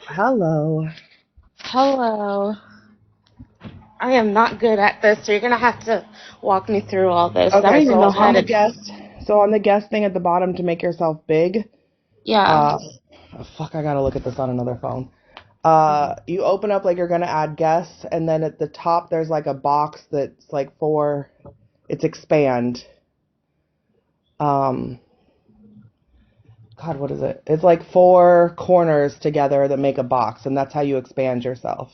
Hello. Hello. I am not good at this, so you're gonna have to walk me through all this. I don't Okay, even so know how on the to. guest, so on the guest thing at the bottom to make yourself big, Yeah. uh, fuck, I gotta look at this on another phone. You open up like you're gonna add guests, and then at the top there's like a box that's like it's expand. Um, God, what is it? It's like 4 corners together that make a box, and that's how you expand yourself.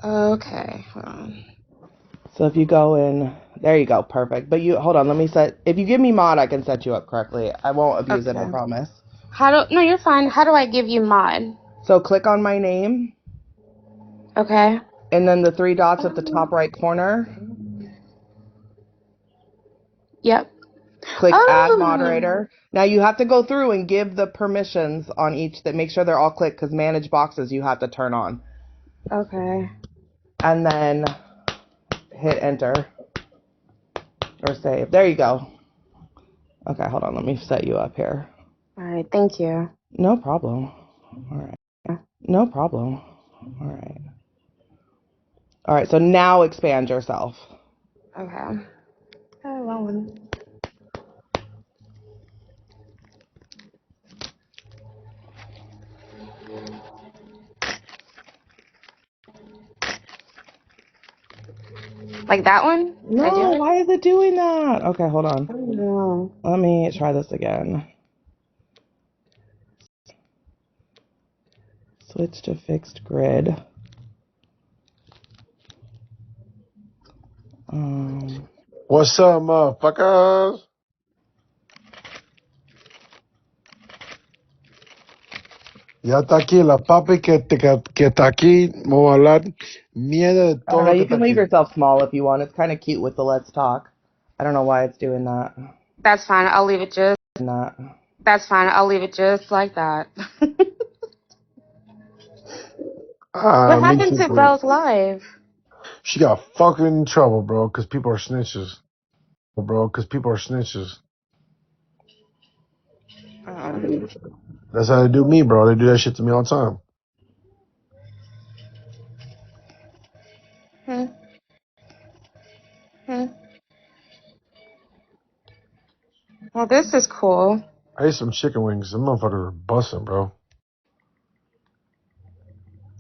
Okay. Hold on. So if you go in, there you go, perfect. But hold on, let me if you give me mod, I can set you up correctly. I won't abuse it, I Okay. promise. No, you're fine. How do I give you mod? So click on my name, Okay. and then the 3 dots at the top right corner. Yep. Click add Oh. moderator. Now you have to go through and give the permissions on each that make sure they're all clicked because manage boxes you have to turn on. Okay. And then hit enter or save. There you go. Okay, hold on. Let me set you up here. All right. Thank you. No problem. All right. No problem. All right. All right, so now expand yourself. Okay. Oh, well. Like that one? Did I No, do it? why is it doing that? Okay, hold I on. don't know. Let me try this again. Switch to fixed grid. What's up, motherfuckers? Ya está aquí la papi que está aquí. Vamos a hablar mierda de I don't todo know, lo que you está can leave aquí. yourself small if you want. It's kind of cute with the let's talk. I don't know why it's doing that. That's fine. I'll leave it just. Not. That's fine. I'll leave it just like that. What Me happened too, to bro. Belle's live? She got fucking in trouble, bro, because people are snitches. Bro, because people are snitches. That's how they do me, bro. They do that shit to me all the time. Hmm. Hmm. Well, this is cool. I ate some chicken wings. Them motherfuckers are busting, bro.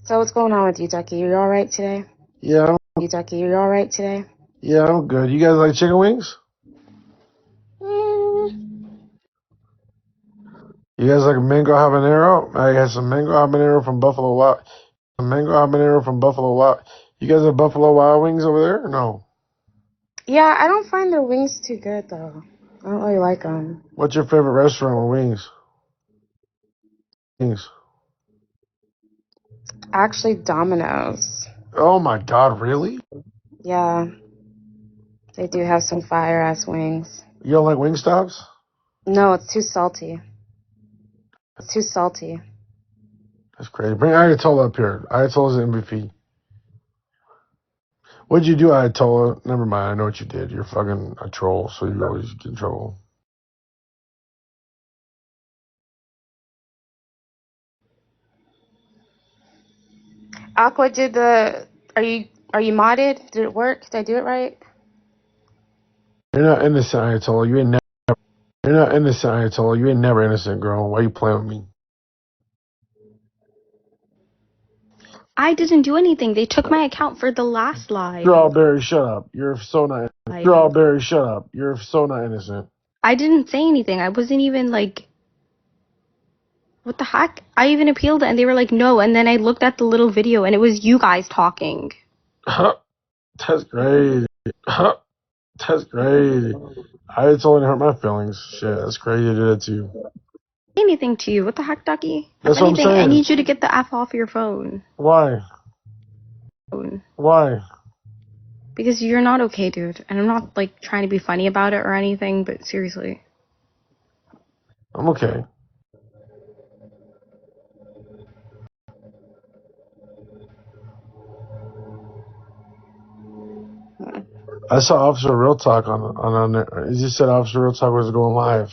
So what's going on with you, Ducky? You all right today? Yeah, You all right today? yeah, I'm good. You guys like chicken wings? Mm. You guys like a mango habanero? I had some mango habanero from Buffalo Wild. Some mango habanero from Buffalo Wild. You guys have Buffalo Wild Wings over there? Or no. Yeah, I don't find their wings too good though. I don't really like them. What's your favorite restaurant with wings? Wings. Actually, Domino's. Oh my God, really? Yeah, they do have some fire ass wings. You don't like Wingstops? No, it's too salty. It's too salty. That's crazy. Bring Ayatollah up here. Ayatollah's the MVP. What'd you do, Ayatollah? Never mind. I know what you did. You're fucking a troll, so you always get in trouble. Aqua did the. Are you modded? Did it work? Did I do it right? You're not innocent, Ayatollah. You ain't never. You're not innocent, Ayatollah. You ain't never innocent, girl. Why you playing with me? I didn't do anything. They took my account for the last live. Strawberry, shut up. You're so not. Strawberry, shut up. You're so not innocent. I didn't say anything. I wasn't even like, what the heck? I even appealed it and they were like, no. And then I looked at the little video and it was you guys talking. That's crazy. That's crazy. I told her to hurt my feelings. Shit, that's crazy to do that to you. Anything to you. What the heck, Ducky? That's If what I'm anything, I saying. need you to get the F off your phone. Why? Why? Because you're not okay, dude. And I'm not like trying to be funny about it or anything, but seriously. I'm okay. I saw Officer Real Talk on there. He just said Officer Real Talk was going live.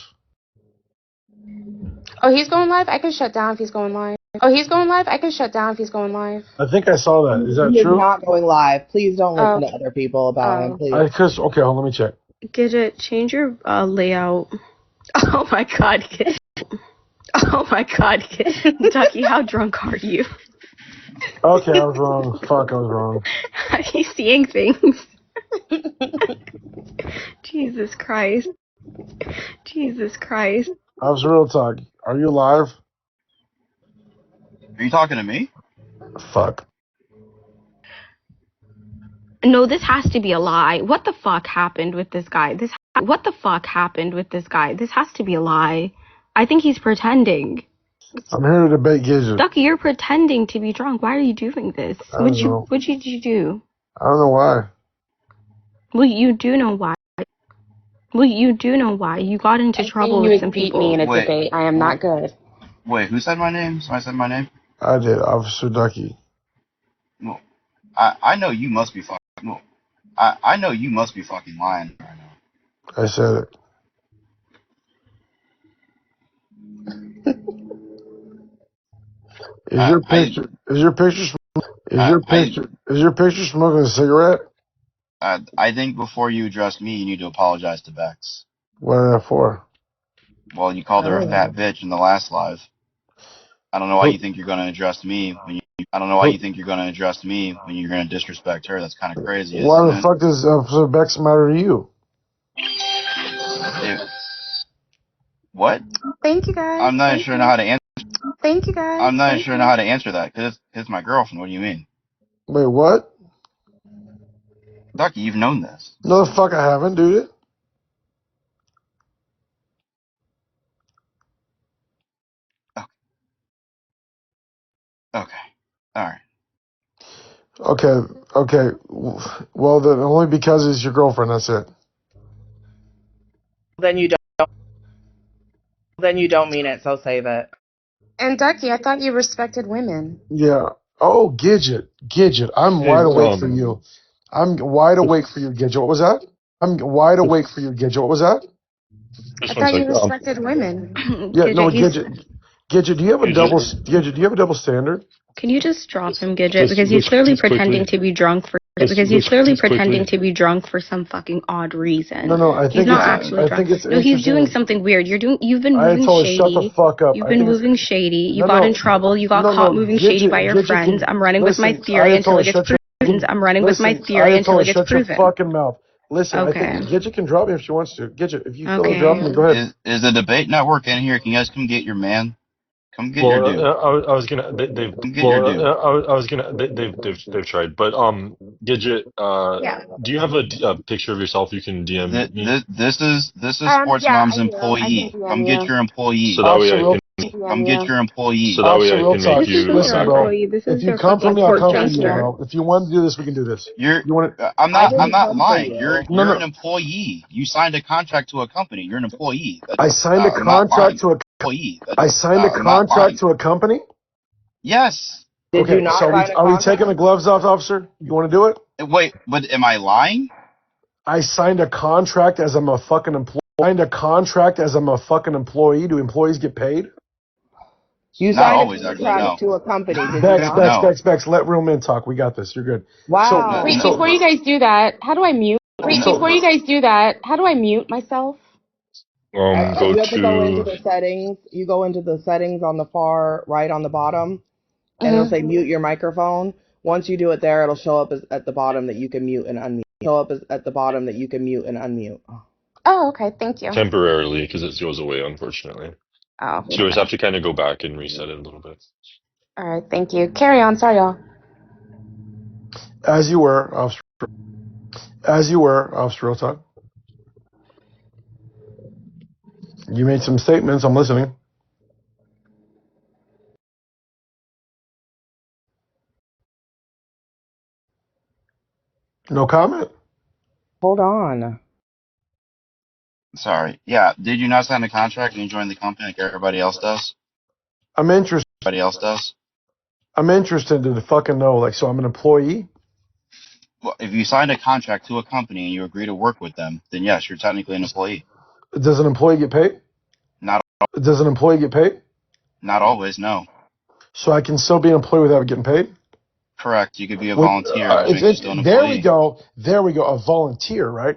Oh, he's going live? I can shut down if he's going live. Oh, he's going live? I can shut down if he's going live. I think I saw that. Is that He is true? not going live. Please don't Oh, listen to other people about him, oh. please. Chris, okay, hold on, let me check. Gidget, change your layout. Oh my god. Oh my god. Ducky, how drunk are you? Okay, I was wrong. Fuck, I was wrong. Are you seeing things? Jesus Christ. Jesus Christ. I was real talk. Are you live? Are you talking to me? Fuck. No, this has to be a lie. What the fuck happened with this guy? What the fuck happened with this guy? This has to be a lie. I think he's pretending. I'm here to debate Gidget. Ducky, you're pretending to be drunk. Why are you doing this? I don't know. What did you do? I don't know why. Well, you do know why. Well, you do know why. You got into trouble You with some would beat people. me in a Wait. debate. I am not good. Wait, who said my name? Somebody said my name? I did, Officer Ducky. No. I know you must be fucking. No. I know you must be fucking lying right now. I said it. Is your picture smoking a cigarette? I think before you address me, you need to apologize to Bex. What are that for? Well, you called her a fat bitch in the last live. I don't know why you think you're going to address me when you're going to disrespect her. That's kind of crazy, Why isn't the fuck does Officer Bex matter to you? What? Thank you, guys. I'm not sure know how to answer. Thank you, guys. I'm not sure know how to answer that because it's my girlfriend. What do you mean? Wait, what? Ducky, you've known this. No, the fuck I haven't, dude. Okay. All right. Okay. Well, then only because it's your girlfriend. That's it. Then you don't mean it, so save it. And Ducky, I thought you respected women. Yeah. Oh, Gidget. I'm wide awake for you. I'm wide awake for you, Gidget. What was that? I'm wide awake for you, Gidget. What was that? I thought you respected women. Yeah, no, Gidget. Gidget, do you have a double standard? Can you just drop him, Gidget? Because he's clearly pretending to be drunk for. Because he's clearly pretending to be drunk for some fucking odd reason. No, I think he's not actually drunk. No, he's doing something weird. You've been moving shady. Shut the fuck up. You've been moving shady. You got in trouble. You got caught moving shady by your friends. I'm running with my theory until it gets proven. I'm running with my theory until it gets proven. Shut your fucking mouth. Listen, okay. I think Gidget can drop me if she wants to. Gidget, if you feel like dropping me, go ahead. Is the debate network in here? Can you guys come get your man? Come get your dude. I was gonna. They've tried, but Gidget, do you have a picture of yourself you can DM me? This is Sports Mom's employee. Come get your employee. So that way I can. Come get your employee. So that way I can make you. Listen, bro. If you come from me, I'll come from you, bro. If you want to do this, we can do this. I'm not lying. You're an employee. You signed a contract to a company. You're an employee. I signed a contract to a employee. I signed a contract to a company? Yes. Did you not sign a contract? Are we taking the gloves off, officer? You want to do it? Wait, but am I lying? I signed a contract as I'm a fucking employee. Do employees get paid? You signed a contract to a company. Did you not? Bex, let real men talk. We got this. You're good. Wow. Wait, before you guys do that, how do I mute? Myself? You have to go into the settings. You go into the settings on the far right on the bottom, and it'll say mute your microphone. Once you do it there, it'll show up at the bottom that you can mute and unmute. Oh, okay. Thank you. Temporarily, because it goes away, unfortunately. Oh. So you always have to kind of go back and reset it a little bit. All right. Thank you. Carry on. Sorry, y'all. As you were, Officer Real Talk. You made some statements. I'm listening. No comment? Hold on. Sorry. Yeah. Did you not sign a contract and you joined the company like everybody else does? I'm interested. I'm interested to fucking know. Like, so I'm an employee? Well, if you signed a contract to a company and you agree to work with them, then yes, you're technically an employee. Does an employee get paid? Not Does an employee get paid? Not always, no. So I can still be an employee without getting paid? Correct. You could be a volunteer, which makes you still an employee. There we go. There we go. A volunteer, right?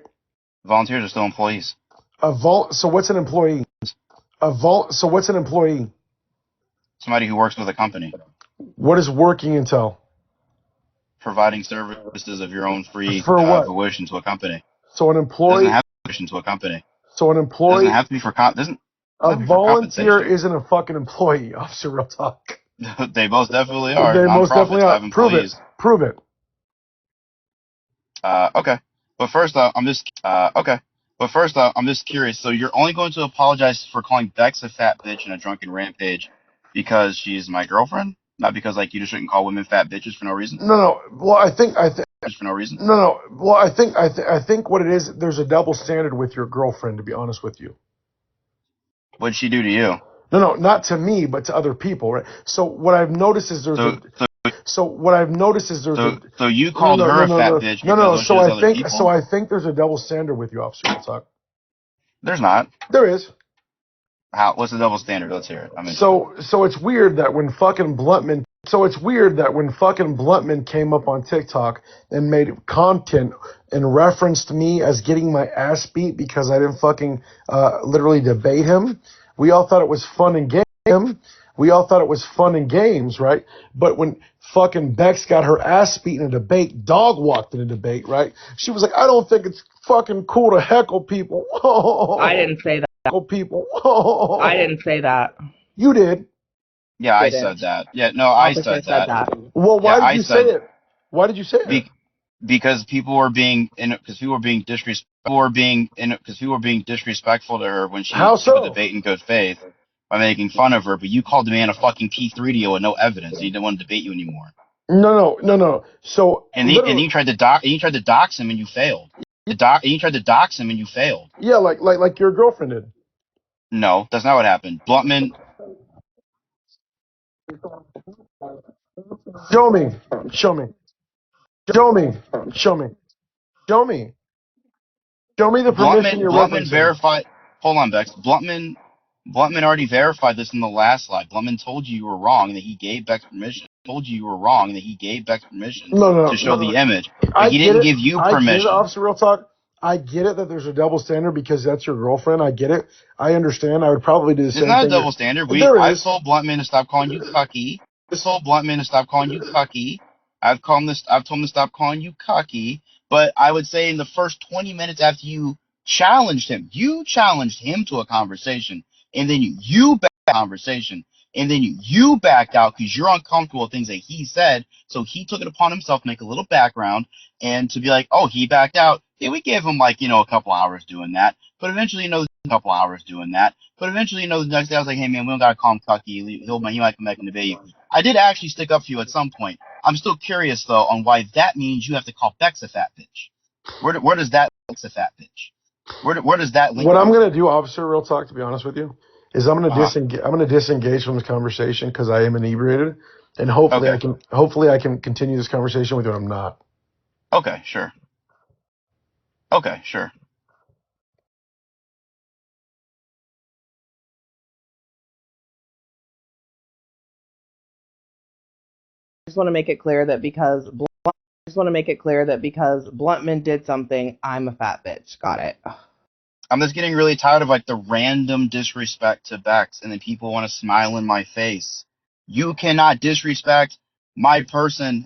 Volunteers are still employees. So what's an employee? So what's an employee? Somebody who works with a company. What does working entail? Providing services of your own free volition to a company. So an employee doesn't have volition to a company. So an employee doesn't have to be for doesn't. A volunteer isn't a fucking employee, Officer Real Talk. They most definitely are. They most definitely are. Have employees. Prove it. Okay. But first, I'm just curious. So you're only going to apologize for calling Bex a fat bitch and a drunken rampage because she's my girlfriend, not because like you just shouldn't call women fat bitches for no reason. No. Well, I think just for no reason. No. Well, I think what it is, there's a double standard with your girlfriend. To be honest with you. What'd she do to you? No, not to me, but to other people, right? So what I've noticed is there's So you called her a fat bitch. No. So I think there's a double standard with you, Officer Real Talk. There's not. There is. What's the double standard? Let's hear it. So it's weird that when fucking Bluntman came up on TikTok and made content and referenced me as getting my ass beat because I didn't fucking literally debate him, we all thought it was fun and games, right? But when fucking Bex got her ass beat in a debate, dog walked in a debate, right? She was like, I don't think it's fucking cool to heckle people. I didn't say that. Heckle people. I didn't say that. You did. Yeah, I said that. Yeah, no, I said that. Well, why did you say it? Why did you say it? Because people were being disrespectful to her when she did the debate in good faith by making fun of her. But you called the man a fucking P3DO with no evidence. He didn't want to debate you anymore. No. So and you tried to dox him and you failed. You tried to dox him and you failed. Yeah, like your girlfriend did. No, that's not what happened. Bluntman. Show me. Show me the permission you're Bluntman verified. Hold on, Bex. Bluntman already verified this in the last slide. Bluntman told you were wrong and that he gave Bex permission. To show the image. But he didn't give you permission. I get it, Officer Real Talk. I get it that there's a double standard because that's your girlfriend. I get it. I understand. I would probably do the same thing. It's not a double standard. I've told Bluntman to stop calling you cucky. I've told him to stop calling you cucky. But I would say in the first 20 minutes after you challenged him to a conversation, and then you backed out because you're uncomfortable with things that he said. So he took it upon himself to make a little background and to be like, oh, he backed out. Yeah, we gave him a couple hours doing that. But eventually, the next day I was like, hey man, we don't gotta call him cucky. He might come back and debate you. I did actually stick up for you at some point. I'm still curious though on why that means you have to call Bex a fat bitch. Where does that Bex a fat bitch? Where does that link? What I'm gonna do, Officer Real Talk, to be honest with you, is I'm gonna disengage from this conversation because I am inebriated, and hopefully I can continue this conversation with you. I'm not. Okay, sure. I just want to make it clear that because Bluntman did something, I'm a fat bitch. Got it. I'm just getting really tired of the random disrespect to Bex, and then people want to smile in my face. You cannot disrespect my person,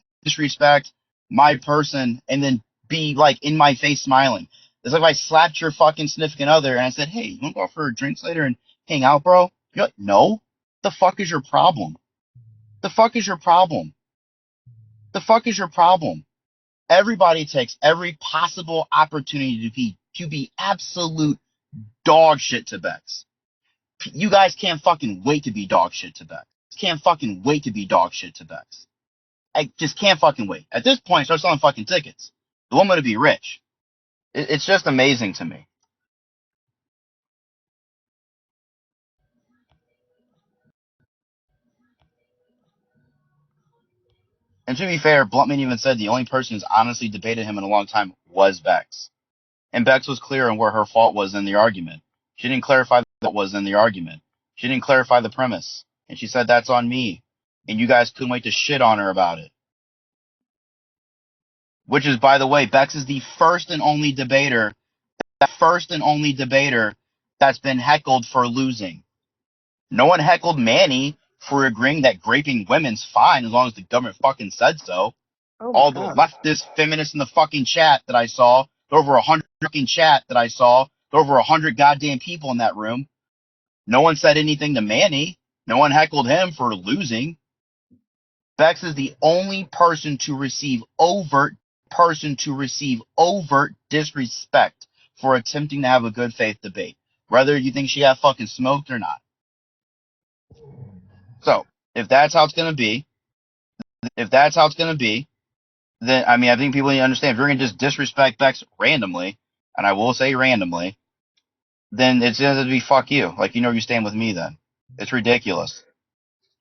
and then be in my face smiling. It's like if I slapped your fucking significant other and I said, hey, you want to go for drinks later and hang out, bro? You're like, no. The fuck is your problem? Everybody takes every possible opportunity to be absolute dog shit to Bex. You guys can't fucking wait to be dog shit to Bex. I just can't fucking wait. At this point, start selling fucking tickets. The woman to be rich. It's just amazing to me. And to be fair, Bluntman even said the only person who's honestly debated him in a long time was Bex. And Bex was clear on where her fault was in the argument. She didn't clarify the premise. And she said, that's on me. and you guys couldn't wait to shit on her about it. Which is, by the way, Bex is the first and only debater that's been heckled for losing. No one heckled Manny for agreeing that raping women's fine as long as the government fucking said so. Oh my All the god. leftist feminists in the fucking chat that I saw, over 100 fucking chat that I saw, over 100 goddamn people in that room. No one said anything to Manny. No one heckled him for losing. Bex is the only person to receive overt disrespect for attempting to have a good faith debate, whether you think she got fucking smoked or not. So, if that's how it's gonna be, then I mean I think people need to understand if you're gonna just disrespect Bex randomly, and I will say randomly, then it's gonna be fuck you. Like you know you stand with me then. It's ridiculous.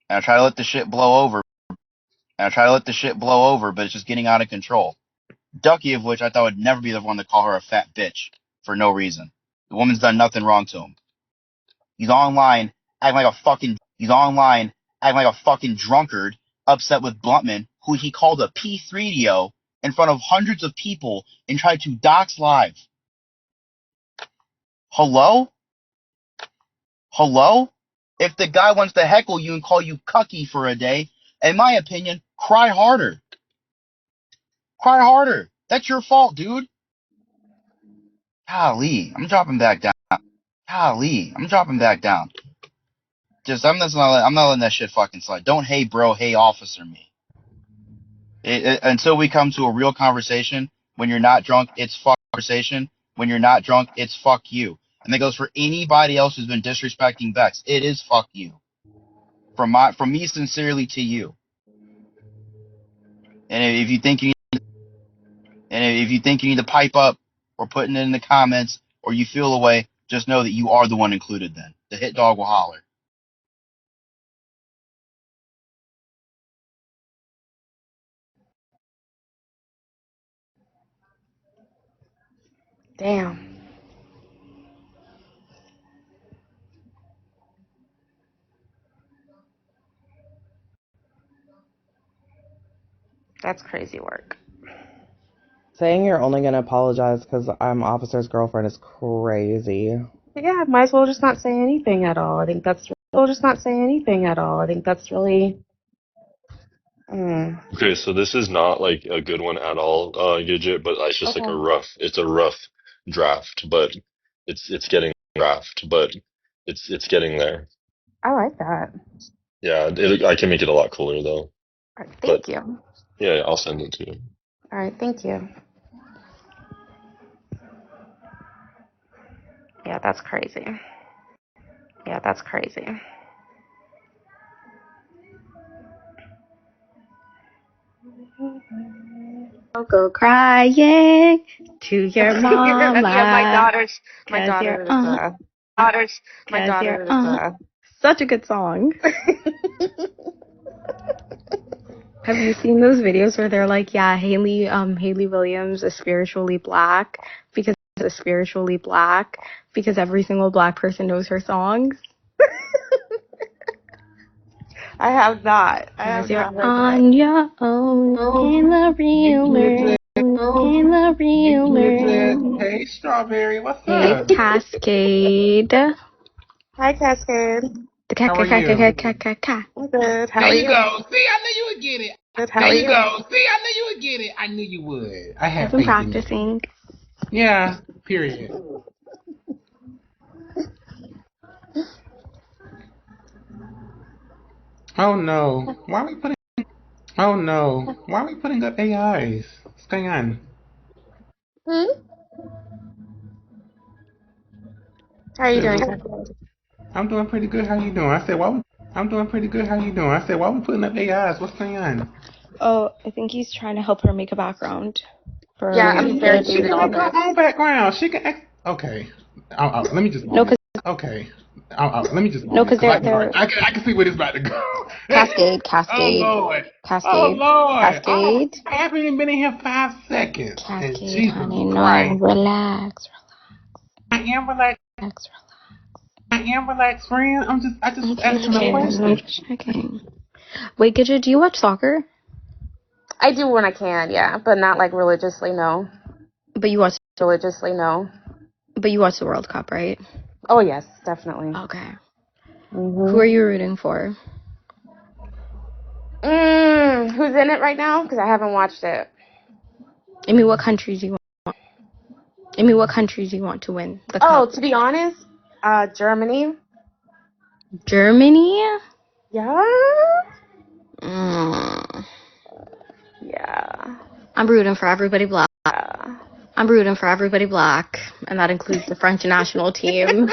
And I try to let the shit blow over, but it's just getting out of control. Ducky of which I thought would never be the one to call her a fat bitch for no reason. The woman's done nothing wrong to him. He's online acting like a fucking drunkard, upset with Bluntman, who he called a P3DO in front of hundreds of people and tried to dox live. Hello? If the guy wants to heckle you and call you cucky for a day, in my opinion, cry harder. That's your fault, dude. Golly, I'm dropping back down. Just I'm not letting that shit fucking slide. Don't hey bro, hey officer me. Until we come to a real conversation. When you're not drunk, it's fuck you. And that goes for anybody else who's been disrespecting Bex. It is fuck you. From me sincerely to you. And if you think you need to pipe up or putting it in the comments or you feel away, just know that you are the one included then. The hit dog will holler. Damn. That's crazy work. Saying you're only going to apologize because I'm officer's girlfriend is crazy. Yeah, might as well just not say anything at all. I think that's really. Okay, so this is not like a good one at all, Gidget, but it's just like Okay. it's a rough draft, but it's getting it's getting there. I like that. Yeah, I can make it a lot cooler though. All right, But thank you. yeah, I'll send it to you. All right, thank you. Yeah, that's crazy. Don't go crying to your mama. Yeah, my Cause daughter your is such a good song. Have you seen those videos where they're like, yeah, Haley Williams is spiritually black because every single black person knows her songs? I have not. Cause you're on your own in the real world. Hey, Strawberry, what's Hey, up? Cascade. Hi, Cascade. How are you? I'm good. How There are you you? go. See, I knew you would get it. Good. How There are you you? go. See, I knew you would get it. I knew you would. I have I've been faith in you. practicing. Yeah, period. Oh no. Why are we putting up AIs? What's going on? How are you doing, Good. Cascade? I'm doing pretty good. How you doing? I'm doing pretty good. How you doing? I said, why are we putting up AIs? What's going on? Oh, I think he's trying to help her make a background for Yeah, I'm very She can make her own background. She can. Okay. Let me just. No, because Okay. Let me just. no, because they're I can see where this is about to go. Cascade, Oh Lord. Oh Cascade, Lord. Cascade, I haven't even been in here 5 seconds. And Cascade, Jesus honey. No, Christ. relax. I am relaxed. I am relaxed, friend. I just asking a Okay, I'm question. checking. Wait, Gidget, do you watch soccer? I do when I can, yeah, but not like religiously, no. But you watch Religiously, no. But you watch the World Cup, right? Oh yes, definitely. Okay. Mhm. Who are you rooting for? Who's in it right now? Because I haven't watched it. I mean, what countries do you want? I mean, what countries do you want to win the Oh, cup? to be honest, Germany. Germany? Yeah. Mm. Yeah. I'm rooting for everybody black. Yeah. I'm rooting for everybody black, and that includes the French national team,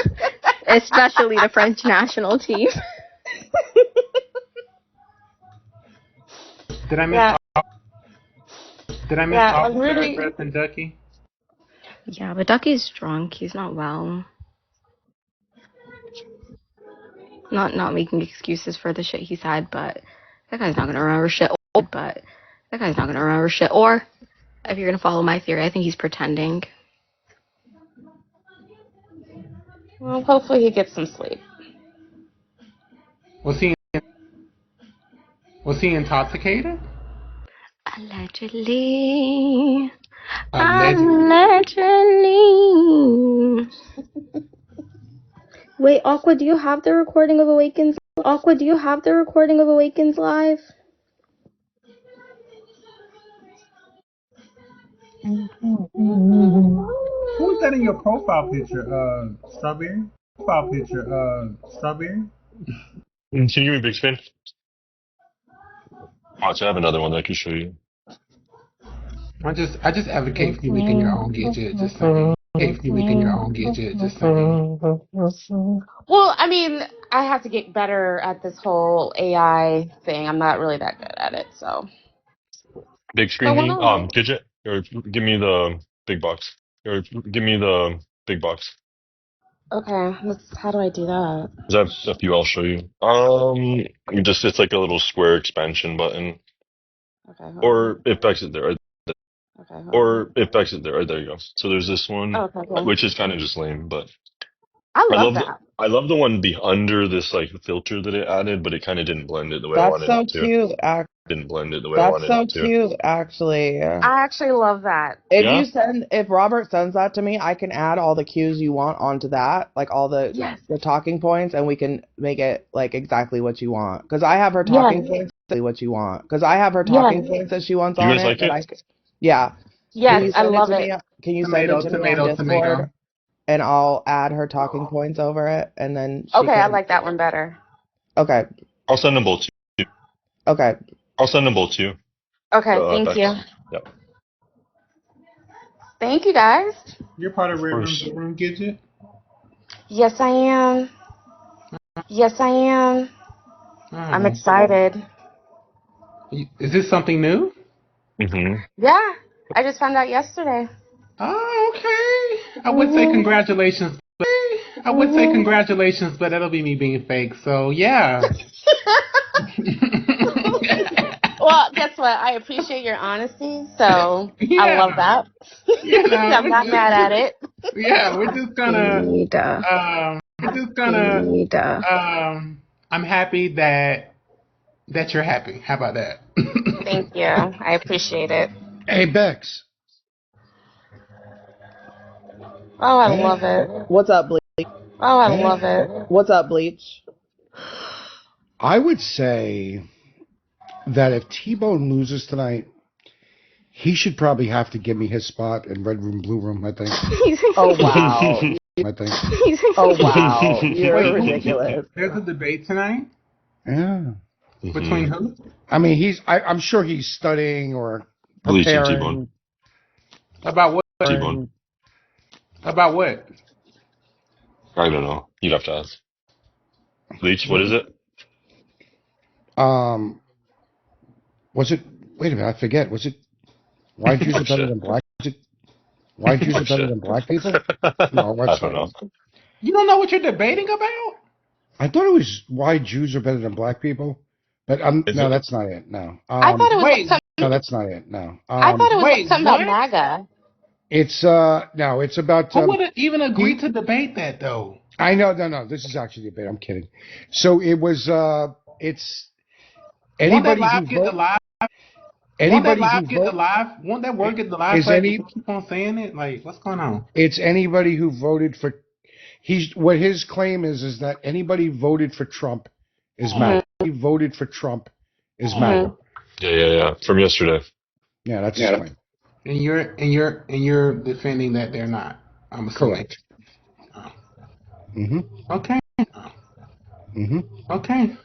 especially the French national team. Did I miss? Yeah. Did I miss Yeah. I'm Officer really. Breath and Ducky? Yeah, but Ducky's drunk. He's not well. Not making excuses for the shit he said, but that guy's not gonna remember shit. But that guy's not gonna remember shit. Or if you're gonna follow my theory, I think he's pretending. Well, hopefully he gets some sleep. Was he intoxicated? Allegedly. Allegedly. Allegedly. Wait, Aqua, do you have the recording of Awakens? Aqua, do you have the recording of Awakens live? Who's that in your profile picture? Strawberry. Strawberry. Can you give me big screen? Watch, I have another one that I can show you. I just advocate for you making your own gadget. Just saying. Well, I mean, I have to get better at this whole AI thing. I'm not really that good at it, so. Big But screen why me. not? Gidget, or give me the big box. Or give me the big box. Okay, how do I do that? 'Cause I have a few I'll show you. It's like a little square expansion button. Okay, hold on. Or if exit there. Okay, hold on. Or if exit there. There you go. So there's this Oh, one, okay, cool. which is kind of just lame, but I I love love that. I love the one under this like filter that it added, but it kind of didn't blend it the way I That's wanted so it to. cute. Didn't blend it the way I That's wanted so it to. cute, actually. I actually love that. Yeah? If Robert sends that to me, I can add all the cues you want onto that, like all Yes. the talking points, and we can make it like exactly what you want. Because I have her Yes. talking points exactly what you want. Because I have her talking points that she wants Do you on guys it. like it? Yeah. Can you Yes, I send it love to it. me? Can you send it to me on Discord? And I'll add her talking points over it, and then she Okay, I can. like that one better. Okay. I'll send them both to you. Okay. I'll send them both to you. Okay, thank Bex. you. Yep. Thank you, guys. You're part of Of Red course. Room Gadget? Yes, I am. Yes, I am. I'm Oh. excited. Is this something new? Mm-hmm. Yeah, I just found out yesterday. Oh, okay. I would say congratulations. But that'll be me being fake. So yeah. Well, guess what? I appreciate your honesty, so Yeah. I love that. I'm not mad at it. Yeah, we're just gonna. Nita. I'm happy that you're happy. How about that? Thank you. I appreciate it. Hey, Bex. Oh, I love it. What's up, Bleach? Oh, I love it. What's up, Bleach? I would say that if T-Bone loses tonight, he should probably have to give me his spot in Red Room, Blue Room, I think. Oh, wow. I think. Oh, wow. You're ridiculous. There's a debate tonight? Yeah. Between who? I mean, I'm sure he's studying or Bleach and T-Bone. preparing. About what? T-Bone. About what? I don't know. You'd have to ask. Bleach, what is it? Was it? Wait a minute, I forget. Was it? Why Jews are better than black? Was it? Why Jews are better than black people? No, I don't know. You don't know what you're debating about? I thought it was why Jews are better than black people, but no, that's not it. No, I thought it was something. no, that's not it. No, I thought it was something about MAGA. It's no, it's about. Who would even agree to debate that though? I know, no. This is actually a debate. I'm kidding. So it was. Anybody who get the vote, live? anybody who vote, Won't that word get the live? is any, Keep on saying it. Like, what's going on? it's anybody who voted for. What his claim is that anybody voted for Trump is MAGA. He voted for Trump is MAGA. Yeah. From yesterday. Yeah, that's his claim. And you're defending that they're not. I'm assuming. Correct. Mm-hmm. Okay. Mm-hmm. Okay.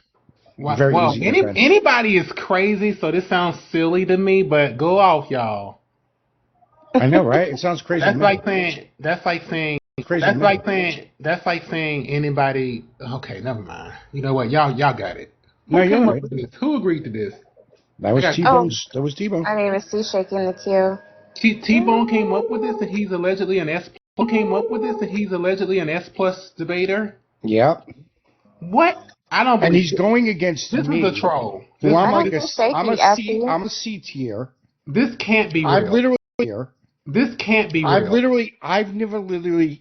Very Well, easy to defend. anybody is crazy, so this sounds silly to me, but go off, y'all. I know, right? It sounds crazy. That's like saying anybody. Okay, never mind. You know what? Y'all got it. No, you're right. Who agreed to this? That was T-Bone's. That was T-Bone. My name is C shaking the queue. T-Bone came up with this, and he's allegedly an S. Plus debater. Yep. What? I don't believe. And he's going against this me. This is a troll. I'm a C tier. This can't be real. I've literally here. This can't be real. I've never literally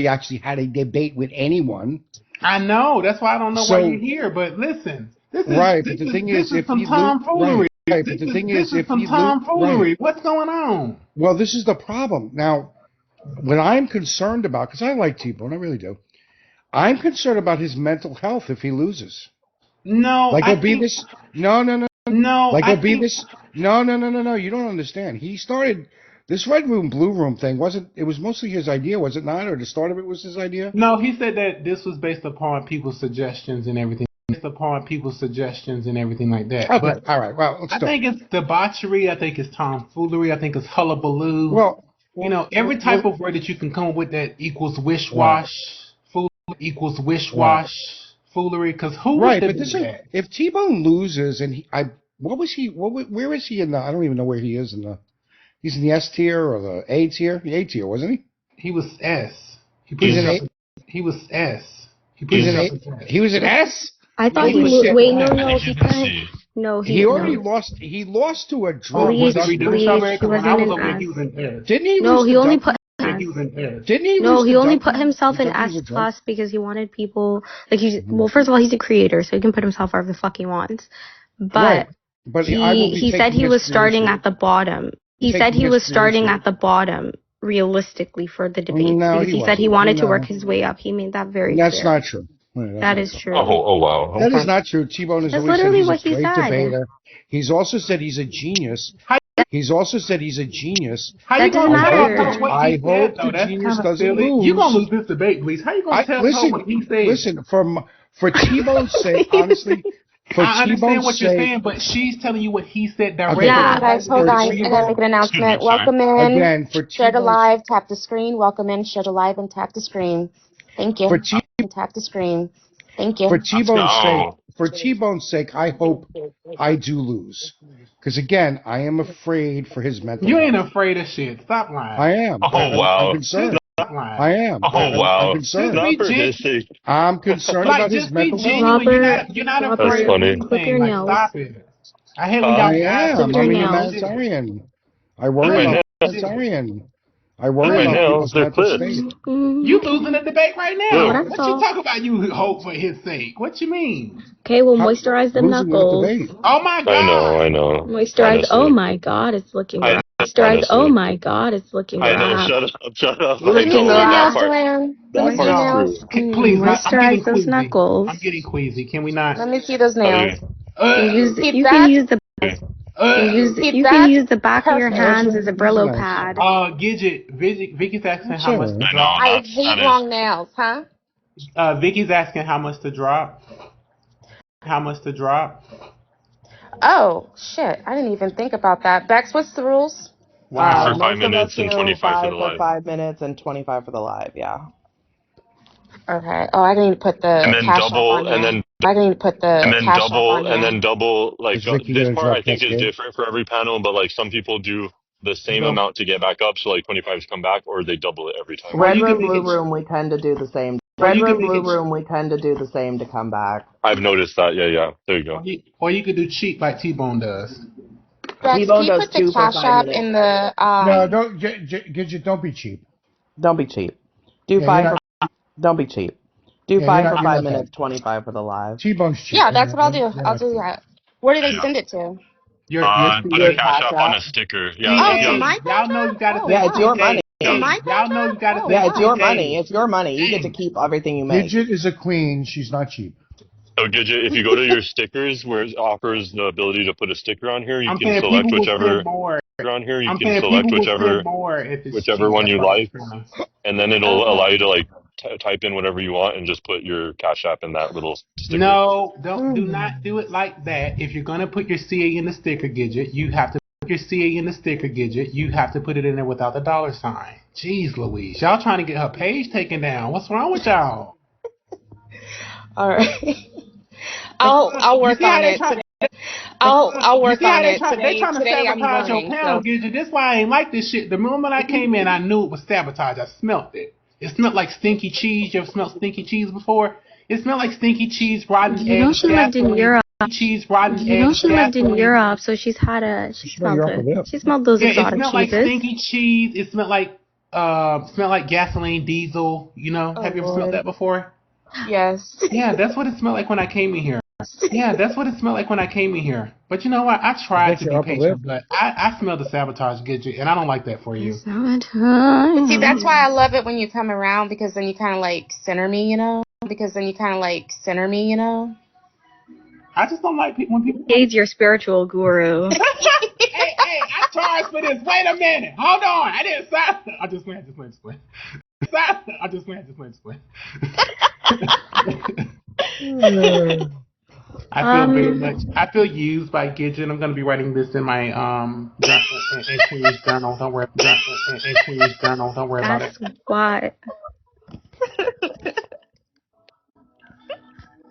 actually had a debate with anyone. I know. That's why I don't know why you're here. But listen, this is right. But the thing is, if some tomfoolery. Right. But the thing is, if some tomfoolery. What's going on? Well, this is the problem. Now, what I'm concerned about, because I like T-Bone, I really do. I'm concerned about his mental health if he loses. No, like Obedis. No. Like Obedis. No. You don't understand. He started this red room, blue room thing. It was mostly his idea, was it not? Or the start of it was his idea? No, he said that this was based upon people's suggestions and everything. Like that. Okay, but all right. Well, I think it's debauchery. I think it's tomfoolery. I think it's hullabaloo. Well, every type of word that you can come up with that equals wish-wash. Equals wish-wash foolery, because who would do that? If T-Bone loses and where is he in the, I don't even know where he is he's in the S tier or the A tier? The A tier, wasn't he? He was S. He was S. He was an S? I thought he was, he already lost. He lost to a drug. Bleach, he wasn't an S. Didn't he? No, he only put Didn't he? No, he only put himself in S plus because he wanted people well, first of all, he's a creator, so he can put himself wherever the fuck he wants. But he said he was starting at the bottom. He said he was starting at the bottom realistically for the debate because he said he wanted to work his way up. He made that very clear. That's not true. That is true. Oh wow. That is not true. T-Bone is literally what he said. Debater. He's also said he's a genius. That doesn't matter. I hope the genius doesn't lose. You're going to lose this debate, please. How you going to tell what he said? Listen, for T-Bone's sake, honestly, I understand what you're saying, but she's telling you what he said directly. Yeah, guys, hold on. I'm going to make an announcement. Welcome in. Again, share the live, tap the screen. Welcome in, share the live, and tap the screen. Thank you. Tap the screen. Thank you. For T-Bone's sake, I hope I do lose. Because again, I am afraid for his mental health. You ain't afraid of shit. Stop lying. I am. Oh, wow. I'm concerned. I am. Oh, wow. I'm concerned. I'm concerned about his mental health. Robert, you're not afraid of anything. Clip your nails. Stop it. I hate when y'all I'm a humanitarian. I worry about humanitarian. I worry about people's mental state. You losing the debate right now. Yeah, what you talk about? You hope for his sake. What you mean? Okay, well, moisturize the knuckles. Oh my God! I know. Moisturize. Oh my God, it's looking rough. Moisturize. Oh my God, it's looking rough. I know. Shut up. Looking rough, Joanne. Please, moisturize those knuckles. I'm getting queasy. Can we not? Let me see those nails. You can use the. You can use the back of your hands as a Brillo pad. Vicky's asking how much to drop. I hate long nails, huh? Vicky's asking how much to drop. Oh, shit. I didn't even think about that. Bex, what's the rules? For 5 minutes and 25 for the live. 5 minutes and 25 for the live, yeah. Okay. Oh, I need to put the and then cash double, up on and then I need to put the and then cash double, up on and then double. Like this part, I think is game? different for every panel, but like some people do the same amount to get back up, so like 25s come back, or they double it every time. Red room, blue room, we tend to do the same. Red room, blue room, we tend to do the same to come back. I've noticed that. Yeah. There you go. Or you could do cheap like T-Bone does. Bex, can you put the cash app in the No, don't Gidget, don't be cheap. Don't be cheap. Don't be cheap. Do 5 for 5 minutes, 25 for the live. T-Bone's cheap. Yeah, that's what I'll do. I'll do that. Where do they send it to? Your Put a Your CA. cash cash app on app. a sticker. Yeah, Oh, yeah. to my Y'all cash know app? you gotta Oh, send Yeah, it's your money. to my Y'all cash know app? you gotta Oh, send Yeah, it's your wow. money. It's your money. You get to keep everything you make. Bridget is a queen. She's not cheap. So Gidget, if you go to your stickers where it offers the ability to put a sticker on here, you I'm can saying select people will whichever send more. on here. You I'm can saying select people will send more if it's whichever cheap. one That's you what I'm like, saying. and then it'll allow Okay. you to like type in whatever you want and just put your cash app in that little sticker. No, do not do it like that. If you're gonna put your CA in the sticker Gidget, you have to put your CA in the sticker Gidget. You have to put it in there without the dollar sign. Jeez Louise. Y'all trying to get her page taken down. What's wrong with y'all? All right. I'll You work see how on they it try today. I'll you work see how on it they today. trying to Today I'm sabotage your learning. panel, So Gidget. That's why I ain't like this shit. The moment I came in, I knew it was sabotage. I smelt it. It smelled like stinky cheese. You ever smelled stinky cheese before? It smelled like stinky cheese, rotten You know eggs, she lived in gasoline. Europe. Cheese, rotten You know eggs, she lived in gasoline. Europe, so she smelled You're upper lip. she smelled those Yeah, it exotic smelled like cheeses. stinky cheese. It smelled like gasoline, diesel. You know, oh have you ever smelled Lord. that before? Yes. Yeah, that's what it smelled like when I came in here. Yeah, that's what it smelled like when I came in here. But you know what? I tried to Your be upper lip. patient, but I smelled the sabotage, Gidget, and I don't like that for you. See, that's why I love it when you come around because then you kind of like center me, you know? I just don't like when people. Gabe's your spiritual guru. Hey, I charged for this. Wait a minute. Hold on. I didn't sign. I just went. I just went. I feel very much. I feel used by Gidget. I'm gonna be writing this in my in Queen's journal. Don't worry. In Queen's journal. Don't worry about it. That's what.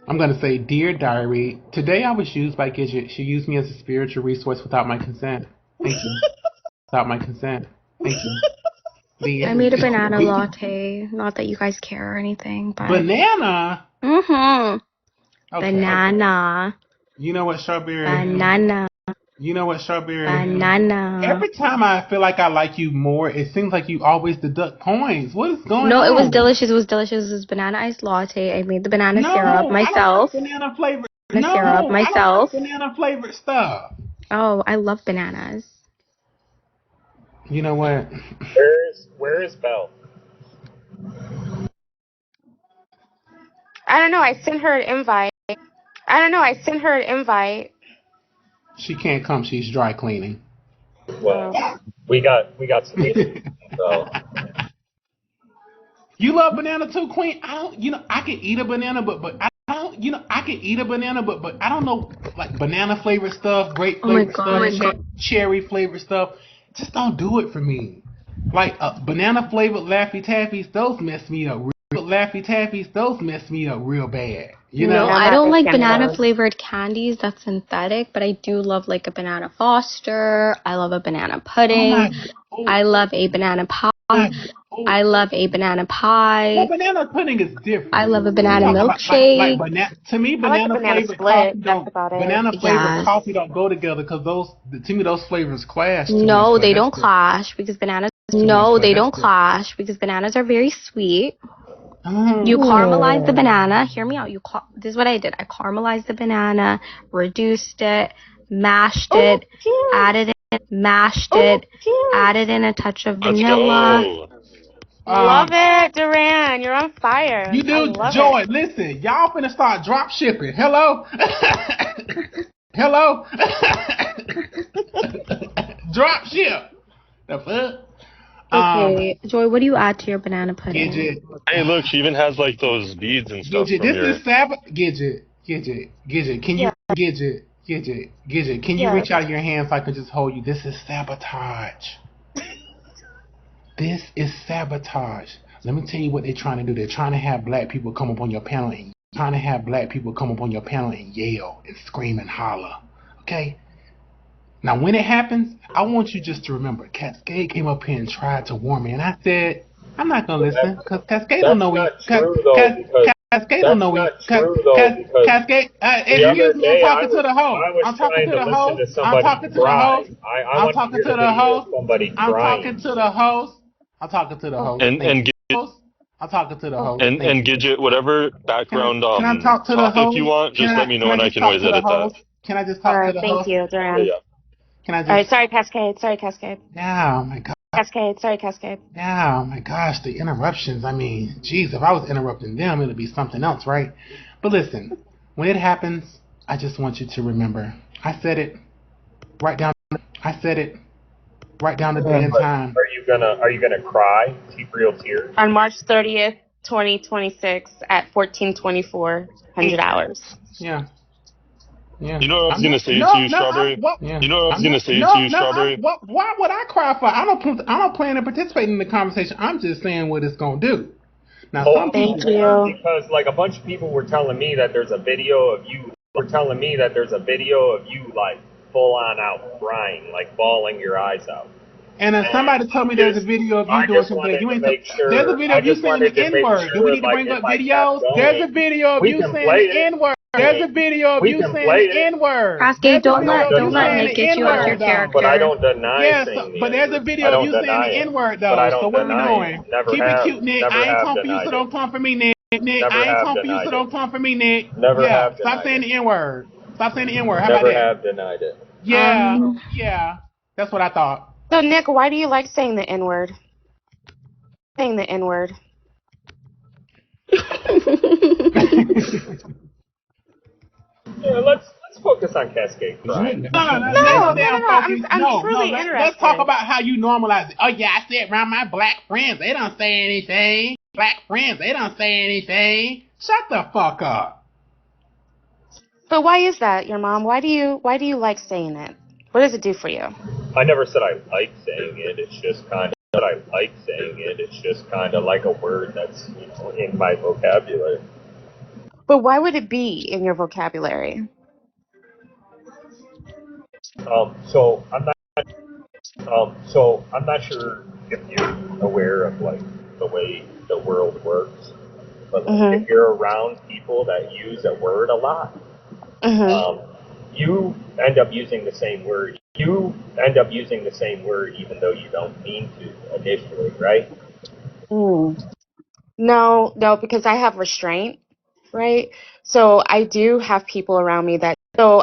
I'm gonna say, dear diary. Today I was used by Gidget. She used me as a spiritual resource without my consent. Thank you. Without my consent. Thank you. I made a banana latte. Not that you guys care or anything, but Banana. Okay. Banana. You know what, Strawberry? Banana. You know what, Strawberry? Banana. Every time I feel like I like you more, it seems like you always deduct points. What is going on? No, it was delicious. It was delicious. It was banana iced latte. I made the banana syrup myself. I don't like banana flavored. Syrup myself. I don't like banana flavored stuff. Oh, I love bananas. You know what? Where is Belle? I don't know. I sent her an invite. She can't come. She's dry cleaning. Well, we got some so. You love banana too, Queen? I can eat a banana, but I don't know, like banana flavored stuff, grape flavored stuff, cherry flavored stuff. Just don't do it for me. Like banana flavored Laffy Taffies, those mess me up. Those mess me up real bad. You know, I don't like banana flavored candies. That's synthetic, but I do love like a banana Foster. I love a banana pudding. I love a banana pie. I love a banana pie. Well, banana pudding is different. I love a banana milkshake. To me, banana flavored coffee don't go together because to me those flavors clash. No, they don't clash because bananas. No, they don't clash because bananas are very sweet. You caramelize the banana. Hear me out. This is what I did. I caramelized the banana, reduced it, mashed it, added in a touch of vanilla. Love it, Duran. You're on fire. You do, Joy. Listen, y'all finna start drop shipping. Hello? Hello? Drop ship. The fuck? Okay, Joy, what do you add to your banana pudding? Gidget. Hey, look, she even has like those beads and stuff. Gidget, this is Gidget. Can you Gidget? Can you reach out your hand so I can just hold you? This is sabotage. This is sabotage. Let me tell you what they're trying to do. They're trying to have black people come up on your panel and yell and scream and holler. Okay? Now, when it happens, I want you just to remember, Cascade came up here and tried to warn me, and I said, I'm not going to listen, because Cascade don't know Cascade don't know Cascade, excuse me, I'm talking to the host. I'm talking to the host. I'm talking to the host. I'm talking to the host. I'm talking to the host. I'm talking to the host. I'm talking to the host. And Gidget, whatever background can I talk to the host? If you want, just let me know and I can always edit that. Can I just All talk to right, the thank host? you, Duran. Yeah. Can I All right, just? sorry, Cascade. Sorry, Cascade. Yeah, oh my God. Cascade. Sorry, Cascade. Yeah, oh my gosh, the interruptions. I mean, geez, if I was interrupting them, it'd be something else, right? But listen, when it happens, I just want you to remember. I said it. Write down. I said it. Write down the day and time. Are you gonna cry? Real tears? On March 30th, 2026 at 14:24, 100 hours. Yeah. Yeah. You know what I was I'm gonna not. say to you, No. Strawberry? Yeah. You know what I was I'm gonna not. say to you, No. Strawberry? Why would I cry for? I don't plan to participate in the conversation. I'm just saying what it's gonna do. Now, some people. Thank you. Because like a bunch of people were telling me that there's a video of you. Like full on out crying, like bawling your eyes out. And then somebody told me there's a video of you doing something. You ain't. There's a video of you saying the N word. Do we need to bring up videos? There's a video of you saying the N word. There's a video of you saying the N word. Cascade, don't let Nick get you off your character. But I don't deny but there's a video of you saying the N word though. So what are we doing? Keep it cute, Nick. I ain't come for you, so don't come for me, Nick. Nick, I ain't come for you, so don't come for me, Nick. Yeah, stop saying the N word. Stop saying the N word. How about that? Never have denied it. Yeah. That's what I thought. So, Nick, why do you like saying the N-word? Saying the N-word. Yeah, let's focus on Cascade. No. I'm truly interested. Let's talk about how you normalize it. Oh yeah, I sit around my black friends. They don't say anything. Black friends, they don't say anything. Shut the fuck up. But why is that, your mom? Why do you like saying it? What does it do for you? I never said I like saying it. It's just kind of like a word that's in my vocabulary. But why would it be in your vocabulary? So I'm not sure if you're aware of like the way the world works, but if you're around people that use a word a lot, you end up using the same word. Even though you don't mean to initially, right? No, because I have restraint, right? So I do have people around me that do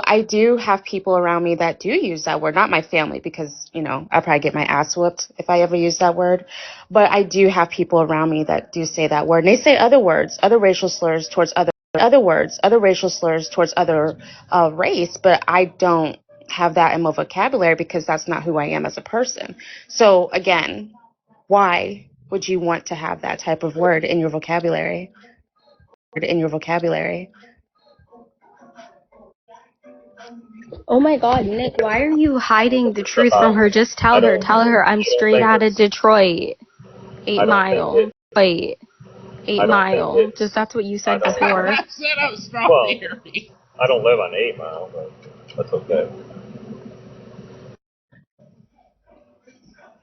use that word. Not my family, because I probably get my ass whooped if I ever use that word. But I do have people around me that do say that word, and they say other words, other racial slurs towards other race. But I don't have that in my vocabulary because that's not who I am as a person. So again, why would you want to have that type of word in your vocabulary? Oh my God, Nick, why are you hiding the truth from her? Just tell her. Tell her I'm straight out of Detroit. 8 Mile. Wait. 8 Mile. Just that's what you said before. Shut up, Strawberry. Well, I don't live on 8 Mile, but that's okay.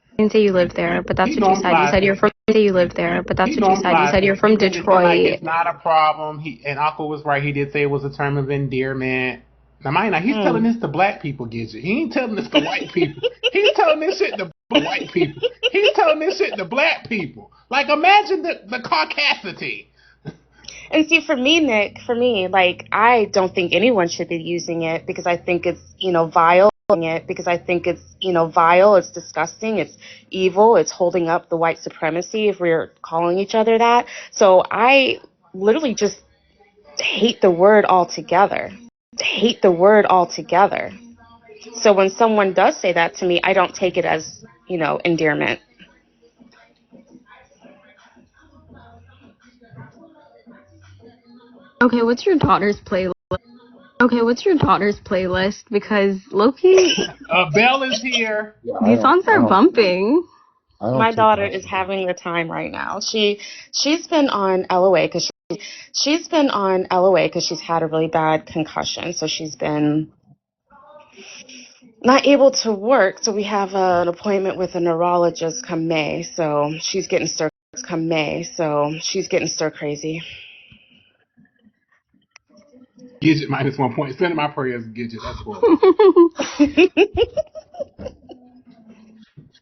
I didn't say you lived there, but that's what you said. You said you're from. You lived there, but that's what you said. You said you're from Detroit. Like it's not a problem. And Uncle was right. He did say it was a term of endearment. Now, mind you, he's telling this to black people, Gidget. He ain't telling this to white people. He's telling this shit to white people. He's telling this shit to black people. Like, imagine the caucasity. And see, for me, Nick, like, I don't think anyone should be using it because I think it's, vile. It's disgusting, it's evil, it's holding up the white supremacy if we're calling each other that. So I literally just hate the word altogether. So when someone does say that to me, I don't take it as, endearment. Okay, what's your daughter's playlist? Because Loki... Belle is here. These songs are bumping. My daughter is having the time right now. She's been on LOA because she's had a really bad concussion. So she's been not able to work. So we have an appointment with a neurologist come May. So she's getting stir crazy. Gidget minus 1 point. Send my prayers, Gidget. That's cool.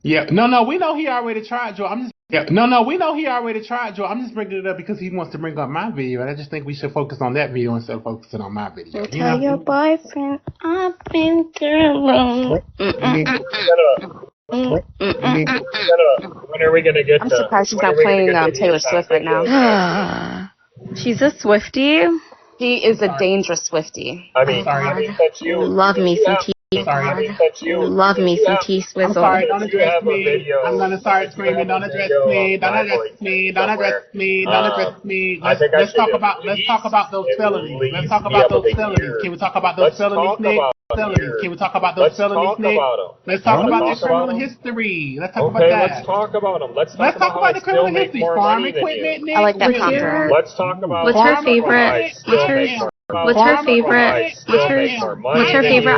Yeah. No, we know he already tried, Joe. I'm just Yeah, no, we know he already tried, Joe. I'm just bringing it up because he wants to bring up my video, and I just think we should focus on that video instead of focusing on my video. Tell your boyfriend I've been through. When are we gonna get? I'm surprised she's not playing Taylor Swift right now. She's a Swiftie. She is a dangerous Swiftie. I mean, love me some tea. Love me some tea swizzle. I'm sorry, don't address me. I'm gonna start screaming. Don't address me. Don't address me. Don't address me. Don't address me. Let's talk about those felonies. Let's talk about those felonies. Can we talk about those felonies, Nick? Can we talk about those felonies, Nick? Let's talk about their criminal history. Let's talk about that. Let's talk about them. Let's talk about the criminal history. Farm equipment, Nick. I like that counter. Let's talk about. What's her favorite? What's her favorite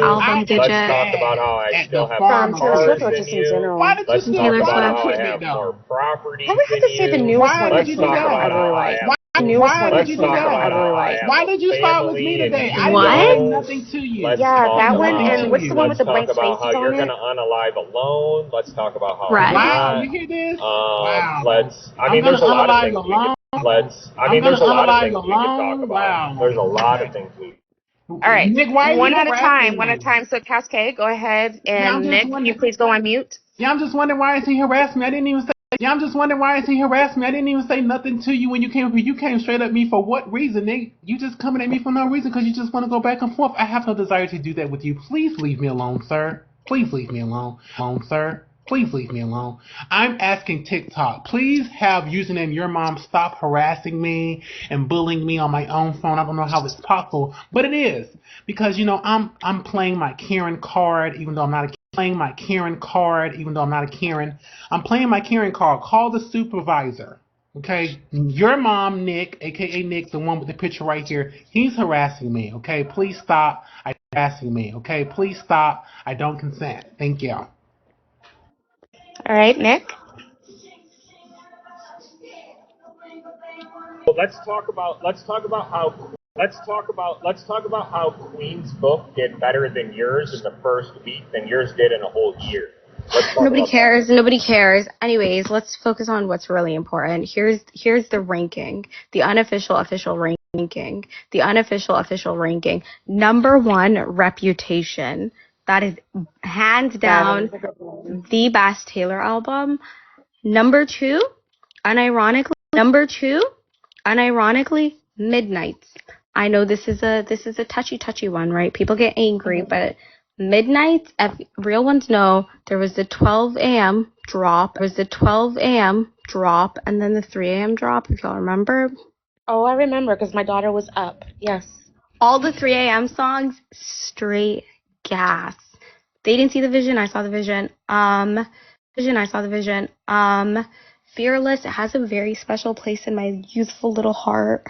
album, Bridget? Let's talk about how I still have From Taylor Swift or just in general? Why did you Let's talk Taylor about Swift. how I have more property. I would have to say the newest one. Why did you do that? I really like. Why did you do that? I really like. Why did you start with me today? I What? didn't say nothing to you. Yeah, that one, and what's the one with the blank spaces Let's talk about how on you're it? going to unalive a loan. Let's talk about how. Right. Wow, you hear this? Wow. There's a lot of things we could there's a lot of things we could talk about. Wow. There's a lot of things we. All right, Nick, why one at a time. So Cascade, go ahead, and Nick, can you please go on mute? Yeah, I'm just wondering why is he harassing me? I didn't even say. Yeah, I'm just wondering why is he harassing me? I didn't even say nothing to you when you came up here. You came straight at me for what reason, Nick? You just coming at me for no reason because you just want to go back and forth. I have no desire to do that with you. Please leave me alone, sir. Please leave me alone, sir. Please leave me alone. I'm asking TikTok. Please have username your mom stop harassing me and bullying me on my own phone. I don't know how it's possible, but it is because I'm playing my Karen card even though I'm not a playing my Karen card even though I'm not a Karen. I'm playing my Karen card. Call the supervisor. Okay, your mom, Nick, aka Nick, the one with the picture right here, he's harassing me. Okay, please stop. Harassing me. Okay, please stop. I don't consent. Thank you. All right, Nick. Well, let's talk about how Queen's book did better than yours in the first week than yours did in a whole year. Nobody cares. Nobody cares. Anyways, let's focus on what's really important. Here's the ranking, the unofficial official ranking, the unofficial official ranking. Number 1, Reputation. That is hands down the best Taylor album. Number 2, unironically, Midnights. I know this is a touchy one, right? People get angry, but Midnights, real ones know there was the 12 a.m. drop, and then the 3 a.m. drop, if y'all remember. Oh, I remember because my daughter was up. Yes. All the 3 a.m. songs, straight gas. They didn't see the vision. I saw the vision. Fearless, it has a very special place in my youthful little heart.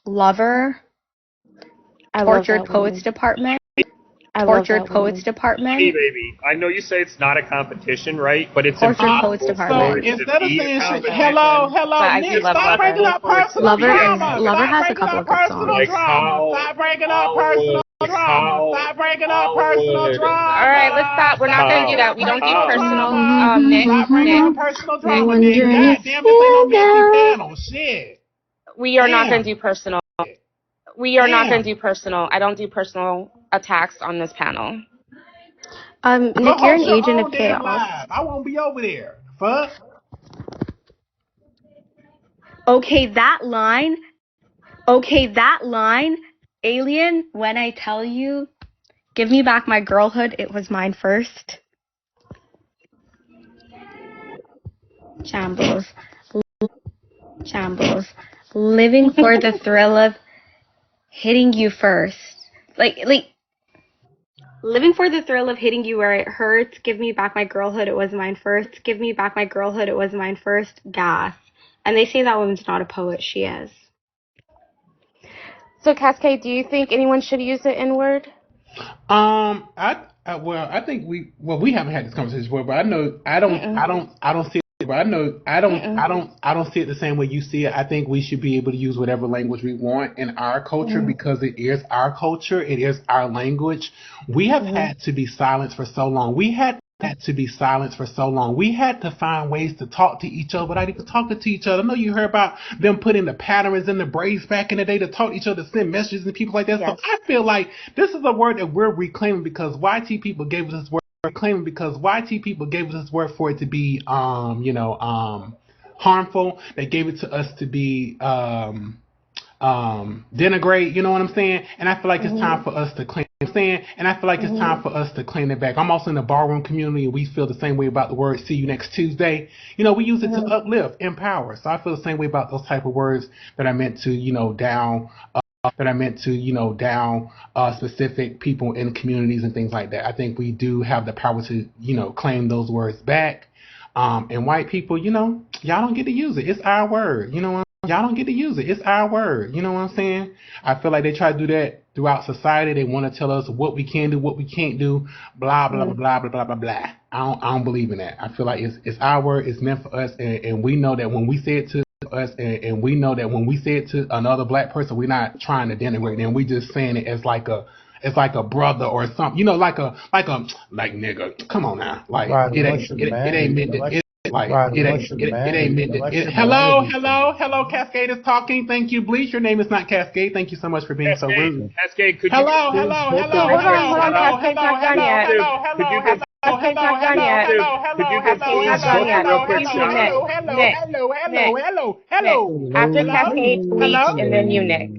Lover. Tortured Poets Department. Department. Hey, baby, I know you say it's not a competition, right? But it's Tortured Poets Department. Instead of saying shit, hello, Nick, stop bringing up personal drama. Lover has a couple of good songs. Stop bringing up personal drama. Stop bringing up personal drama. All right, let's stop. We're not going to do that. We don't do personal. Nick. Stop bringing up personal drama, Nick. God damn it, ain't no Mickey panel. Shit. We are not going to do personal. I don't do personal attacks on this panel. Nick, you're an agent of chaos. I won't be over there. Fuck. Okay, that line, Alien, when I tell you, give me back my girlhood, it was mine first. Shambles. Living for the thrill of hitting you first. Like, living for the thrill of hitting you where it hurts. Give me back my girlhood, it was mine first. Give me back my girlhood, it was mine first. Gas. And they say that woman's not a poet. She is. So, Cascade, do you think anyone should use the N-word? I think we haven't had this conversation before, but I don't see it. But I don't see it the same way you see it. I think we should be able to use whatever language we want in our culture because it is our culture. It is our language. We have had to be silenced for so long. We had had to be silenced for so long. We had to find ways to talk to each other without even talking to each other. I know you heard about them putting the patterns in the braids back in the day to talk to each other, send messages and people like that. Yes. So I feel like this is a word that we're reclaiming because YT people gave us this word. Reclaiming because YT people gave us this word for it to be, harmful. They gave it to us to be, denigrate, you know what I'm saying? And I feel like it's time for us to clean it back. I'm also in the ballroom community and we feel the same way about the word see you next Tuesday. You know, we use it to uplift, empower. So I feel the same way about those type of words that are meant to, down specific people in communities and things like that. I think we do have the power to, claim those words back. And white people, y'all don't get to use it. It's our word. Y'all don't get to use it. It's our word. You know what I'm saying? I feel like they try to do that throughout society. They want to tell us what we can do, what we can't do, blah, blah, blah, blah, blah, blah, blah, blah. I don't believe in that. I feel like it's our word. It's meant for us. And we know that when we say it to us and we know that when we say it to another black person, we're not trying to denigrate them. We just saying it as like a brother or something, like nigga. Come on now, like it ain't meant to. Hello, Cascade is talking. Thank you, Bleach. Your name is not Cascade. Thank you so much for being so rude. Cascade, could you? Hello. Cascade's not done yet. Cascade's not done yet. Hello. After Cascade, Bleach, and then you, Nick.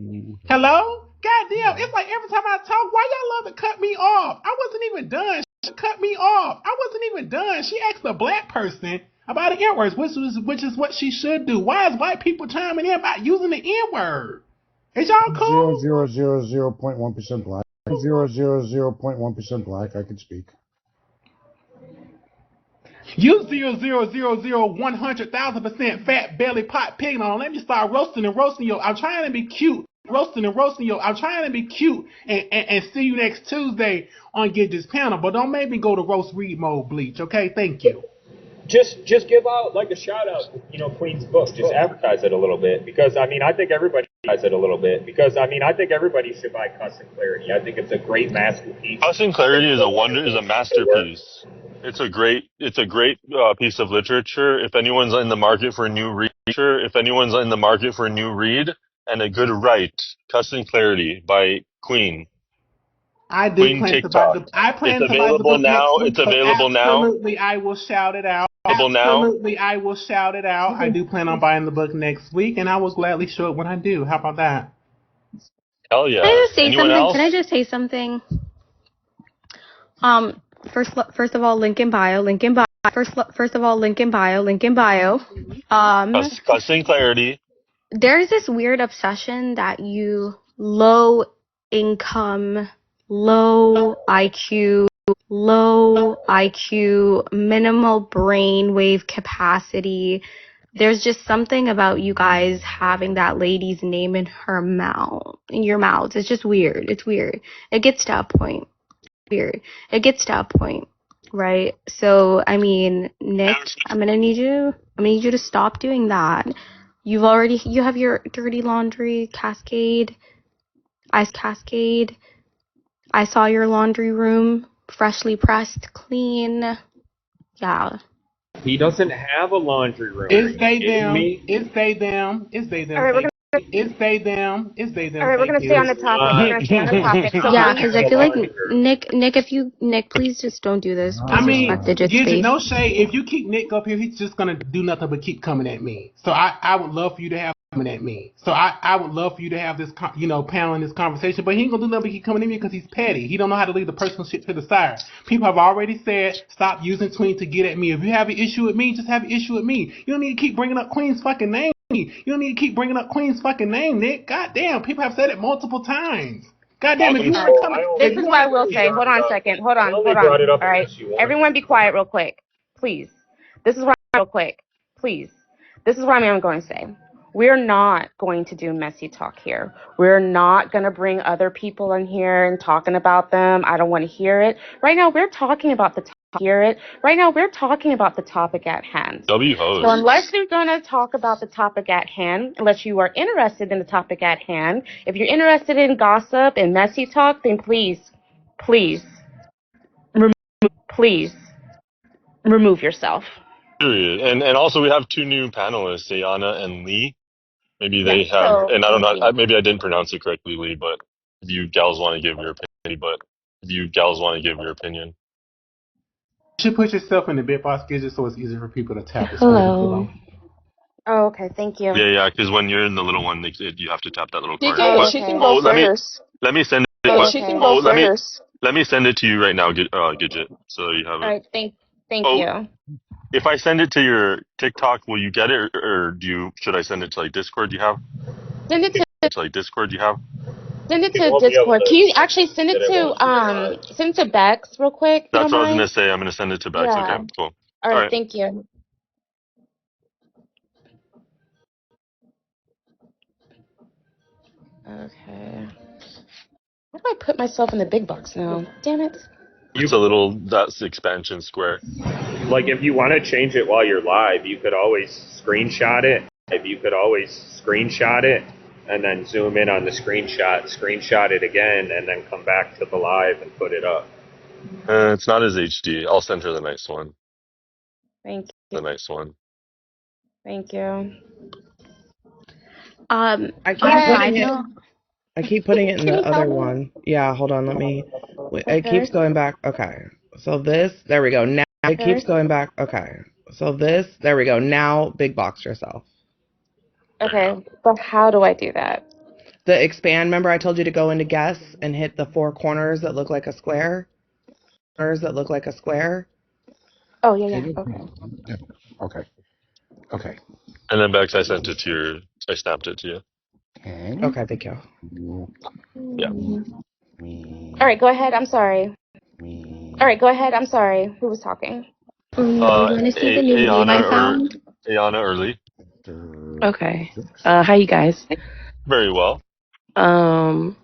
Hello? Goddamn, it's like every time I talk, why y'all love to cut me off? I wasn't even done. She cut me off. I wasn't even done. She asked a black person about the N-words, which is what she should do. Why is white people chiming in about using the N-word? Is y'all cool? 0.1% black. 0.1% black. I can speak. You 100,000% fat belly pot pig on. Let me start roasting you. I'm trying to be cute. I'm trying to be cute and see you next Tuesday on Get This Panel, but don't make me go to roast read mode, Bleach, okay? Thank you. Just give out like a shout out, Queen's book. Just advertise it a little bit because I think everybody should buy Cuss and Clarity. I think it's a great masterpiece. Cuss and Clarity is a masterpiece. It's a great piece of literature. If anyone's in the market for a new read, and a good write, Cuss and Clarity by Queen. I do plan to buy the book. It's available now. Absolutely, I will shout it out. I do plan on buying the book next week, and I will gladly show it when I do. How about that? Hell yeah. Can I just say something? First of all, link in bio. Cuss and Clarity. There's this weird obsession that you low income, low IQ, minimal brainwave capacity. There's just something about you guys having that lady's name in your mouths. It's just weird. It's weird. It gets to a point. Right? So, I mean, Nick, I'm gonna need you to stop doing that. You have your dirty laundry, Cascade. I saw your laundry room, freshly pressed, clean. Yeah. He doesn't have a laundry room. It's they them. All right, we're gonna stay on the topic. Yeah, because I feel like Nick, please just don't do this. Please respect the space. No shade. If you keep Nick up here, he's just gonna do nothing but keep coming at me. So I would love for you to have coming at me. So I would love for you to have this, panel in this conversation. But he ain't gonna do nothing but keep coming at me because he's petty. He don't know how to leave the personal shit to the side. People have already said stop using Tween to get at me. If you have an issue with me, just have an issue with me. You don't need to keep bringing up Queen's fucking name. Nick. Goddamn, people have said it multiple times. Goddamn, if you aren't coming. This is what I will say. Hold on a second. Hold on. All right. Everyone be quiet real quick. Please. This is what I'm going to say. We're not going to do messy talk here. We're not going to bring other people in here and talking about them. I don't want to hear it. Right now, we're talking about the topic at hand. So unless you're going to talk about the topic at hand, unless you are interested in the topic at hand, if you're interested in gossip and messy talk, then please remove yourself. Period. And also we have 2 new panelists, Ayana and Lee. Maybe they Yes, have, so and I don't thank know, you. maybe I didn't pronounce it correctly, Lee, but if you gals want to give your opinion. You should put yourself in the bit box Gidget so it's easier for people to tap the screen Hello. below. Oh, okay, thank you. Yeah, because when you're in the little one, you have to tap that little She card. can, Oh, she okay. can go Let me first. send it. Oh, She okay. can go first. Let me send it to you right now, Gidget, so you have All it. right, thank Oh, you. if I send it to your TikTok, will you get it, or should I send it to like Discord? Send it to Discord you have? You won't be able Discord. Can you to actually send it get it once to Bex real quick, if you That's don't what I was gonna mind? say. I'm gonna send it to Bex. Okay, Yeah. cool. All All right, right. thank you. Okay. Where do I put myself in the big box now? Damn it. That's the expansion square. like if you want to change it while you're live, you could always screenshot it. And then zoom in on the screenshot it again, and then come back to the live and put it up. It's not as HD. I'll send her the nice one. Thank you. The nice one. Thank you. I keep putting it in the other one. Yeah, hold on, let me. It keeps going back. Okay. So this, there we go. Now it keeps going back. Okay. So this, there we go. Now big box yourself. Okay, but how do I do that? The expand, remember I told you to go into guess and hit the 4 corners that look like a square? Oh, yeah. Okay. Okay. And then Bex, I snapped it to you. Okay, thank you. Yeah. All right, go ahead. I'm sorry. Who was talking? Do you want to see the new meme I found? Ayana or Lee. Okay. How you guys? Very well. Um,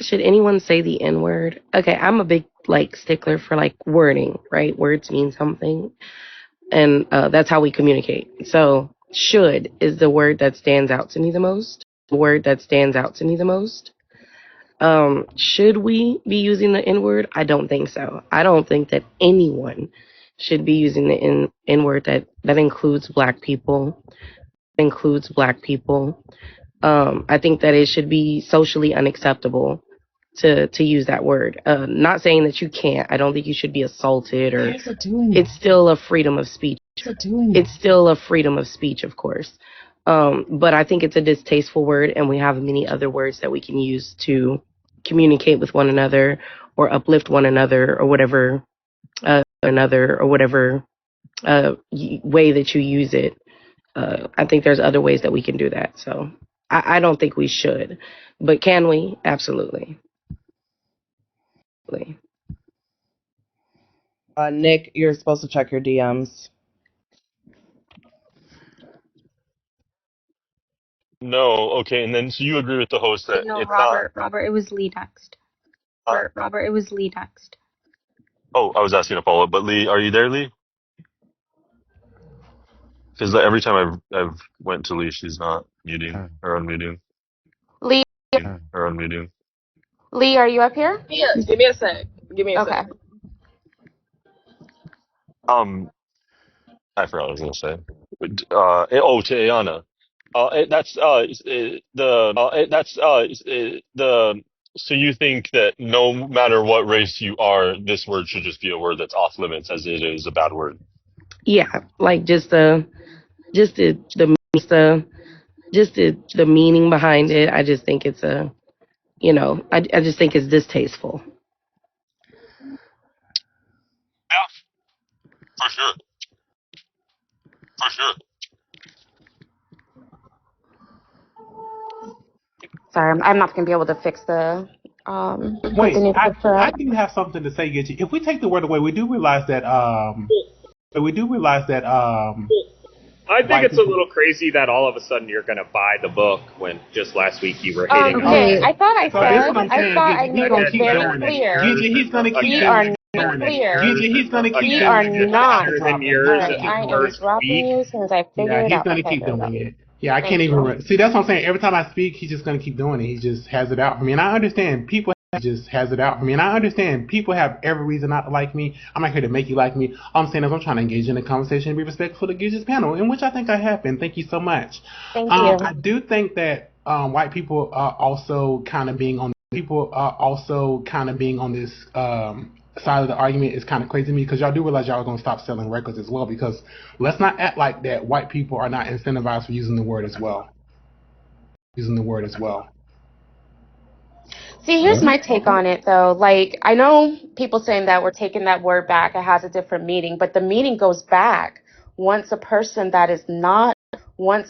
should anyone say the N word? Okay, I'm a big stickler for wording, right? Words mean something, and that's how we communicate. So, should is the word that stands out to me the most. Should we be using the N word? I don't think so. I don't think that anyone should be using the N word that includes black people. I think that it should be socially unacceptable to use that word. Not saying that you can't. I don't think you should be assaulted or it's still a freedom of speech. It's still a freedom of speech, of course. But I think it's a distasteful word, and we have many other words that we can use to communicate with one another or uplift one another or whatever way that you use it. I think there's other ways that we can do that. So I don't think we should, but can we? Absolutely. Nick, you're supposed to check your DMs. No, okay, and then so you agree with the host that No, it's not. Robert, it was Lee next. Robert, it was Lee next. Oh, I was asking a follow up, but Lee, are you there, Lee? Because every time I've went to Lee, she's not muting or unmuting. Lee, Lee, are you up here? Yeah, give me a sec. Okay. I forgot what I was gonna say. To Ayana. So you think that no matter what race you are, this word should just be a word that's off limits, as it is a bad word. Yeah, just the meaning behind it. I just think it's I just think it's distasteful. Yeah, for sure. Sorry, I'm not gonna be able to fix the Wait, new picture I up. do have something to say, Gidget. If we take the word away, we do realize that I think it's a little crazy that all of a sudden you're going to buy the book when just last week you were hating on Okay, it. I thought I So that's said, what I'm saying, I made it keep very doing clear. Gidget, he's gonna keep We doing are it. not clear. Gidget, he's gonna keep We doing are it. not. Than yours All right, in the I am first dropping week. you as soon as I figure Yeah, it he's out. gonna Okay, keep there we doing go. it. Yeah, I can't even see. That's what I'm saying. Every time I speak, he's just gonna keep doing it. He just has it out for me, and I understand people just has it out for me. And I understand people have every reason not to like me. I'm not here to make you like me. All I'm saying is I'm trying to engage in a conversation and be respectful to Gidget's panel, in which I think I have been. Thank you so much. Thank you. I do think that white people are also kind of being on this side of the argument is kind of crazy to me, because y'all do realize y'all are going to stop selling records as well, because let's not act like that white people are not incentivized for using the word as well. See, here's my take on it, though. Like, I know people saying that we're taking that word back, it has a different meaning, but the meaning goes back once a person that is not black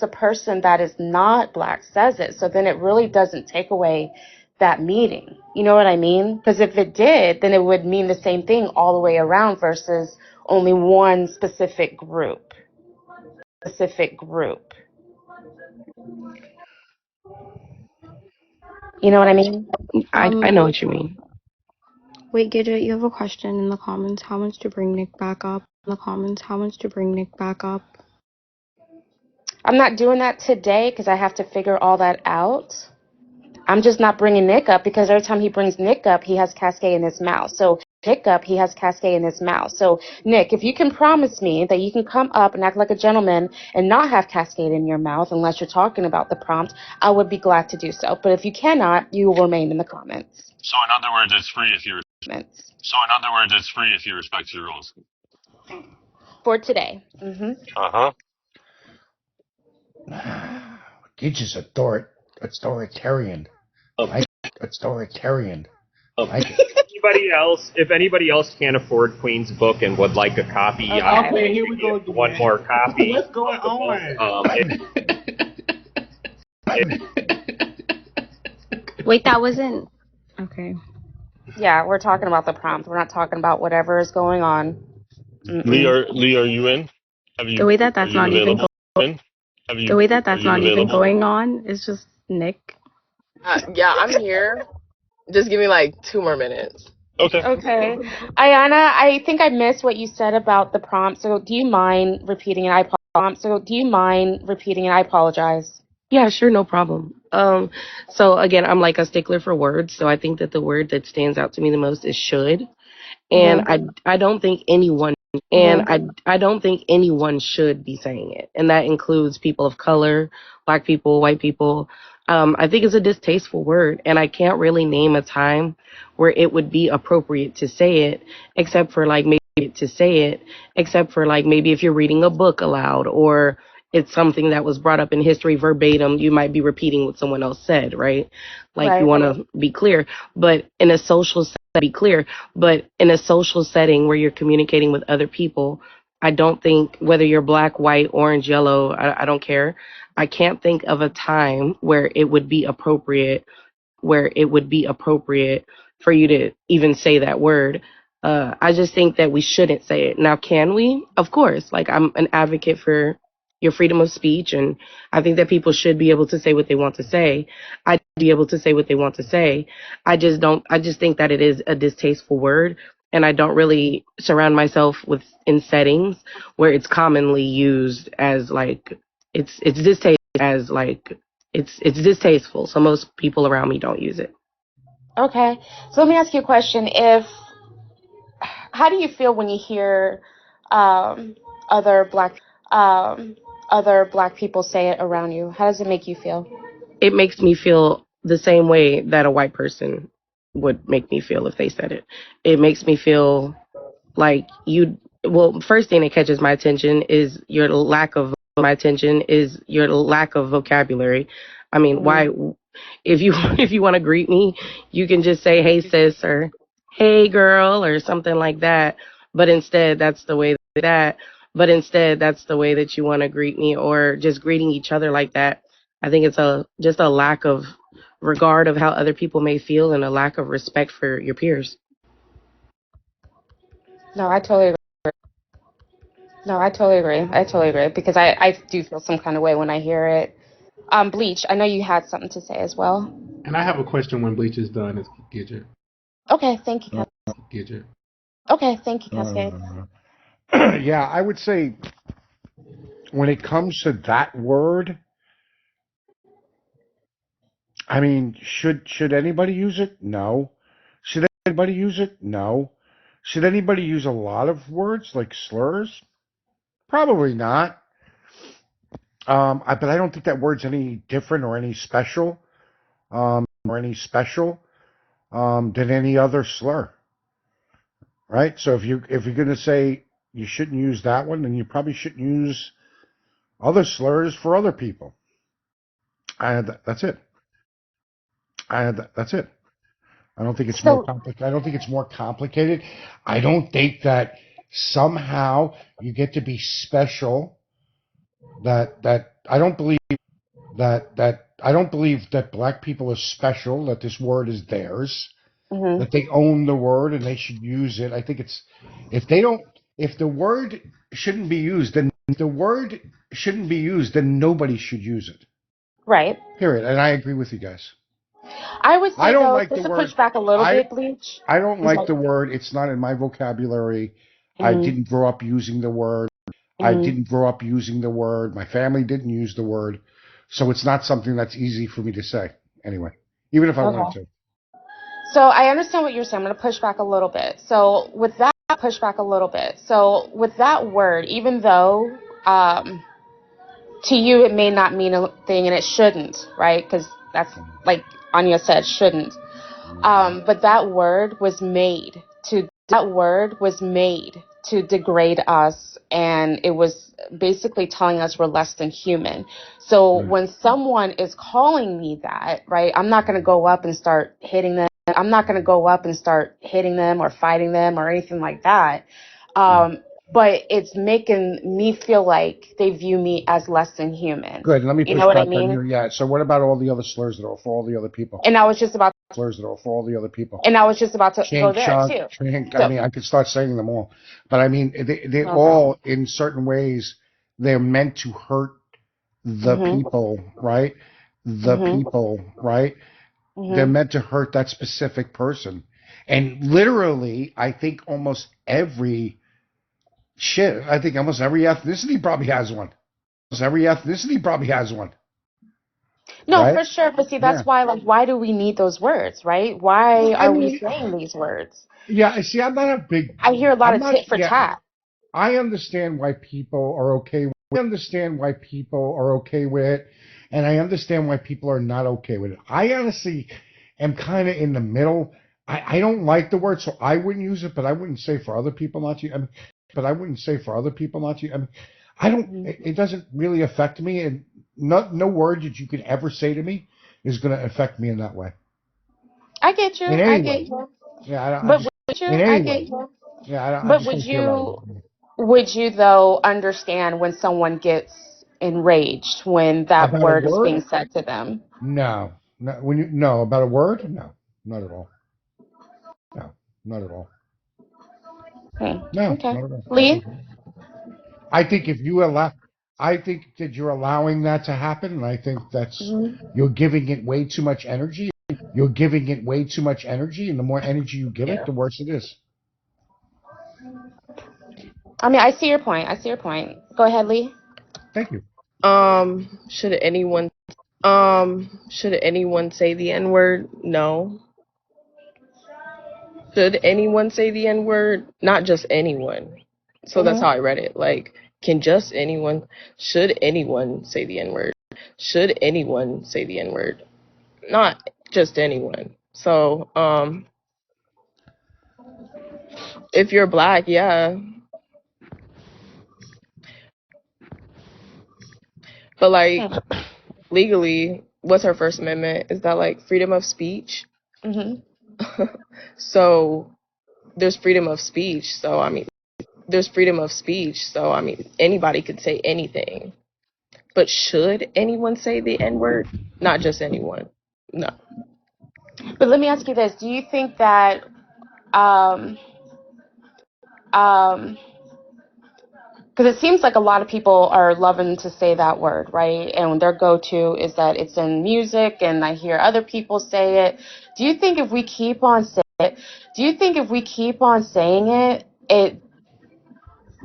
says it. So then it really doesn't take away that meaning. You know what I mean? Because if it did, then it would mean the same thing all the way around versus only one specific group. You know what I mean? I know what you mean. Wait, Gidget, you have a question in the comments. How much to bring Nick back up? I'm not doing that today because I have to figure all that out. I'm just not bringing Nick up because every time he brings Nick up, he has Cascade in his mouth. So Nick, if you can promise me that you can come up and act like a gentleman and not have Cascade in your mouth unless you're talking about the prompt, I would be glad to do so. But if you cannot, you will remain in the comments. So in other words, it's free if you respect your rules. For today. Gidget's authoritarian. Authoritarian. If anybody else can't afford Queen's book and would like a copy, okay, here we go. One more copy. What's going on? Wait, that wasn't okay. Yeah, we're talking about the prompt. We're not talking about whatever is going on. Lee, are you in? The way that's not even going on is just Nick. Yeah, I'm here. Just give me like 2 more minutes. Okay. Ayana, I think I missed what you said about the prompt. So do you mind repeating? I apologize. Yeah, sure, no problem. So again, I'm like a stickler for words, so I think that the word that stands out to me the most is should. And I don't think anyone I don't think anyone should be saying it. And that includes people of color, black people, white people. I think it's a distasteful word, and I can't really name a time where it would be appropriate to say it, except for like maybe if you're reading a book aloud, or it's something that was brought up in history verbatim, you might be repeating what someone else said, right? Like you want to be clear, but in a social setting where you're communicating with other people, I don't think, whether you're black, white, orange, yellow, I don't care. I can't think of a time where it would be appropriate for you to even say that word. I just think that we shouldn't say it. Now, can we? Of course. Like, I'm an advocate for your freedom of speech, and I think that people should be able to say what they want to say. I just think that it is a distasteful word, and I don't really surround myself in settings where it's commonly used as like it's distasteful. So most people around me don't use it. Okay. So let me ask you a question. How do you feel when you hear other black people say it around you? How does it make you feel? It makes me feel the same way that a white person would make me feel if they said it. It makes me feel like first thing that catches my attention is your lack of vocabulary. I mean, why, if you want to greet me, you can just say, hey sis, or hey girl, or something like that. But instead that's the way that you want to greet me, or just greeting each other like that. I think it's just a lack of regard of how other people may feel, and a lack of respect for your peers. No, I totally agree because I do feel some kind of way when I hear it. Bleach, I know you had something to say as well. And I have a question when Bleach is done, is Gidget. Okay, thank you. Gidget. Okay, thank you, Cascade. Yeah, I would say when it comes to that word, I mean, should anybody use it? No. anybody use it? No. Should anybody use a lot of words like slurs? Probably not. But I don't think that word's any different or any special, than any other slur, right? So if you're gonna say you shouldn't use that one, then you probably shouldn't use other slurs for other people. And that's it. That's it. I don't think it's more complicated. I don't think it's more complicated. I don't think that somehow you get to be special. That I don't believe that black people are special. That this word is theirs. Mm-hmm. That they own the word and they should use it. I think it's if the word shouldn't be used, then nobody should use it. Right. Period. And I agree with you guys. I would say, I don't though, like just the to word. push back a little bit, Bleach. I don't like the word. It's not in my vocabulary. I didn't grow up using the word. I didn't grow up using the word. My family didn't use the word. So it's not something that's easy for me to say anyway, even if I wanted to. So I understand what you're saying. I'm going to push back a little bit. So with that word, even though to you it may not mean a thing, and it shouldn't, right? Because that's like Anya said, shouldn't. But that word was made to degrade us, and it was basically telling us we're less than human. So when someone is calling me that, right, I'm not going to go up and start hitting them. I'm not going to go up and start hitting them or fighting them or anything like that. But it's making me feel like they view me as less than human. Good. Let me push back on you. Yeah. So what about all the other slurs that are for all the other people? And I was just about to go there too. I mean, I could start saying them all, but I mean, they all, in certain ways, they're meant to hurt the people, right? People, right? They're meant to hurt that specific person. And literally, I think almost every ethnicity probably has one. No, right? for sure. But see, that's why, like, why do we need those words, right? Why are we saying these words? Yeah, see, I'm not a big. I hear a lot of tit for tat. I understand why people are okay. I understand why people are okay with it, and I understand why people are not okay with it. I honestly am kind of in the middle. I don't like the word, so I wouldn't use it, but I wouldn't say for other people not to. I mean, I don't. It doesn't really affect me, and no word that you could ever say to me is going to affect me in that way. I get you. I get you. Yeah, but would you? I get you. Yeah, but would you though understand when someone gets enraged when that word is being said to them? No. About a word? No, not at all. No, not at all. No, okay. Not at all. Lee? I think that you're allowing that to happen, and I think that's you're giving it way too much energy. And the more energy you give it, the worse it is. I mean, I see your point. Go ahead, Lee. Thank you. Should anyone say the N-word? No. Should anyone say the N-word? Not just anyone. So that's how I read it. Like, should anyone say the N-word? Should anyone say the N-word? Not just anyone. So, if you're black, yeah. But like, legally, what's our First Amendment? Is that like freedom of speech? So there's freedom of speech. So I mean, anybody could say anything. But should anyone say the N-word? Not just anyone. No. But let me ask you this: do you think that because it seems like a lot of people are loving to say that word, right? And their go-to is that it's in music, and I hear other people say it. Do you think if we keep on saying it, it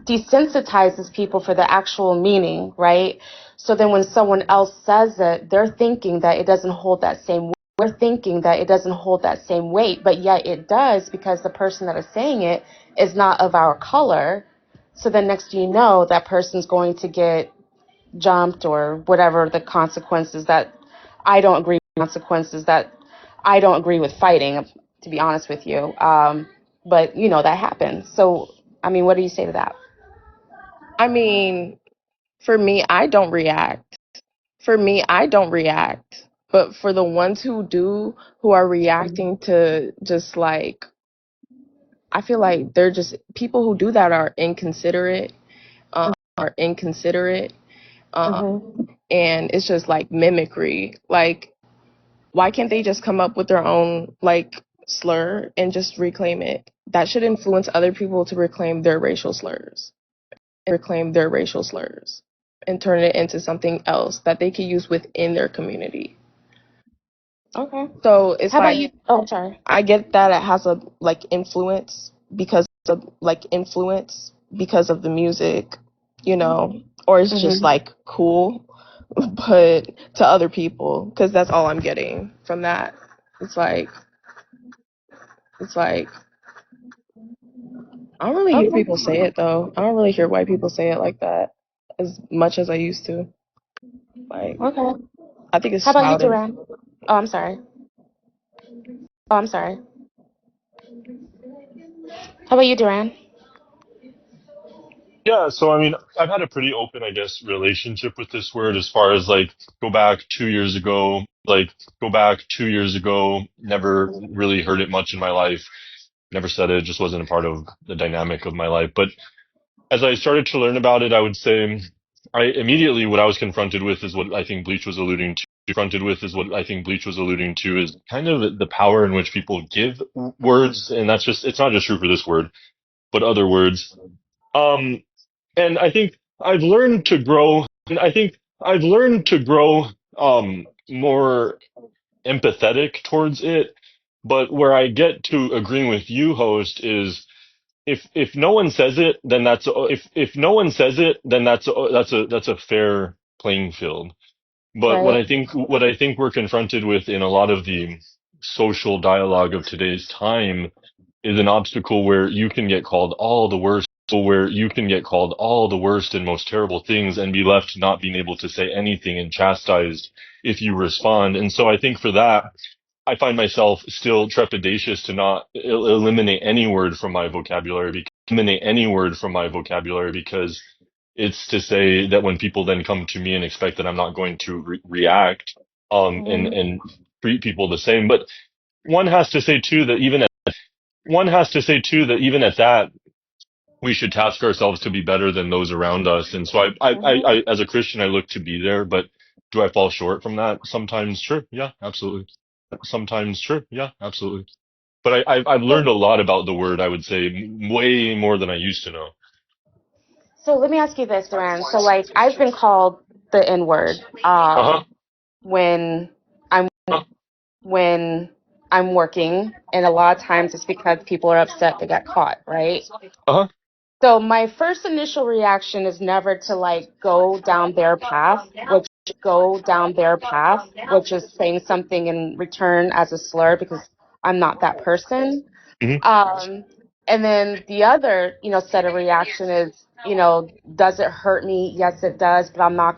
desensitizes people for the actual meaning, right? So then when someone else says it, they're thinking that it doesn't hold that same we're thinking that it doesn't hold that same weight, but yet it does, because the person that is saying it is not of our color. So then next thing you know, that person's going to get jumped or whatever the consequences that I don't agree with, consequences that I don't agree with fighting, to be honest with you. But, you know, that happens. So, I mean, what do you say to that? I mean, for me, I don't react. But for the ones who do, who are reacting to just like, I feel like they're just, people who do that are inconsiderate, are inconsiderate. And it's just like mimicry. Like, why can't they just come up with their own like slur and just reclaim it? That should influence other people to reclaim their racial slurs, and turn it into something else that they can use within their community. Okay. So it's How like, about you? Oh, sorry. I get that it has a like influence because of the music, you know, or it's just like cool, but to other people, because that's all I'm getting from that. It's like I don't really hear people say it though. I don't really hear white people say it like that as much as I used to. Like, Okay. I think it's How about you, childish. Duran? Oh, I'm sorry. How about you, Duran? Yeah, so I mean, I've had a pretty open, I guess, relationship with this word as far as like go back 2 years ago, never really heard it much in my life, never said it, just wasn't a part of the dynamic of my life. But as I started to learn about it, I would say I immediately what I was confronted with is what I think Bleach was alluding to. Is kind of the power in which people give words, and that's just it's not just true for this word, but other words. Um, and I think I've learned to grow, more empathetic towards it. But where I get to agreeing with you, host, is if no one says it, then if no one says it, then that's a fair playing field. But Right. what I think we're confronted with in a lot of the social dialogue of today's time is an obstacle where you can get called all the worst, and most terrible things and be left not being able to say anything and chastised if you respond. And so I think for that, I find myself still trepidatious to not eliminate any word from my vocabulary, because it's to say that when people then come to me and expect that I'm not going to react, and treat people the same. But one has to say too that even at that, we should task ourselves to be better than those around us. And so as a Christian, I look to be there, but do I fall short from that? Sometimes, sure. Yeah, absolutely. But I've learned a lot about the word, I would say, way more than I used to know. So let me ask you this, Duran. So, like, I've been called the N word Uh-huh. when I'm when I'm working, and a lot of times it's because people are upset they got caught, right? Uh-huh. So my first initial reaction is never to like which is saying something in return as a slur, because I'm not that person. Hmm. And then the other, set of reaction is, does it hurt me? Yes, it does, but I'm not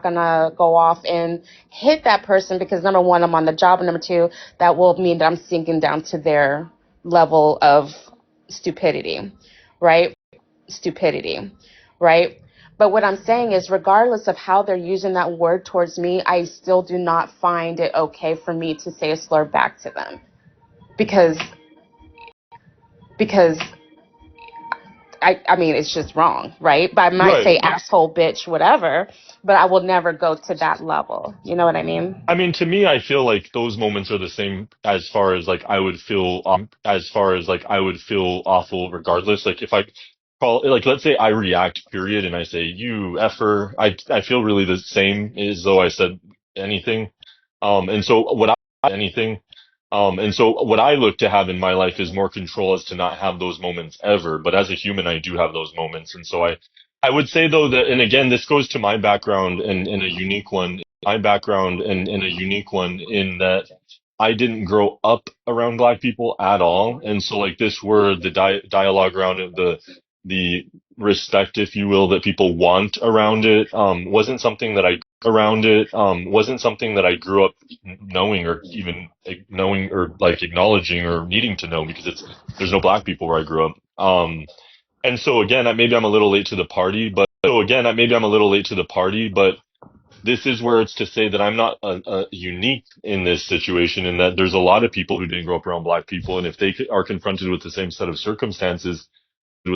gonna go off and hit that person, because number one, I'm on the job, and number two, that will mean that I'm sinking down to their level of stupidity, right? Right? But what I'm saying is, regardless of how they're using that word towards me, I still do not find it okay for me to say a slur back to them, because I mean, it's just wrong, right? But I might Right. say asshole, bitch, whatever, but I will never go to that level. You know what I mean? I mean, to me, I feel like those moments are the same as far as like I would feel awful regardless. Like if I call, like let's say I react, period, and I say you effer, I feel really the same as though I said anything. And so what I look to have in my life is more control as to not have those moments ever. But as a human, I do have those moments, and so I would say though that, and again, this goes to my background and a unique one. my background and a unique one in that I didn't grow up around black people at all, and so like this word, the dialogue around it, the respect, if you will, that people want around it, wasn't something that I grew up knowing or even knowing or like acknowledging or needing to know because there's no black people where I grew up. And so again, maybe I'm a little late to the party, but this is where it's to say that I'm not unique in this situation, and that there's a lot of people who didn't grow up around black people, and if they are confronted with the same set of circumstances, the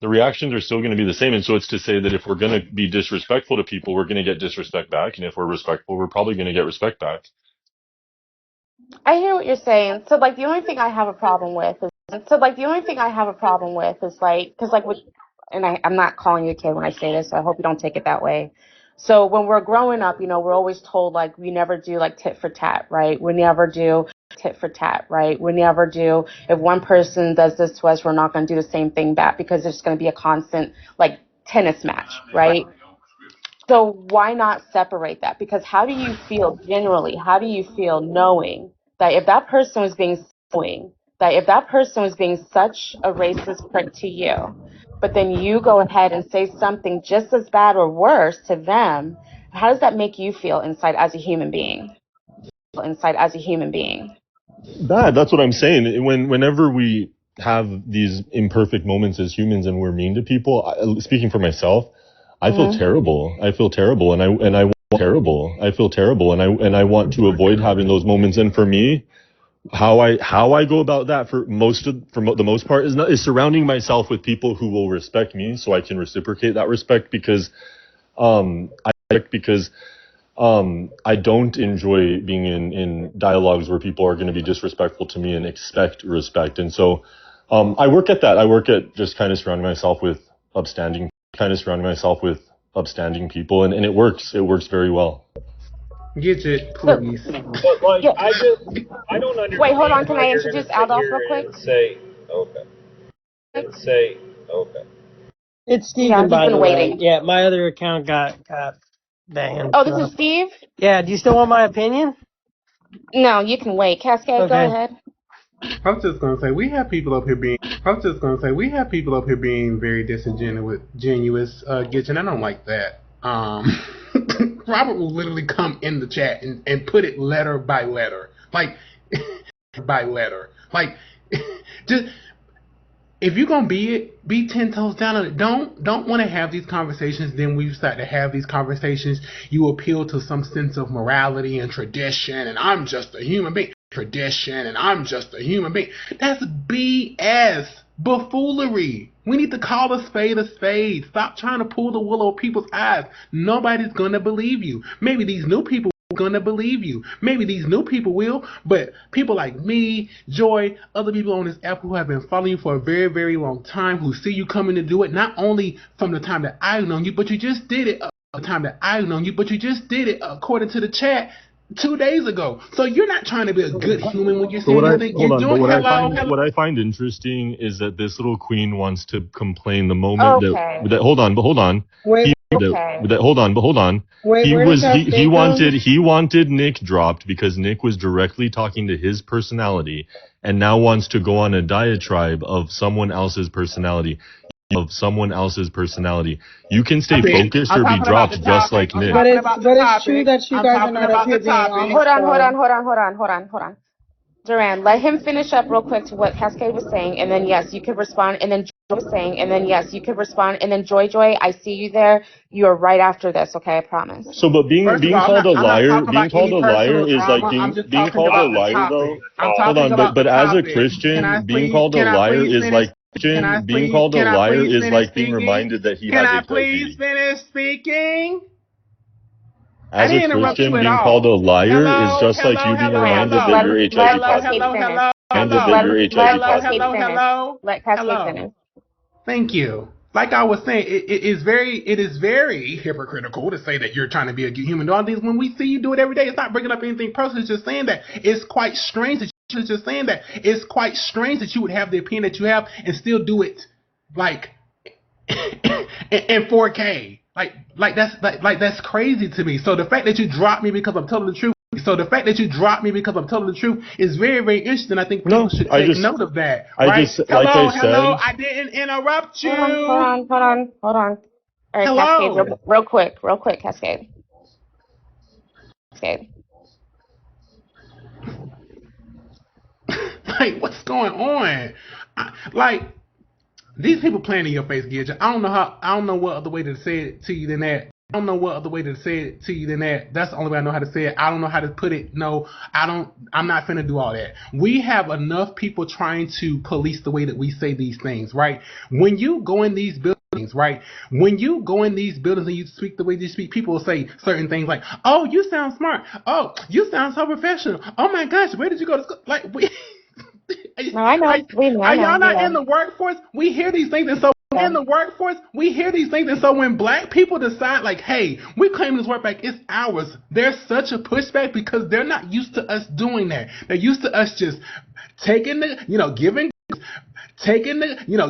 reactions are still going to be the same. And so it's to say that if we're going to be disrespectful to people, we're going to get disrespect back, and if we're respectful, we're probably going to get respect back. I hear what you're saying. So like the only thing I have a problem with is like, because like with, and I'm not calling you a kid when I say this, so I hope you don't take it that way. So when we're growing up, you know, we're always told like we never do like tit for tat, right? We never do tit for tat, right? We never do, if one person does this to us, we're not going to do the same thing back because there's going to be a constant like tennis match, right? So why not separate that? Because how do you feel generally? How do you feel knowing that if that person was being such a racist prick to you, but then you go ahead and say something just as bad or worse to them, how does that make you feel inside as a human being? That's what I'm saying. Whenever we have these imperfect moments as humans and we're mean to people, speaking for myself, I feel terrible. I feel terrible, and I want to avoid having those moments. And for me, how I go about that for the most part is surrounding myself with people who will respect me, so I can reciprocate that respect because I don't enjoy being in dialogues where people are going to be disrespectful to me and expect respect. And so I work at that. I work at just kind of surrounding myself with upstanding people, and it works. It works very well. Bridget, please. But like, I don't understand. Wait, hold on. Can I introduce Adolf real quick? Okay. It's Steven, by the waiting. way. Yeah, my other account got banned. Oh, this is Steve? Yeah, do you still want my opinion? No, you can wait. Cascade, Okay. Go ahead. I was just gonna say we have people up here being very disingenuous, Gitchin. I don't like that. Robert will literally come in the chat and put it letter by letter, like just. If you're gonna be 10 toes down on it, don't want to have these conversations. Then we start to have these conversations. You appeal to some sense of morality and tradition, and I'm just a human being. That's BS, buffoonery. We need to call a spade a spade. Stop trying to pull the wool over people's eyes. Nobody's gonna believe you. Maybe these new people gonna believe you. Maybe these new people will, but people like me, Joy, other people on this app who have been following you for a very, very long time, who see you coming to do it, not only from the time that I've known you, but you just did it according to the chat 2 days ago. So you're not trying to be a good human when you're saying anything. What I find interesting is that this little queen wants to complain the moment that hold on. Wait. He wanted Nick dropped because Nick was directly talking to his personality, and now wants to go on a diatribe of someone else's personality. You can stay focused or be dropped just like Nick. But it's true that you guys are not up here being honest. Hold on. Duran, let him finish up real quick to what Cascade was saying, and then yes, you could respond, and then Joy was saying, and then yes, you could respond, and then Joy, I see you there. You are right after this, okay? I promise. So, but being called a liar is like being called a liar though. Hold on, but as a Christian, being called a liar is like being reminded that he has a Can I please finish speaking? As a Christian, being called a liar is just like you being reminded that you're HIV positive. Let Cascade finish. Thank you. Like I was saying, it is very hypocritical to say that you're trying to be a good human. All these, when we see you do it every day, it's not bringing up anything personal. It's just saying that it's quite strange that you would have the opinion that you have and still do it like in 4K. That's crazy to me. So the fact that you dropped me because I'm telling the truth. So the fact that you dropped me because I'm telling the truth is very, very interesting. I think people should take note of that. Right? Hello, I didn't interrupt you. Hold on. All right, hello. Cascade, real quick, Cascade. Like, what's going on? These people playing in your face, Gidget. I don't know what other way to say it to you than that. That's the only way I know how to say it. I don't know how to put it. No, I'm not finna do all that. We have enough people trying to police the way that we say these things, right? When you go in these buildings, right? When you go in these buildings and you speak the way you speak, people will say certain things like, "Oh, you sound smart. Oh, you sound so professional. Oh my gosh, where did you go to school?" Like we. No, I know. Are y'all not in the workforce? We hear these things, and so in the workforce, we hear these things, and so when black people decide, like, hey, we claim this work back, it's ours. There's such a pushback because they're not used to us doing that. They're used to us just taking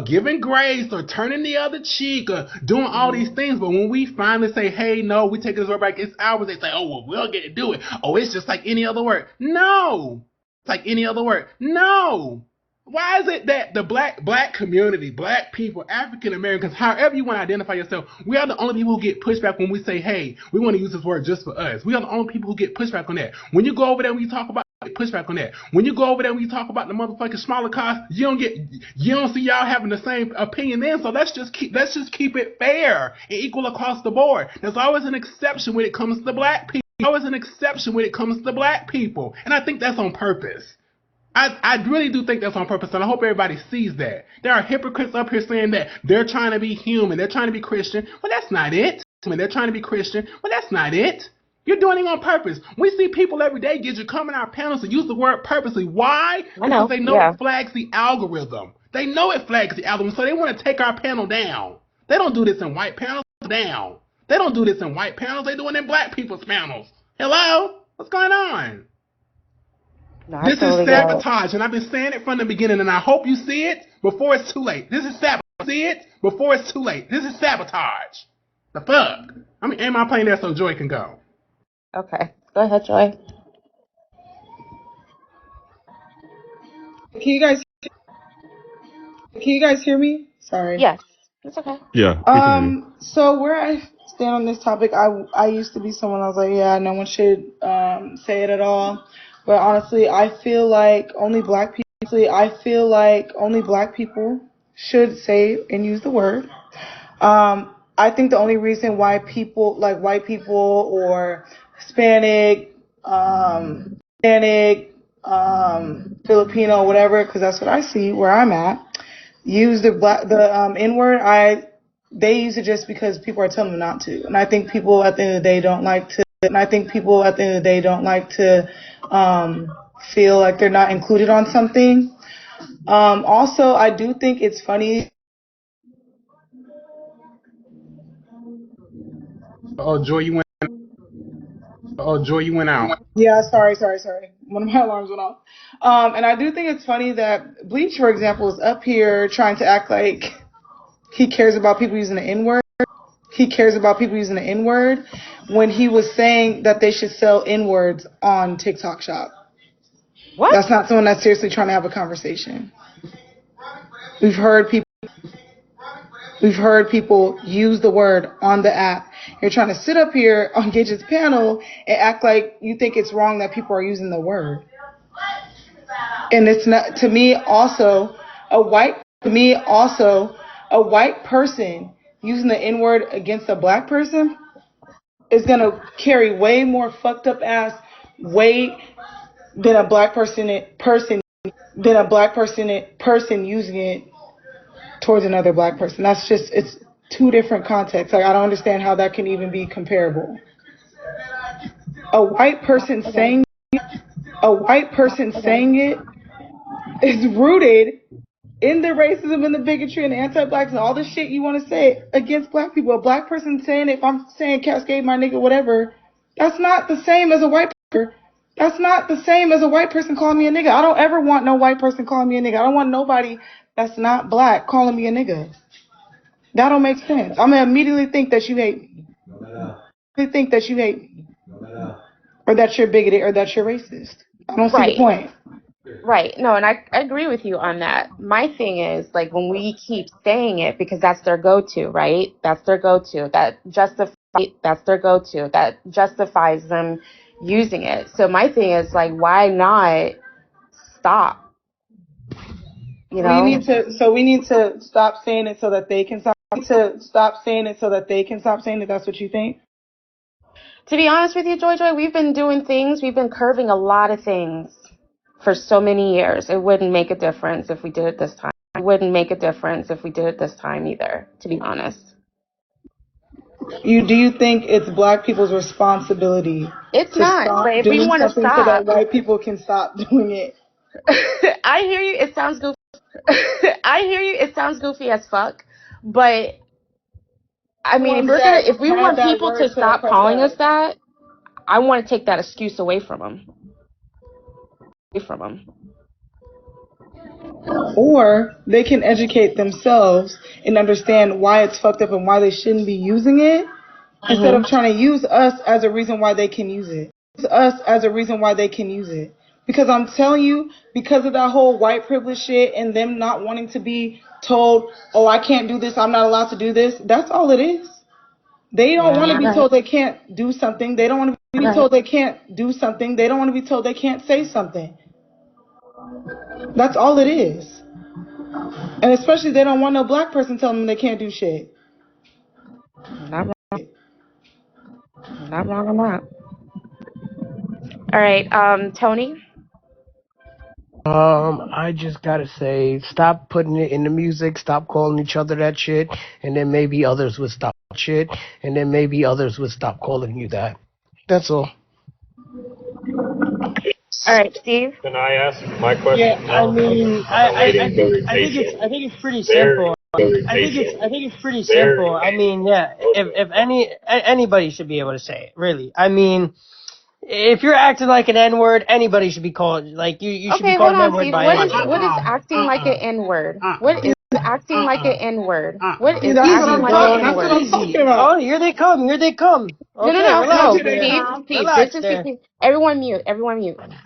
giving grace or turning the other cheek or doing all these things. But when we finally say, hey, no, we take this word back, it's ours, they say, oh, well, we'll get to do it. Oh, it's just like any other word. No. It's like any other word. No. Why is it that the black community, black people, African Americans, however you want to identify yourself, we are the only people who get pushback when we say, hey, we want to use this word just for us. We are the only people who get pushback on that. When you go over there and we talk about pushback on that. When you go over there and we talk about the motherfucking smaller cars, you don't see y'all having the same opinion then. So let's just keep it fair and equal across the board. There's always an exception when it comes to the black people. Always an exception when it comes to the black people. And I think that's on purpose. I really do think that's on purpose, and I hope everybody sees that. There are hypocrites up here saying that they're trying to be human, they're trying to be Christian. Well, that's not it. They're trying to be Christian. Well, that's not it. You're doing it on purpose. We see people every day, Gidget, come in our panels and use the word purposely. Why? Because they know it flags the algorithm. They know it flags the algorithm, so they want to take our panel down. They don't do this in white panels. Down. They don't do this in white panels. They do it in black people's panels. Hello? What's going on? No, this is sabotage, and I've been saying it from the beginning, and I hope you see it before it's too late. This is sabotage. See it before it's too late. This is sabotage. The fuck? I mean, am I playing there so Joy can go? Okay, go ahead, Joy. Can you guys hear me? Sorry. Yes, it's okay. Yeah. So where I stand on this topic, I used to be someone I was like, yeah, no one should say it at all. But honestly, I feel like only black people should say and use the word. I think the only reason why people like white people or Hispanic, Filipino, whatever, because that's what I see where I'm at, use the N word. They use it just because people are telling them not to, and I think people at the end of the day don't like to feel like they're not included on something. Also, I do think it's funny. Joy, you went out. Yeah, sorry. One of my alarms went off. And I do think it's funny that Bleach, for example, is up here trying to act like he cares about people using the N-word. When he was saying that they should sell N-words on TikTok Shop. What? That's not someone that's seriously trying to have a conversation. We've heard people use the word on the app. You're trying to sit up here on Gidget's panel and act like you think it's wrong that people are using the word. And it's not, to me also a white person using the N-word against a black person is going to carry way more fucked up ass weight than a black person using it towards another black person. That's just, it's two different contexts. Like, I don't understand how that can even be comparable. A white person saying it is rooted in the racism and the bigotry and the anti-blacks and all the shit you want to say against black people. A black person saying it, if I'm saying Cascade my nigga, whatever, that's not the same as a white person. That's not the same as a white person calling me a nigga. I don't ever want no white person calling me a nigga. I don't want nobody that's not black calling me a nigga. That don't make sense. I'm gonna immediately think that you hate me. Think that you hate me, or that you're bigoted, or that you're racist. I don't see the Right. point. Right. No, and I agree with you on that. My thing is, like, when we keep saying it because that's their go-to, right? That's their go-to. That's their go-to. That justifies them using it. So my thing is, like, why not stop? You know? We need to stop saying it so that they can stop. Stop saying it so that they can stop saying it. That's what you think? To be honest with you, Joy, we've been doing things. We've been curving a lot of things for so many years. It wouldn't make a difference if we did it this time. It wouldn't make a difference if we did it this time either, to be honest. Do you think it's black people's responsibility it's to not, stop but if doing we want to something stop, so that white people can stop doing it? I hear you. It sounds goofy. I hear you. It sounds goofy as fuck. But I mean, if we want people to stop calling us that, I want to take that excuse away from them. Or they can educate themselves and understand why it's fucked up and why they shouldn't be using it, instead of trying to use us as a reason why they can use it. Because I'm telling you, because of that whole white privilege shit and them not wanting to be told, oh, I can't do this, I'm not allowed to do this, that's all it is. They don't want to be told they can't do something. They don't want to be told they can't do something. They don't want to be told they can't say something. That's all it is. And especially they don't want no black person telling them they can't do shit. Not wrong on that. All right, Tony. I just gotta say, stop putting it in the music, stop calling each other that shit, and then maybe others would stop calling you that. That's all. All right, Steve. Can I ask my question? Yeah, I mean, I think it's pretty simple. I think it's pretty simple. I mean, yeah, if anybody should be able to say it, really. I mean, if you're acting like an N-word, anybody should be called, like, you should be called an N-word by anybody. What is acting like an N-word? What is acting like an N-word? What is that's acting like an N-word? what I'm talking about. Oh, here they come. Okay, No, relax. Steve, this is between, everyone mute.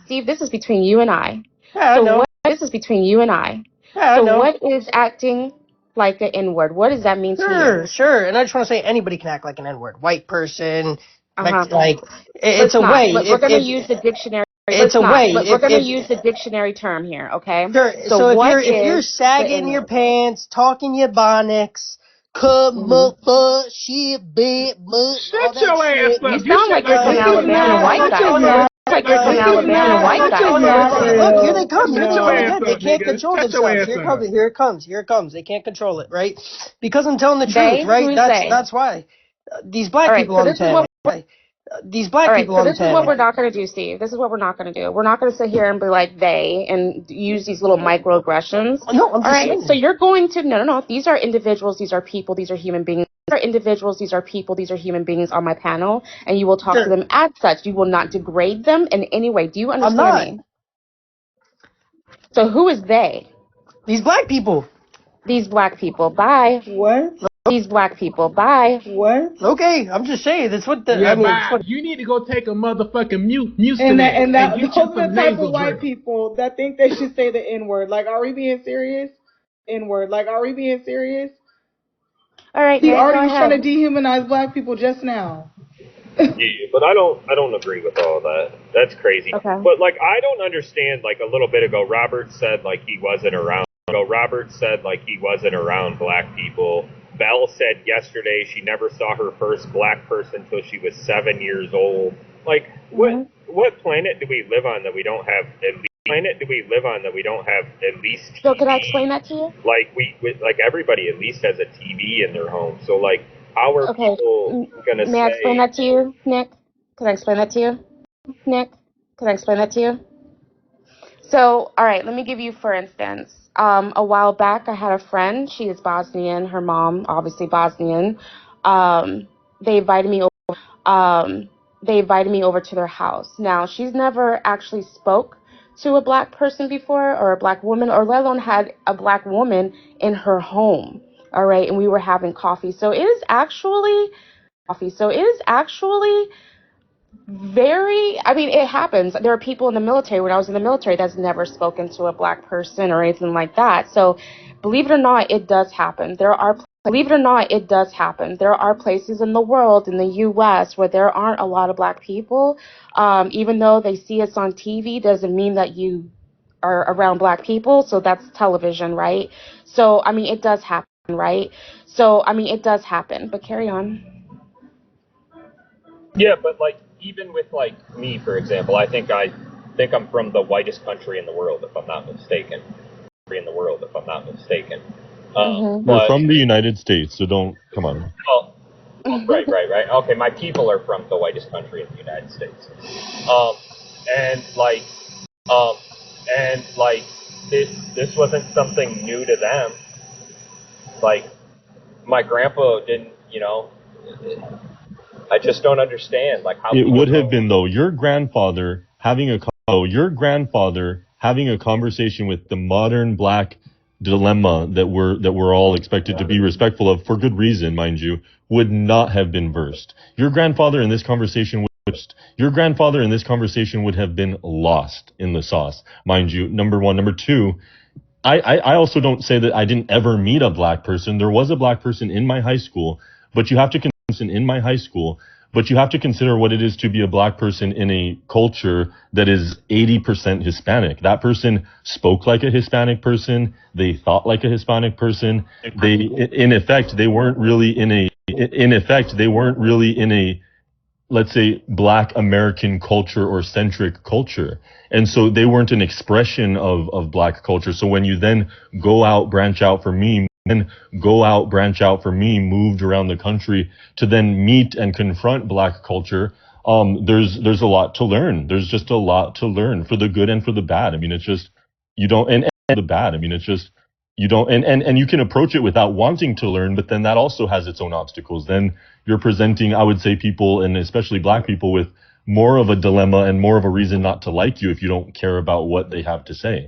Steve, this is between you and I. Yeah, I know. This is between you and I. Yeah, I know. What is acting like an N-word? What does that mean to you? Sure. And I just want to say anybody can act like an N-word. White person, like, it's a way. We're going to use the dictionary. It's a way. We're going to use the dictionary term here, okay? Sure. So if you're sagging your pants, talking your bonics, come up for shit, bit, mutt, shut your ass up. You sound like you're from Alabama, white guy. Look, here they come. They can't control themselves. Here it comes. They can't control it, right? Because I'm telling the truth, right? That's why. These black people on the panel. These black people on the panel. This is what we're not going to do, Steve. This is what we're not going to do. We're not going to sit here and be like they and use these little microaggressions. No, I'm just saying. So you're going to no. These are individuals. These are people. These are human beings. These are individuals. These are people. These are human beings on my panel, and you will talk to them as such. You will not degrade them in any way. Do you understand me? So who is they? These black people. These black people. Bye. What? These black people. Bye. What? Okay, I'm just saying. That's what the. Yeah, you need to go take a motherfucking mute. Those are the type of white people that think they should say the N-word. Like, are we being serious? N-word. Like, are we being serious? All right. He already was trying to dehumanize black people just now. Yeah, but I don't agree with all that. That's crazy. Okay. But like, I don't understand. Like a little bit ago, Robert said like he wasn't around black people. Belle said yesterday she never saw her first black person till she was 7 years old. Like, what planet do we live on that we don't have at least TV? So could I explain that to you? Like like everybody at least has a TV in their home. So like, how are people gonna say? May I explain that to you, Nick? Can I explain that to you, Nick? Can I explain that to you? So, all right, let me give you, for instance, a while back, I had a friend. She is Bosnian. Her mom, obviously Bosnian. They invited me over to their house. Now, she's never actually spoke to a black person before, or a black woman, or let alone had a black woman in her home. all right, and we were having coffee. So it is actually very, I mean, it happens. There are people in the military, when I was in the military, that's never spoken to a black person or anything like that. So believe it or not, it does happen. There are places in the world, in the U.S., where there aren't a lot of black people. Even though they see us on TV, doesn't mean that you are around black people. So that's television, right? So, I mean, it does happen, right? So, I mean, it does happen. But carry on. Yeah, but like even with like me, for example, I think I'm from the whitest country in the world, if I'm not mistaken. We're But from the United States, so don't come on. well, right. Okay, my people are from the whitest country in the United States. And like, and like this wasn't something new to them. Like, my grandpa didn't, I just don't understand, like, how It people would have been, though, your grandfather having a conversation with the modern black dilemma that we're all expected to be respectful of, for good reason, mind you, would not have been versed. Your grandfather in this conversation would have been lost in the sauce, mind you. Number one. Number two, I also don't say that I didn't ever meet a black person. There was a black person in my high school, but you have to consider what it is to be a black person in a culture that is 80% Hispanic. That person spoke like a Hispanic person. They thought like a Hispanic person. In effect, they weren't really in a, let's say, black American culture or centric culture. And so they weren't an expression of black culture. So when you then branch out for me, moved around the country to then meet and confront black culture, there's a lot to learn. There's just a lot to learn, for the good and for the bad. I mean, it's just, you don't, and the bad. I mean, it's just, you don't, and you can approach it without wanting to learn, but then that also has its own obstacles. Then you're presenting, I would say, people, and especially black people, with more of a dilemma and more of a reason not to like you if you don't care about what they have to say.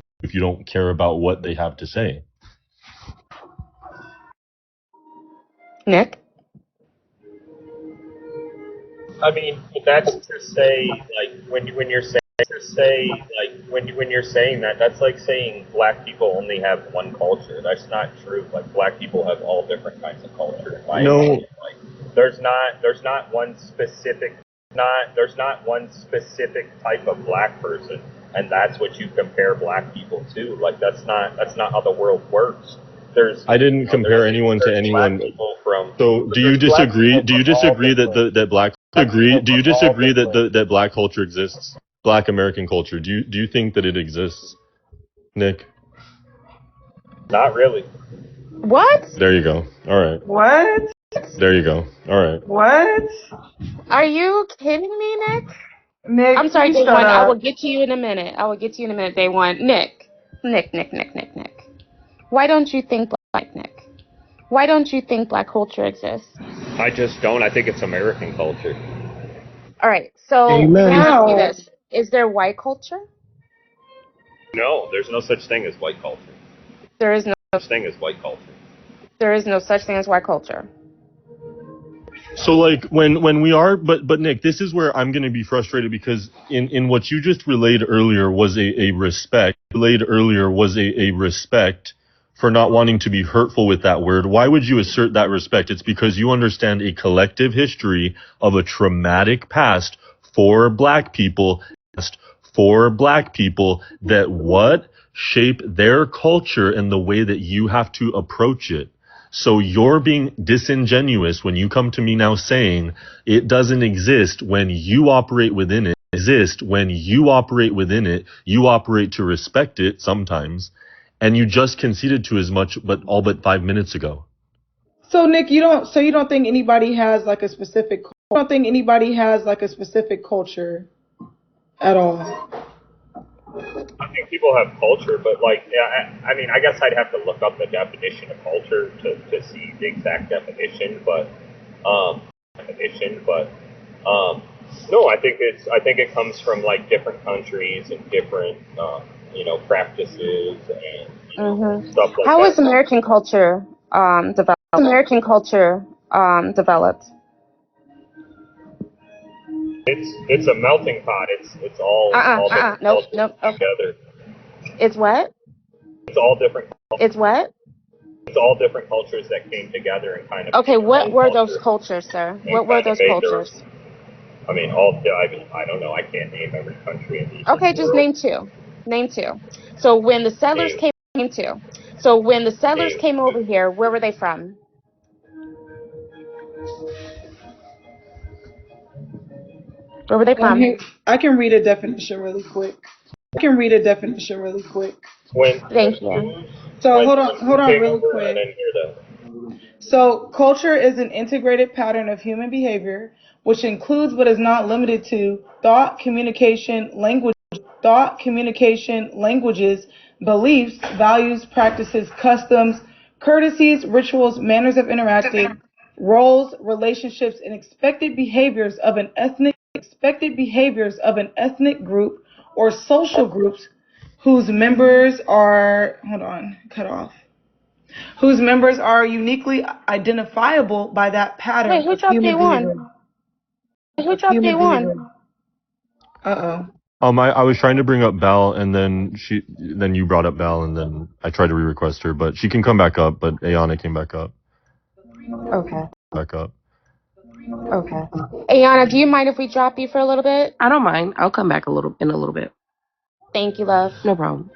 Nick? I mean, that's to say, like, when you're saying that, that's like saying black people only have one culture. That's not true. Like, black people have all different kinds of culture. In my opinion. Like, there's not one specific type of black person, and that's what you compare black people to. Like, that's not how the world works. I didn't compare anyone to anyone. So do you disagree? Do you disagree that black culture exists? Black American culture. Do you think that it exists, Nick? Not really. What? There you go. All right. What? There you go. All right. What? Are you kidding me, Nick? Nick, I'm sorry, Day shut One. up. I will get to you in a minute. Day One. Nick. Why don't you think black, Nick? Why don't you think black culture exists? I just don't. I think it's American culture. All right. So let me ask you this: is there white culture? No, there's no such thing as white culture. There is no such thing as white culture. There is no such thing as white culture. So, like, when we are, but Nick, this is where I'm going to be frustrated, because in what you just relayed earlier was a respect for not wanting to be hurtful with that word. Why would you assert that respect? It's because you understand a collective history of a traumatic past for black people that what shape their culture and the way that you have to approach it. So you're being disingenuous when you come to me now saying it doesn't exist when you operate within it. You operate to respect it sometimes, and you just conceded to as much, but all but 5 minutes ago. So Nick, you don't think anybody has like a specific culture at all? I think people have culture, but like, yeah, I mean, I guess I'd have to look up the definition of culture to see the exact definition, but no, I think it comes from like different countries and different practices and stuff like that. How is American culture developed? American culture developed? It's a melting pot. It's all Nope. together. It's what? It's all different. It's what? It's all different cultures that came together and kind of. Okay, what were those cultures, sir? What were those cultures? I mean, I don't know. I can't name every country in the Okay, just name two. Name two. So when the settlers came over here, where were they from? Where were they from? I can read a definition really quick. Thank you. So hold on really quick. So culture is an integrated pattern of human behavior, which includes but is not limited to thought, communication, languages, beliefs, values, practices, customs, courtesies, rituals, manners of interacting, roles, relationships, and expected behaviors of an ethnic group or social groups whose members are uniquely identifiable by that pattern. Wait, who dropped day one? I was trying to bring up Val, and then you brought up Val, and then I tried to re-request her, but she can come back up. But Ayana came back up. Okay. Okay. Ayana, do you mind if we drop you for a little bit? I don't mind. I'll come back in a little bit. Thank you, love. No problem.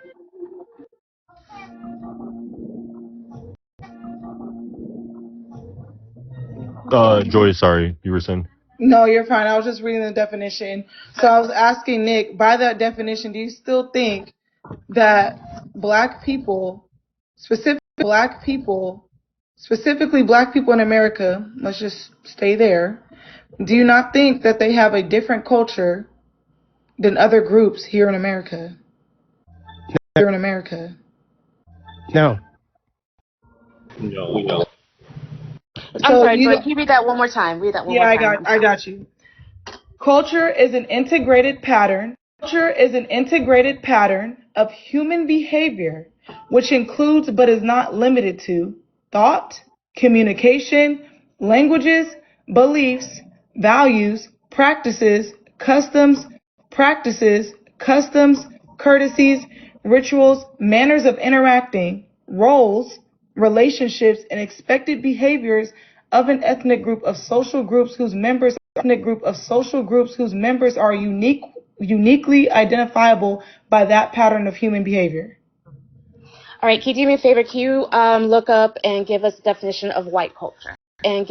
Joy, sorry, you were saying? No, you're fine. I was just reading the definition. So I was asking Nick, by that definition, do you still think that black people, specifically black people in America, let's just stay there, do you not think that they have a different culture than other groups here in America? No. I'm sorry, Joy, can you read that one more time? Yeah, I got you. Culture is an integrated pattern of human behavior, which includes but is not limited to thought, communication, languages, beliefs, values, customs, courtesies, rituals, manners of interacting, roles, relationships, and expected behaviors of an ethnic group of social groups whose members are uniquely identifiable by that pattern of human behavior. All right, can you do me a favor? Can you look up and give us a definition of white culture? And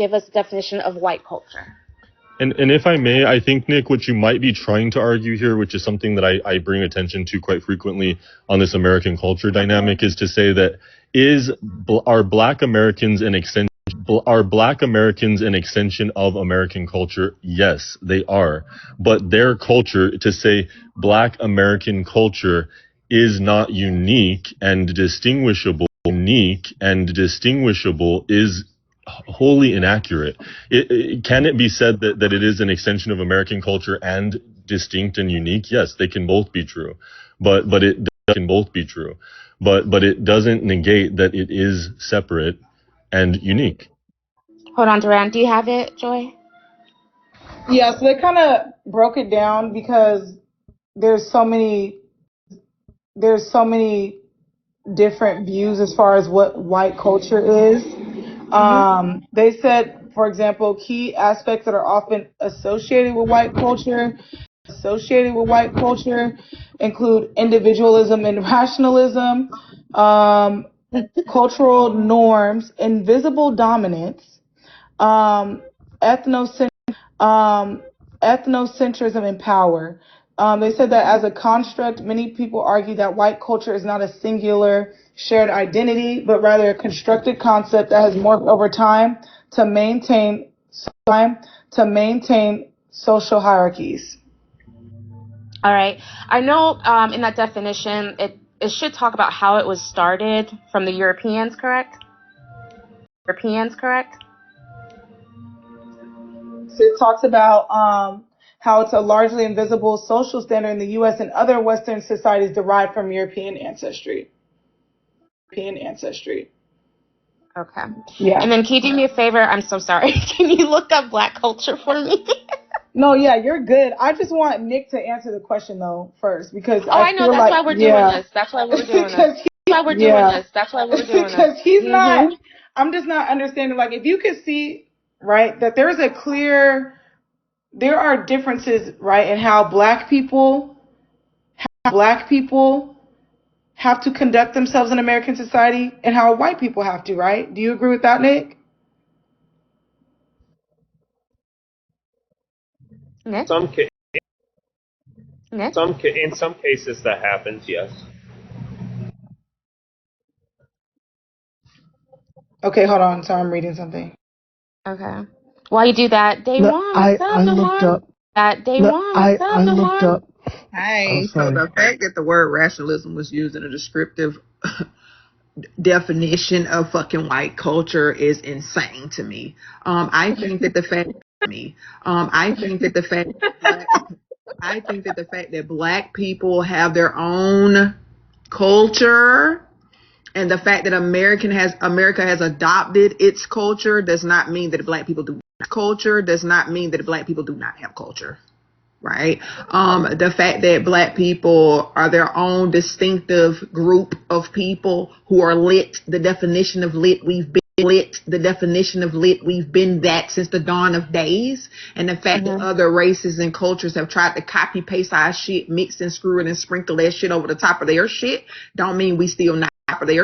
if I may, I think, Nick, what you might be trying to argue here, which is something that I bring attention to quite frequently on this American culture dynamic, is to say that are Black Americans an extension of American culture? Yes, they are. But their culture, to say Black American culture is not unique and distinguishable is wholly inaccurate. Can it be said that it is an extension of American culture and distinct and unique? Yes, they can both be true. But it doesn't negate that it is separate and unique. Hold on, Duran. Do you have it, Joy? Yeah, so they kind of broke it down because there's so many different views as far as what white culture is. They said, for example, key aspects that are often associated with white culture include individualism and rationalism, cultural norms, invisible dominance, ethnocentrism, and power. They said that as a construct, many people argue that white culture is not a singular shared identity, but rather a constructed concept that has morphed over time to maintain social hierarchies. All right. I know in that definition, it should talk about how it was started from the Europeans, correct? So it talks about how it's a largely invisible social standard in the U.S. and other Western societies derived from European ancestry. Okay. Yeah. And then can you do me a favor? I'm so sorry. Can you look up Black culture for me? No, yeah, you're good. I just want Nick to answer the question though first because I know. That's why we're doing this. That's why we're doing this. That's why we're doing this. Because he's not. I'm just not understanding. Like, if you could see, right, that there are differences, right, in how black people have to conduct themselves in American society and how white people have to, right? Do you agree with that, Nick? Nick? In some cases that happens, yes. Okay, hold on. So I'm reading something. Okay. While you do that, day one. I looked up. I looked up. Hey, so the fact that the word rationalism was used in a descriptive definition of fucking white culture is insane to me. I think that the fact that black people have their own culture and the fact that America has adopted its culture does not mean that black people do not have culture. Right. The fact that black people are their own distinctive group of people who are lit. The definition of lit, we've been that since the dawn of days. And the fact that other races and cultures have tried to copy paste our shit, mix and screw it and sprinkle that shit over the top of their shit, don't mean we still not lit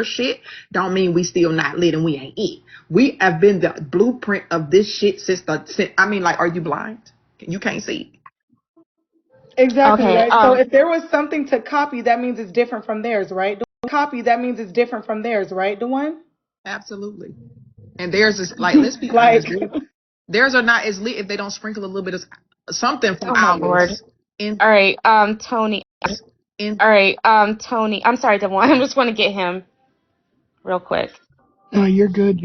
and we ain't it. We have been the blueprint of this shit are you blind? You can't see. Exactly, okay, right? So if there was something to copy, that means it's different from theirs, right? Dewan? Absolutely. And theirs is like, let's be honest, theirs are not as lit if they don't sprinkle a little bit of something from ours. All right, Tony. Tony. I'm sorry, Dewan. I just want to get him real quick. No, you're good.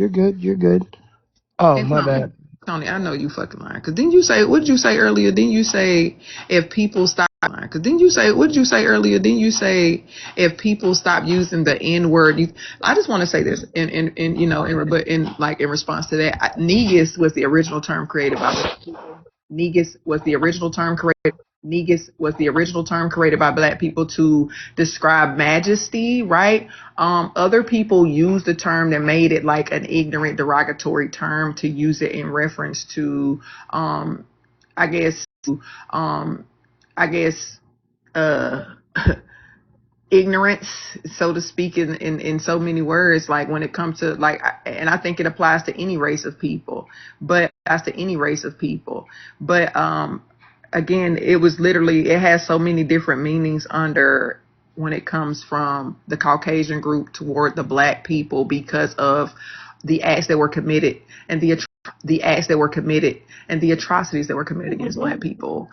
Oh, my bad. Tony, I know you fucking lying. Cause didn't you say, what did you say earlier? Didn't you say if people stop lying? Cause didn't you say, what did you say earlier? Didn't you say if people stop using the N word? I just want to say this in response to that, negus was the original term created by black people to describe majesty, right? Other people use the term that made it like an ignorant, derogatory term to use it in reference to, ignorance, so to speak, in so many words, like when it comes to and I think it applies to any race of people, but again, it has so many different meanings under when it comes from the Caucasian group toward the black people because of the acts that were committed and the atrocities that were committed against black people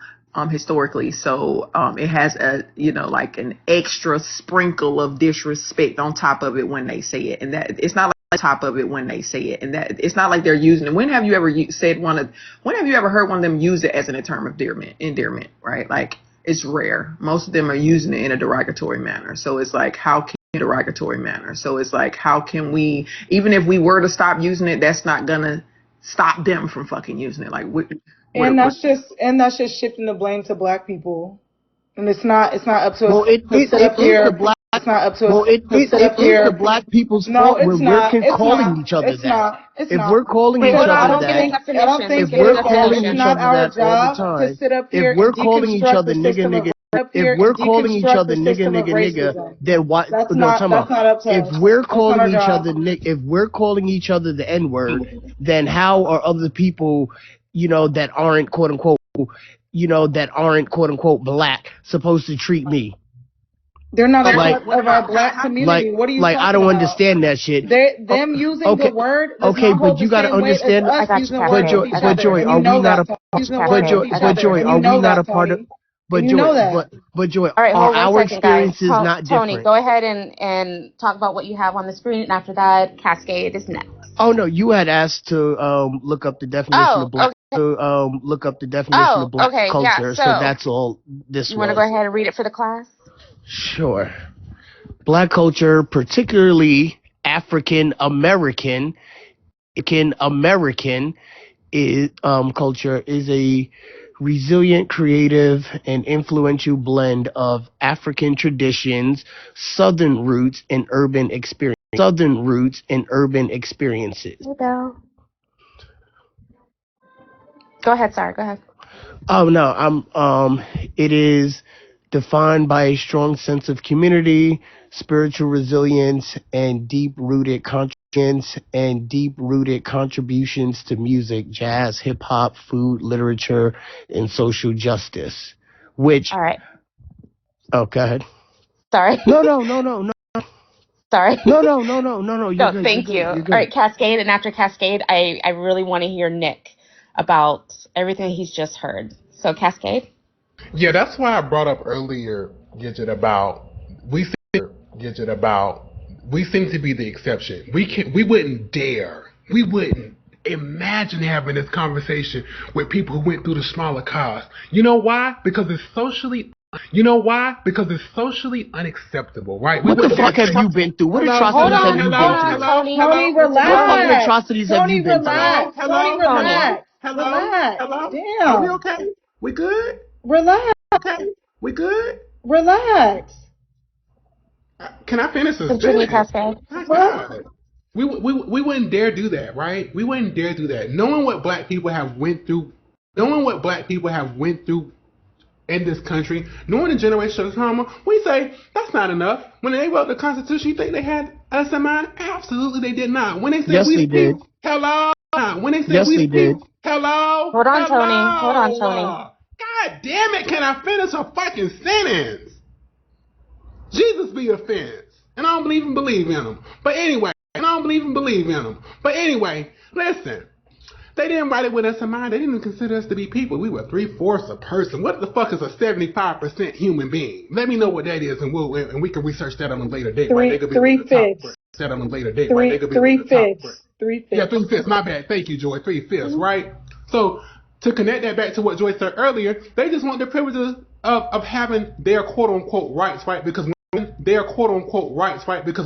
historically. So it has an extra sprinkle of disrespect on top of it when they say it, and that it's not it's not like they're using it. When have you ever heard one of them use it as a term of endearment, right? Like, it's rare. Most of them are using it in a derogatory manner. So it's like, how can we, even if we were to stop using it, that's not gonna stop them from fucking using it. Like, that's just shifting the blame to black people, and it's not up to us. It's not up to us. It is the black people's fault when we're calling each other that. If we're calling each other that, if we're calling each other that all the time, if we're calling each other nigga, if we're calling each other nigga, then why? No, time out. If we're calling each other the N-word, then how are other people, that aren't quote unquote black supposed to treat me? They're not a part of our black community. What are you talking about? I don't understand that shit. Them using the word. Okay, but you got to understand. But Joy, are we not a part of? But Joy, right, are our experiences not different? Tony, go ahead and talk about what you have on the screen, and after that, Cascade is next. Oh no, you had asked to look up the definition of black. Okay. Of black culture. Yeah, so that's all. You want to go ahead and read it for the class? Sure. Black culture, particularly African American is culture is a resilient, creative, and influential blend of African traditions, Southern roots, and urban experiences. Hey, Bill. Go ahead, Sarah. Go ahead. Oh no, it is defined by a strong sense of community, spiritual resilience, and deep-rooted contributions to music, jazz, hip hop, food, literature, and social justice. Which, All right. oh, go ahead. Sorry. No. Sorry. No. You're good. Thank you. All right, Cascade, and after Cascade, I really want to hear Nick about everything he's just heard. So, Cascade. Yeah, that's why I brought up earlier, Gidget, about we seem to be the exception. We wouldn't imagine having this conversation with people who went through the smaller cars. You know why? Because it's socially unacceptable, right? What the fuck have you been through? What atrocities have you been through? Tony, relax. What fucking atrocities have you been through? Tony, relax. Relax. Damn. Are we okay? We good? Relax. Okay. We good? Relax. Can I finish this? Continue, Cascade. We wouldn't dare do that, right? We wouldn't dare do that. Knowing what black people have went through in this country, knowing the generational trauma, we say that's not enough. When they wrote the Constitution, you think they had us in mind? Absolutely, they did not. When they said yes, they did. Hello. When they said yes, they did. Hello. Hold on, Tony. God damn it! Can I finish a fucking sentence? Jesus be offense, and I don't even believe in him. But anyway, listen. They didn't write it with us in mind. They didn't even consider us to be people. We were 3/4 a person. What the fuck is a 75% human being? Let me know what that is, and we can research that on a later date. Right? They could be 3/5. That on a later date. Right? They could be 3/5. 3/5. Yeah, 3/5. My bad. Thank you, Joy. 3/5. Right. So to connect that back to what Joy said earlier, they just want the privileges of having their quote unquote rights, right? Because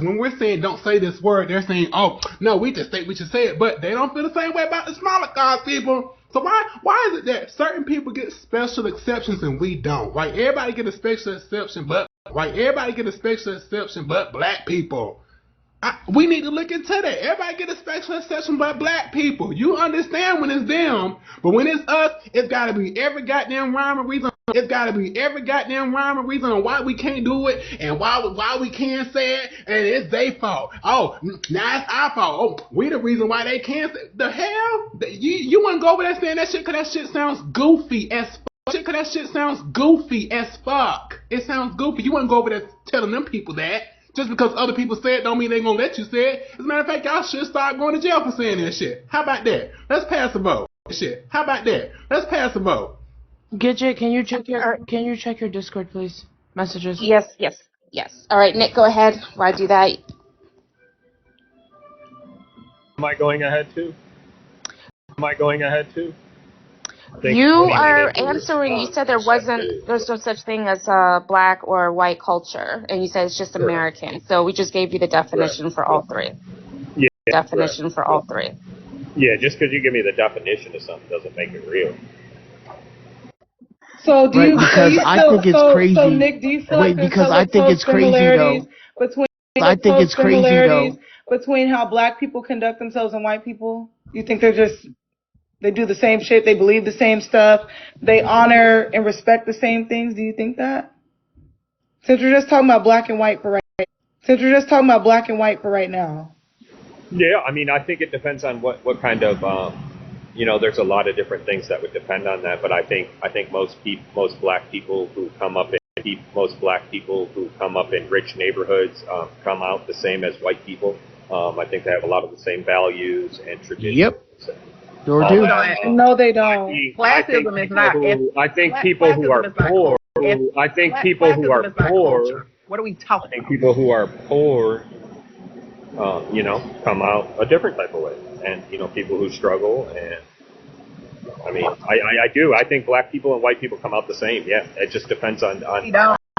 when we're saying don't say this word, they're saying, oh no, we just think we should say it, but they don't feel the same way about the smaller class people. So why is it that certain people get special exceptions and we don't? Right? Everybody get a special exception, but black people. We need to look into that. Everybody get a special exception but black people. You understand when it's them, but when it's us, it's gotta be every goddamn rhyme and reason. On why we can't do it and why we can't say it, and it's their fault. Oh, now it's our fault. Oh, we the reason why they can't say it. The hell? You wouldn't go over there saying that shit because that shit sounds goofy as fuck. It sounds goofy. You wouldn't go over there telling them people that. Just because other people say it don't mean they gonna let you say it. As a matter of fact, y'all should start going to jail for saying that shit. How about that? Let's pass a vote. How about that? Let's pass a vote. Gidget, can you check your Discord, please? Messages. Yes. All right, Nick, go ahead. Why do that? Am I going ahead too? You are answering. You said there's no such thing as black or white culture, and you said it's just American. So we just gave you the definition for all three. Yeah. Yeah, just because you give me the definition of something doesn't make it real. So do you? Because I think it's crazy. So Nick, do you feel like because I think it's crazy though. Between how black people conduct themselves and white people, you think they do the same shit, they believe the same stuff, they honor and respect the same things? Do you think that? Since we're just talking about black and white for right now. Yeah, I mean, I think it depends on what kind of there's a lot of different things that would depend on that, but I think most black people who come up in rich neighborhoods come out the same as white people. I think they have a lot of the same values and traditions. Yep. Do. No, they don't. Classism is not. I think people who are poor. What are we talking about? I think people who are poor, come out a different type of way, and people who struggle. And I mean, I do. I think black people and white people come out the same. Yeah, it just depends on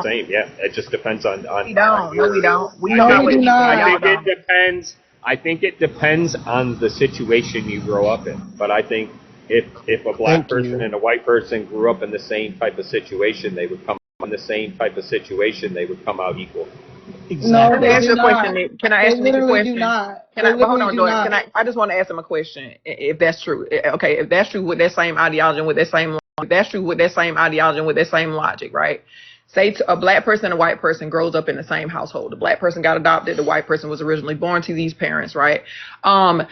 same. Yeah, it just depends on We don't. No, we don't. We No, know we what do you I and not. y'all think it don't. depends. I think it depends on the situation you grow up in. But I think if a black Thank person you. and a white person grew up in the same type of situation, they would come in the same type of situation. They would come out equal. No, Let me they ask Exactly. do you a question, not. Nick. Can I They ask Nick a literally do question? not. Can They I? But hold literally on, do Jordan. Can not. I? I just want to ask him a question. If that's true, okay. If that's true with that same ideology and with that same, if that's true with that same ideology and with that same logic, right? Say a black person and a white person grows up in the same household. The black person got adopted. The white person was originally born to these parents, right? Um,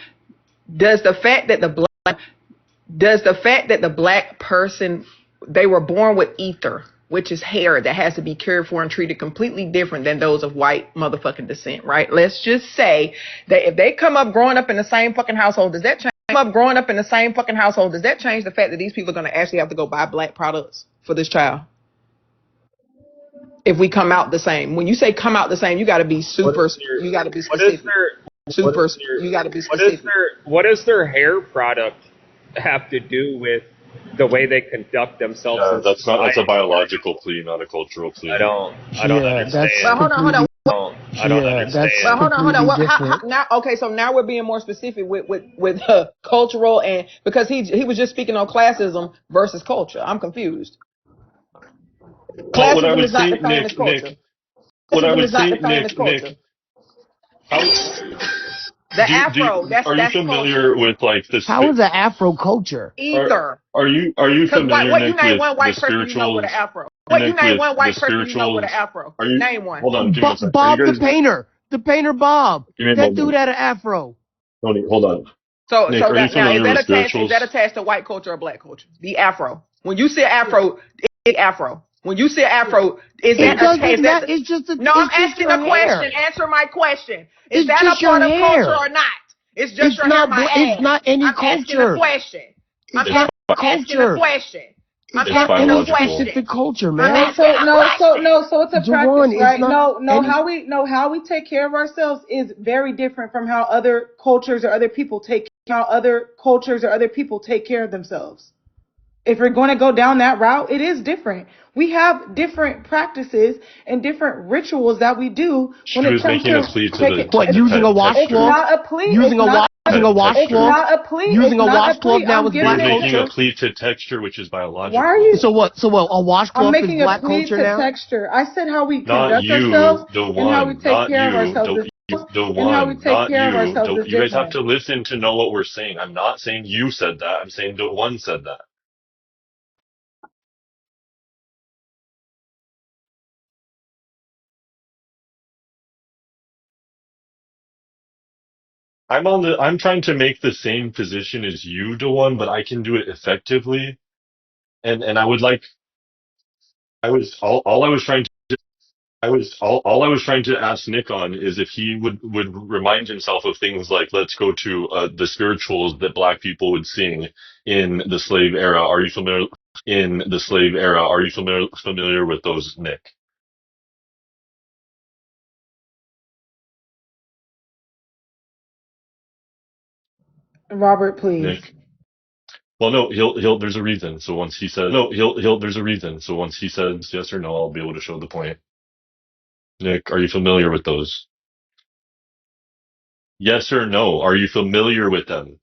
does the fact that the black person, they were born with ether, which is hair that has to be cared for and treated completely different than those of white motherfucking descent, right? Let's just say that if they come up growing up in the same fucking household, does that change? Up growing up in the same fucking household, does that change the fact that these people are going to actually have to go buy black products for this child? If we come out the same, when you say come out the same, you got to be super. You got to be specific. Super. You got to be specific. What does their hair product have to do with the way they conduct themselves Yeah, in that's a society? biological plea, not a cultural I plea. don't Yeah, that's Well, understand. completely. I don't That's Well, understand. hold on. completely different. Now, okay, so now we're being more specific with cultural, and because he was just speaking on classism versus culture. I'm confused. Well, what I Classism would is not say, the same as culture. What I Classism would is not say, the same as culture. how The Afro, are you that's culture. familiar with like How is the Afro culture? Either. are you Because familiar, what you Nick, name with one the white person you know with an spirituals? Afro. What you Nick, name with one the white person you know with an spirituals? Afro. Are you? Name one. Hold on, give me a second. Are you Bob the guys? painter, Bob. Give me a That dude moment. had an Afro. Tony, hold on. So Nick, are you that now familiar with is that spirituals? attached to white culture or black culture? The Afro. When you say Afro, it's Afro. When you say Afro, is It that doesn't matter. that? It's just No, I'm just asking your a question. hair. Answer my question. Is It's that a just your part of culture hair. or not? It's just It's your hair, not. my It's ass. not any I'm asking a culture. question. It's not Asking a culture. question. I'm It's It's not asking a any biological. question. specific culture, I'm man. asking a question. So it's a practice, Dewan, it's right? not No, any. how we take care of ourselves is very different from how other cultures or other people take care of themselves. If we're going to go down that route, it is different. We have different practices and different rituals that we do when She it was comes making a to plea to taking. the What, It's, using a it's washcloth? not a plea. Using a It's texture. washcloth? not a plea. Using It's a not a washcloth plea. now I'm is She giving was black it. making a culture? plea to texture, which is Why are biological. you? So what? A I'm washcloth is making a black plea culture to now? texture. I said how we Not conduct ourselves you, the and how we one. take Not care of you, ourselves the and how we one. take Not care of you. ourselves is You guys have different. to listen to know what we're saying. I'm not saying you said that. I'm saying the one said that. I'm trying to make the same position as you, Dewan, but I can do it effectively. And I would like, I was, all I was trying to, all I was trying to ask Nick on is if he would remind himself of things like, let's go to, the spirituals that black people would sing in the slave era. Are you familiar with those, Nick? Robert, please. Nick? Well, no, there's a reason. So once he says, no, there's a reason. So once he says yes or no, I'll be able to show the point. Nick, are you familiar with those? Yes or no? Are you familiar with them?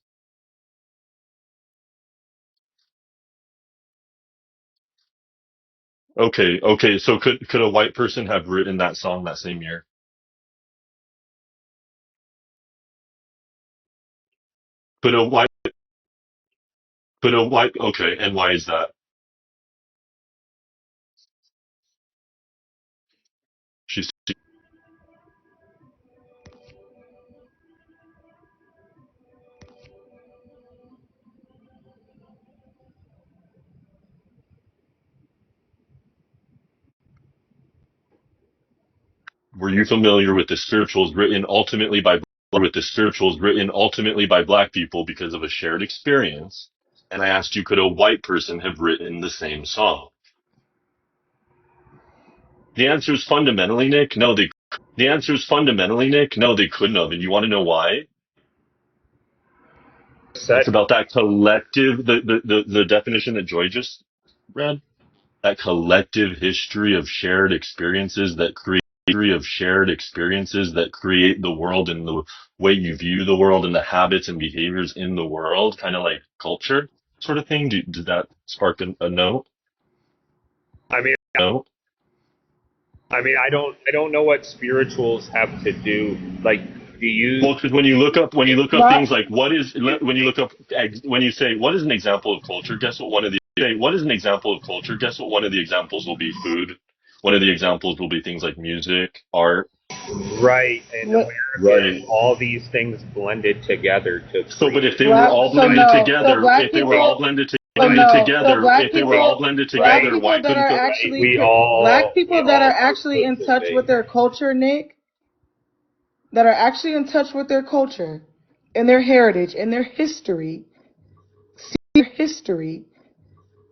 Okay. So could a white person have written that song that same year? Could a white okay, and why is that? She's Were you familiar with the spirituals written ultimately by black people because of a shared experience? And I asked you, could a white person have written the same song? The answer is fundamentally, Nick, no, they couldn't have. And you want to know why? It's Said about that collective, the definition that Joy just read. that collective history of shared experiences that create the world and the way you view the world and the habits and behaviors in the world, kind of like culture sort of thing. Did that spark a note? I mean, No. I don't know what spirituals have to do. Like, do you? Well, because when you look up things like when you say what is an example of culture, guess what one of the examples will be food. One of the examples will be things like music, art. Right, in America, right. All these things blended together to. So, but if they were all blended together, why couldn't Black people that are actually in touch with their culture, Nick, that are actually in touch with their culture and their heritage and their history,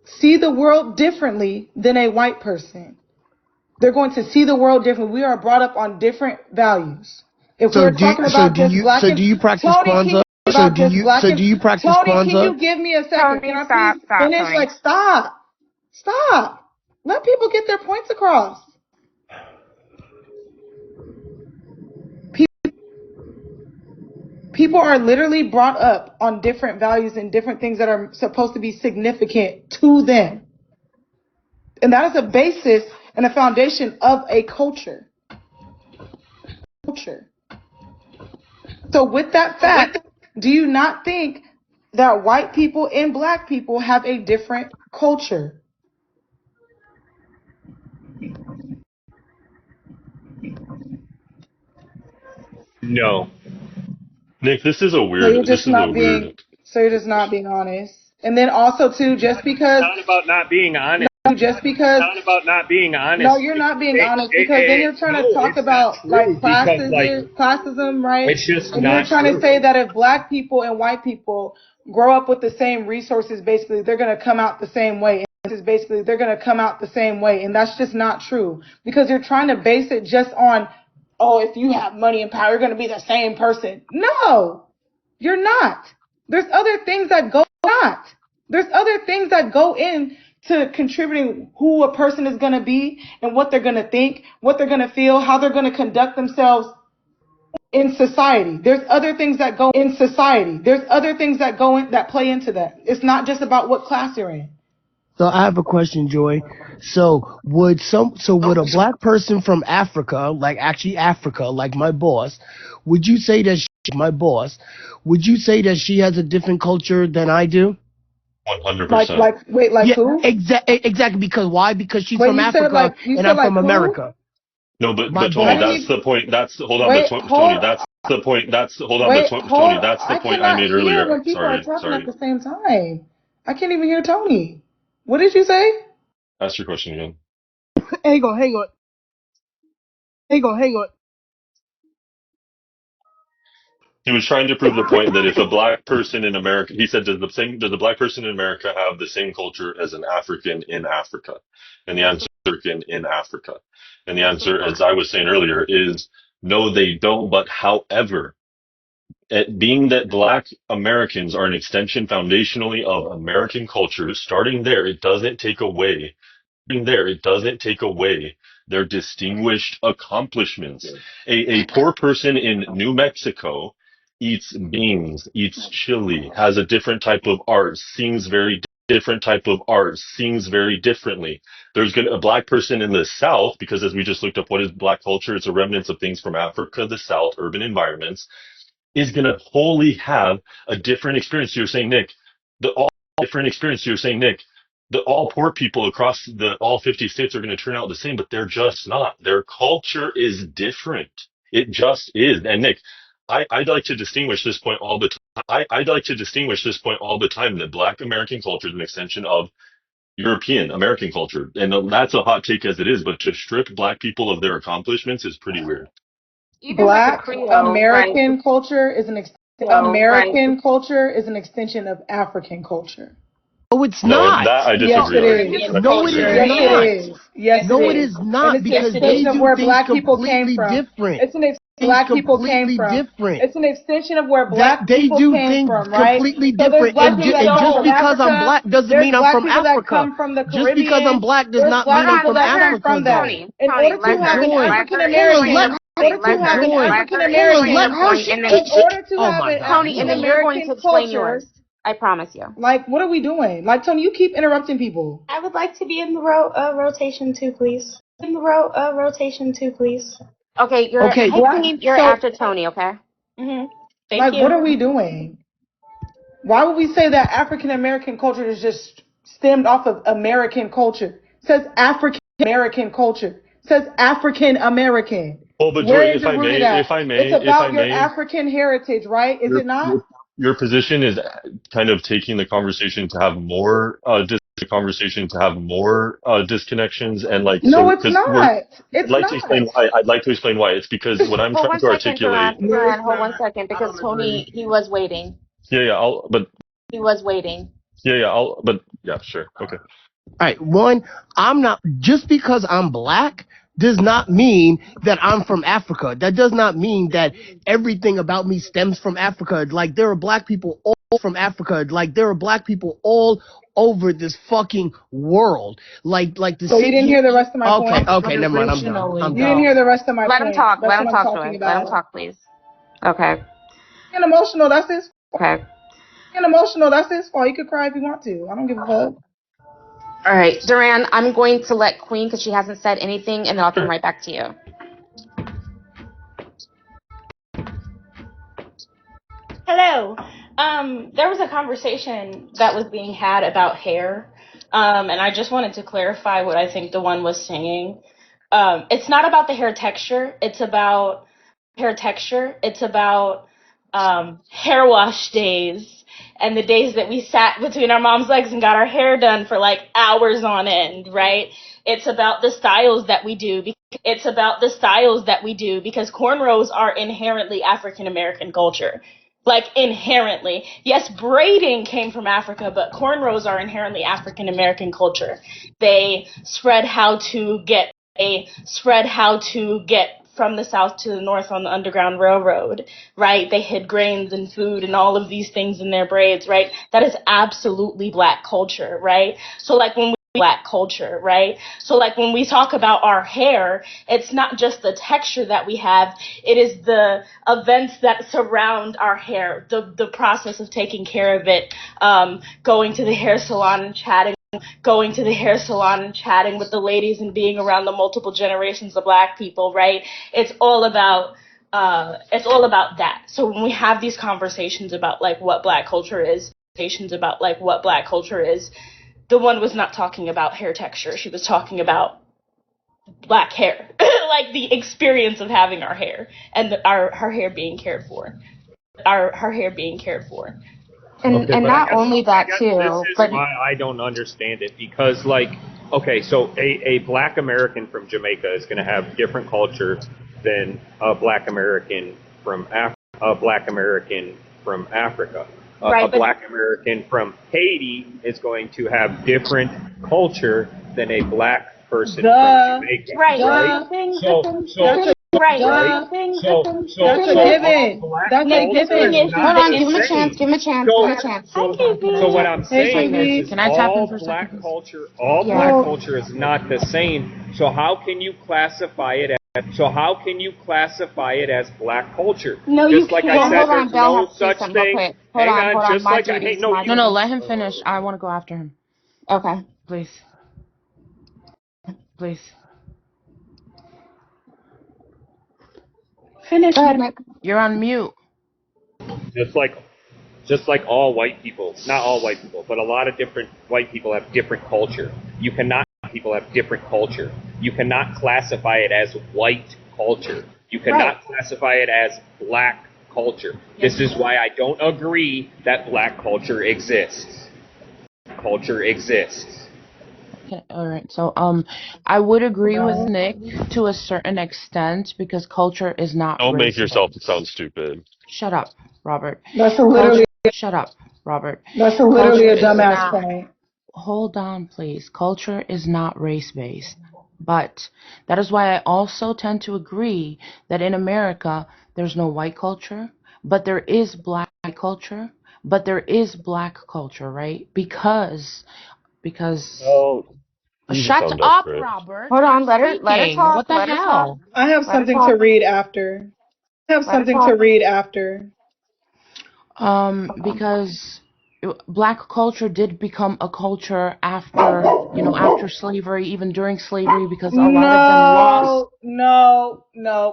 see the world differently than a white person. They're going to see the world differently. We are brought up on different values. If we're talking about just black and... So do you practice Kwanzaa? Do you practice Tony, Kwanzaa? can you give me a second? Can I please finish? Tony. Like, stop. Let people get their points across. People are literally brought up on different values and different things that are supposed to be significant to them. And that is a basis and a foundation of a culture. So with that fact, do you not think that white people and black people have a different culture? No. Nick, this is a weird. So you're just not being honest. And then also too, just because. It's not about not being honest. No, just because. It's not about not being honest. No, you're not being honest because then you're trying to talk about like classism, right? It's just and not you're trying true. to say that if black people and white people grow up with the same resources, basically they're going to come out the same way. They're going to come out the same way, and that's just not true because you're trying to base it just on, oh, if you have money and power, you're going to be the same person. No, you're not. There's other things that go into contributing who a person is going to be and what they're going to think, what they're going to feel, how they're going to conduct themselves in society. There's other things that go in society. There's other things that that play into that. It's not just about what class you're in. So I have a question, Joy. So would a black person from Africa, like actually Africa, like my boss, would you say that she has a different culture than I do? 100%. Who? Exactly. Because why? Because she's from Africa and I'm from America. No, but Tony, that's the point. Tony, that's the point. Tony, that's the point I made earlier. When people are talking at the same time, I can't even hear Tony. What did you say? Ask your question again. Hang on. He was trying to prove the point that if a black person in America, he said, does the black person in America have the same culture as an African in Africa? And the answer, as I was saying earlier, is no, they don't. But however, being that black Americans are an extension foundationally of American culture, starting there, it doesn't take away their distinguished accomplishments. A poor person in New Mexico eats beans, eats chili, has a different type of art, sings very differently. There's a black person in the South, because as we just looked up what is black culture, it's a remnants of things from Africa, the South, urban environments, is going to wholly have a different experience. You're saying, Nick, all poor people across all 50 states are going to turn out the same, but they're just not. Their culture is different. It just is. And Nick, I'd like to distinguish this point all the time. That Black American culture is an extension of European American culture. And that's a hot take as it is, but to strip black people of their accomplishments is pretty weird. Black American culture is an extension of African culture. No, it's not. That I disagree. Yes, it is. No, it is not, because they do things completely different. It's an black people came from. Different. It's an extension of where black people came from, right? Completely different. And just because I'm black doesn't mean I'm from Africa. Just because I'm black does not mean I'm from Africa. Tony, in order to have an African American, in order to have an African Tony, and then you're going to explain yours. I promise you. Like, what are we doing? Like, Tony, you keep interrupting people. I would like to be in the rotation too, please. In the rotation too, please. Okay, you're after Tony, okay? Thank you. What are we doing? Why would we say that African American culture is just stemmed off of American culture? It says African American culture. It says African American. Well, but Joy, if I may, it's about your African heritage, right? Is it not? Your position is kind of taking the conversation to have more disconnections and like. No, it's not. I'd like to explain why. I'd like to explain why. It's because what I'm trying to articulate. Hold 1 second, because Tony, he was waiting. He was waiting. Sure. Okay. All right. One, I'm not, just because I'm black does not mean that I'm from Africa. That does not mean that everything about me stems from Africa. Like, there are black people all from Africa. Like, there are black people all over this fucking world. Like the. So you didn't hear the rest of my point? Okay, never mind. I'm done. You didn't hear the rest of my point. Let him talk, Joy. Let him talk, please. Okay. Getting emotional, that's his fault. Okay. Getting emotional, that's his fault. He could cry if he want to. I don't give a fuck. All right, Duran, I'm going to let Queen, because she hasn't said anything, and then I'll come right back to you. Hello. There was a conversation that was being had about hair, and I just wanted to clarify what I think the one was saying. It's not about the hair texture. It's about hair wash days. And the days that we sat between our mom's legs and got our hair done for like hours on end, right? It's about the styles that we do. Because cornrows are inherently African American culture. Like, inherently. Yes, braiding came from Africa, but cornrows are inherently African American culture. They spread how to get from the south to the north on the Underground Railroad, right? They hid grains and food and all of these things in their braids, right? That is absolutely black culture, right? So like when we talk about our hair, it's not just the texture that we have, it is the events that surround our hair, the process of taking care of it, going to the hair salon and chatting with the ladies and being around the multiple generations of black people, right? It's all about that. So when we have these conversations about like what black culture is, the one was not talking about hair texture. She was talking about black hair, like the experience of having our hair and her hair being cared for. And not only that too, but why I don't understand it, because like, okay, so a black American from Jamaica is going to have different culture than a black American from Africa. A black American from Haiti is going to have different culture than a black person from Jamaica. Right. That's a given. Hold on, give him a chance. So what I'm saying is all black culture is not the same. So how can you classify it as black culture? No, just you like can't. I said, Hold on, there's Belle no has to say such something real thing. quick. Hang Hold on, on, just my like duties, no, No, let him finish. I want to go after him. Okay. Please. Finish. Go ahead, Nick. You're on mute. just like all white people, not all white people, but a lot of different white people have different culture. You cannot classify it as white culture. You cannot classify it as black culture. Yes. This is why I don't agree that black culture exists. Okay, all right. So, I would agree with Nick to a certain extent because culture is not. Don't make yourself sound stupid. Shut up, Robert. Shut up, Robert. That's literally a dumbass point. Hold on, please. Culture is not race-based. But that is why I also tend to agree that in America, there's no white culture, but there is black culture, right? Because Oh, you just shut sound up, desperate. Robert. Hold I'm on, let her speaking. talk. What the Let her talk. hell? I have Let her something to talk. read after. I have Let her something to talk. read after. Because black culture did become a culture after, after slavery, even during slavery, because a lot of them lost. No.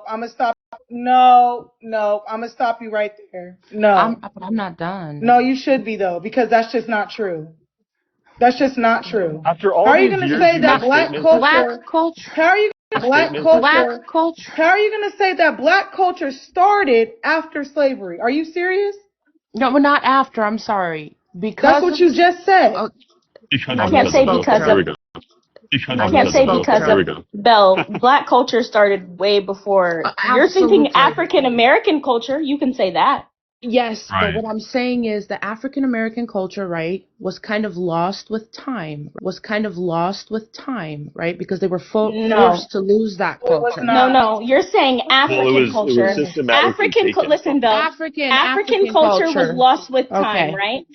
I'm gonna stop. No. I'm gonna stop you right there. No. But I'm not done. No, you should be though, because that's just not true. That's just not true. After How all are you these gonna years, say you that make black statements like Black culture? culture. How are you black statements like Black culture? culture. How are you gonna say that black culture started after slavery? Are you serious? No, but not after. I'm sorry. That's Because what of you just said. because I of can't say because of. because Here of we go. Because I of can't because say of. because Here of we go. Belle. Black culture started way before. You're thinking absolutely. African American culture. You can say that. Yes, but Right. what I'm saying is the African American culture, right, was kind of lost with time. Right? Because they were No. forced to lose that It was culture. No, not. no. You're saying Well, African it was culture. systematically taken Listen, from. Belle. African African culture was culture. lost with time, Okay. right?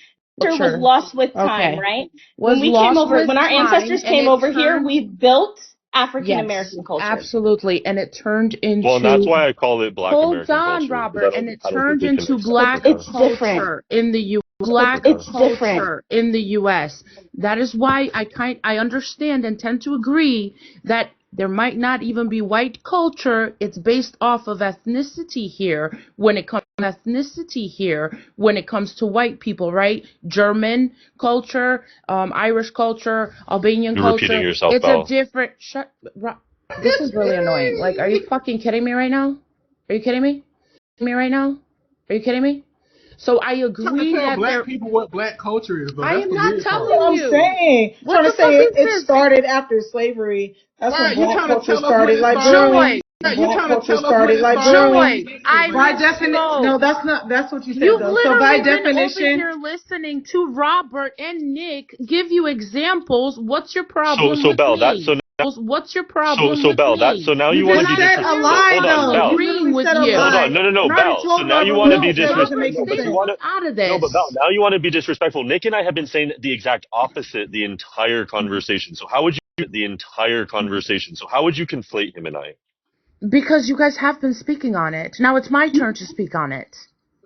Culture was Culture. lost with time, Okay. right? When Was we came lost over, with when our time ancestors and came it over here, turned, we built African yes, American culture. absolutely. And it turned Well, and that's into, why I call it Black hold American on, culture because Robert, and it I don't think turned they can into accept black the. It's different. culture in the U. Black Okay. It's different. culture in the U.S. That is why I understand and tend to agree that there might not even be white culture. It's based off of ethnicity here when it comes to white people, right? German culture, Irish culture, Albanian You're repeating culture. yourself, It's a Belle. different. This is really annoying. Like, are you fucking kidding me right now? Are you kidding me? Are you kidding me? So I Trying to agree tell that black there. people what black culture is, though. I That's am the not weird That's part. what telling I'm you. saying. What Trying the to fuck say is it this? started after slavery. That's Right, when you black trying to culture tell us when started. it Like started? Joy, literally, You black trying to culture tell us when started. it Like started? literally, Joy, I by definition. misspoke. No, that's what you said You've though. So by literally been over definition, here listening to Robert and Nick give you examples. What's your problem So with Belle, that me? so What's your problem with Belle, that me? so now you you want And to just be I'm said a disrespectful. lie Hold on, though. You Belle. agreeing literally with said a you. Hold on, lie. no, And I already Belle. So told now you Robert want what to you be No, said doesn't disrespectful, make Robert, no, any but stay you sense. want to. out of No, but Belle, this. now you want to be disrespectful. Nick and I have been saying the exact opposite the entire conversation. So how would you conflate him and I? Because you guys have been speaking on it. Now it's my turn to speak on it.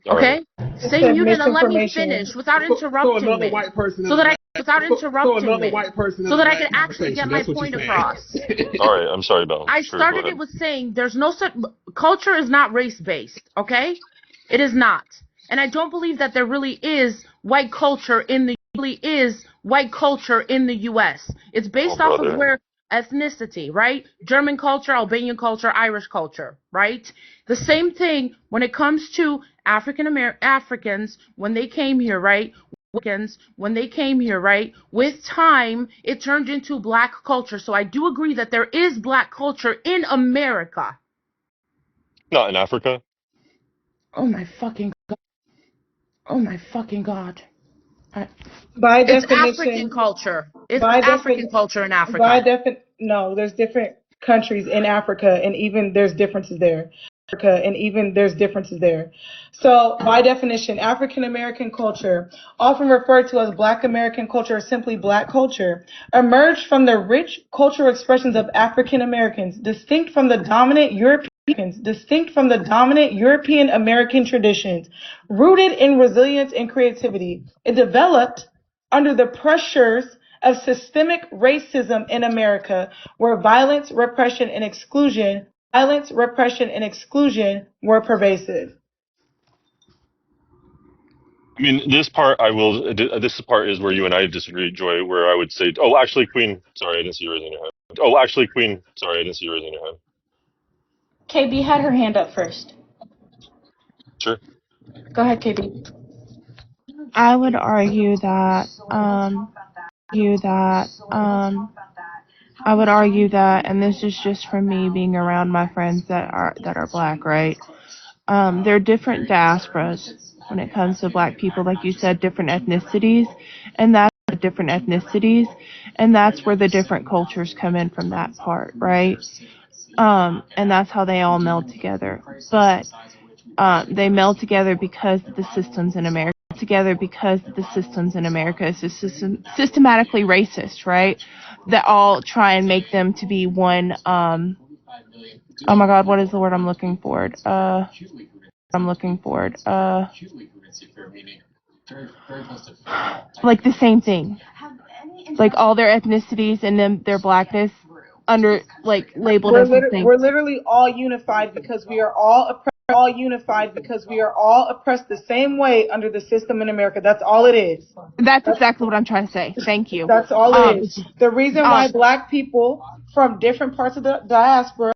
All right. Okay? It Stay said muted and let me misinformation. finish without So interrupting another me. white person in So a that I black without so interrupting another me. white person in So a that I black can actually get conversation. my That's what you're point saying. across. All right. I'm sorry, Belle. I Sure, go started ahead. it with saying there's no such culture is not race based, okay? It is not. And I don't believe that there really is white culture in the US. It's Oh, based off of brother. where ethnicity, right? German culture, Albanian culture, Irish culture, right? The same thing when it comes to Africans when they came here, right? When they came here, right? With time, it turned into black culture. So I do agree that there is black culture in America. Not in Africa. Oh my fucking God. Oh my fucking God. By It's African definition, culture. It's by African defin culture in by Africa. no, there's different countries in Africa and even there's differences there. So by definition, African American culture, often referred to as Black American culture or simply Black culture, emerged from the rich cultural expressions of African Americans, distinct from the dominant European American traditions, rooted in resilience and creativity. It developed under the pressures of systemic racism in America, where violence, repression, and exclusion were pervasive. I mean, this part I will. This part is where you and I disagree, Joy. Where I would say, oh, actually, Queen. Sorry, I didn't see you raising your hand. Oh, actually, Queen. Sorry, I didn't see you raising your hand. KB had her hand up first. Sure. Go ahead, KB. I would argue that I would argue that, and this is just from me being around my friends that are black, right? There are different diasporas when it comes to black people, like you said, different ethnicities, and that's different ethnicities, and that's where the different cultures come in from that part, right? And that's how they all meld together. But they meld together because the systems in America is just systematically racist, right? That all try and make them to be one. Oh my God, what is the word I'm looking for? Like the same thing. Like all their ethnicities and then their blackness under like labeled as the same. We're literally all unified because we are all oppressed the same way under the system in America. That's all it is. That's exactly what I'm trying to say. Thank you. That's all it is. The reason why black people from different parts of the diaspora,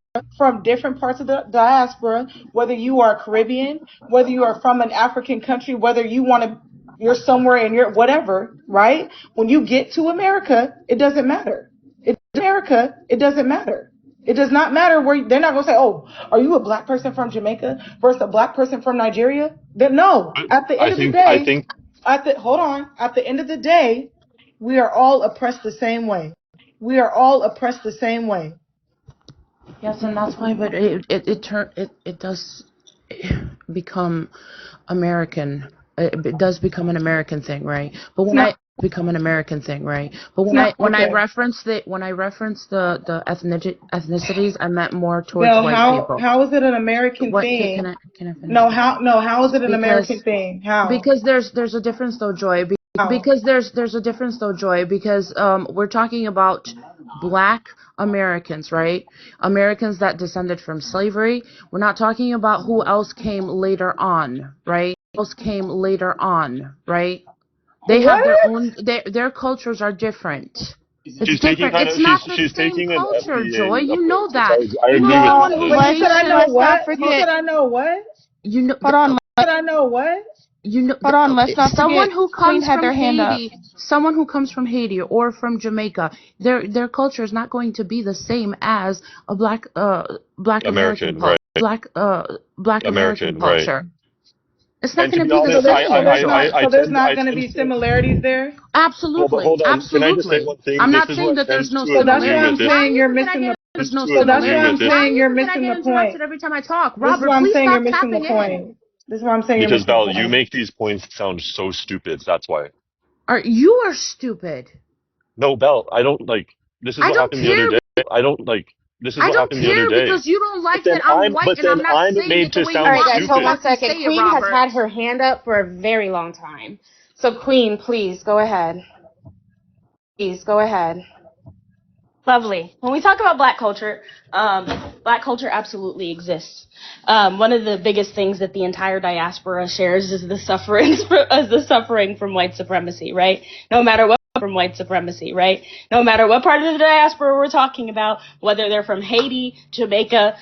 whether you are Caribbean, whether you are from an African country, whether you're somewhere in your whatever, right? When you get to America, it doesn't matter. It does not matter where they're not gonna say, "Oh, are you a black person from Jamaica versus a black person from Nigeria?" No. At the end of the day, at the end of the day, we are all oppressed the same way. Yes, and that's why. But it does become American. It does become an American thing, right? But when I reference the ethnicities, I meant more towards white people. How is it an American thing? Can I finish? How is it an American thing? How? Because there's a difference though, Joy. Because there's a difference though, Joy. Because we're talking about black Americans, right? Americans that descended from slavery. We're not talking about who else came later on, right? They have their own. Their cultures are different. It's different. It's not the same culture, Joy. You know that. I agree with Wait, you said I know what? You said I know what? You know. Hold on. Said I know what? You know, hold on, let's not someone forget, who comes had from their hand Haiti, up. someone who comes from Haiti or from Jamaica, their culture is not going to be the same as a black American culture. Right. Black American culture. Right. It's not going to be honest, the same. So there's not going to be similarities there? Absolutely. Well, but hold on. Absolutely. Can I just say one thing? I'm not saying that there's no similarities. That's why I'm saying you're missing the There's no So that's why I'm saying you're I missing get the point. interrupted every time I talk. This is Robert, why I'm please saying stop you're missing the tapping point. in. This is why I'm saying because you're missing Val, you make these points sound so stupid. That's why. You are stupid. No, Val, I don't like. This is what happened the other day. I don't like. This is what happened the other day. Because you don't like that I'm white and I'm not saying made it the to way sound you want. want. All right, guys, hold on a second. Say Queen it, has had her hand up for a very long time. So, Queen, please go ahead. Lovely. When we talk about black culture absolutely exists. One of the biggest things that the entire diaspora shares is the suffering from white supremacy, right? No matter what part of the diaspora we're talking about, whether they're from Haiti, Jamaica,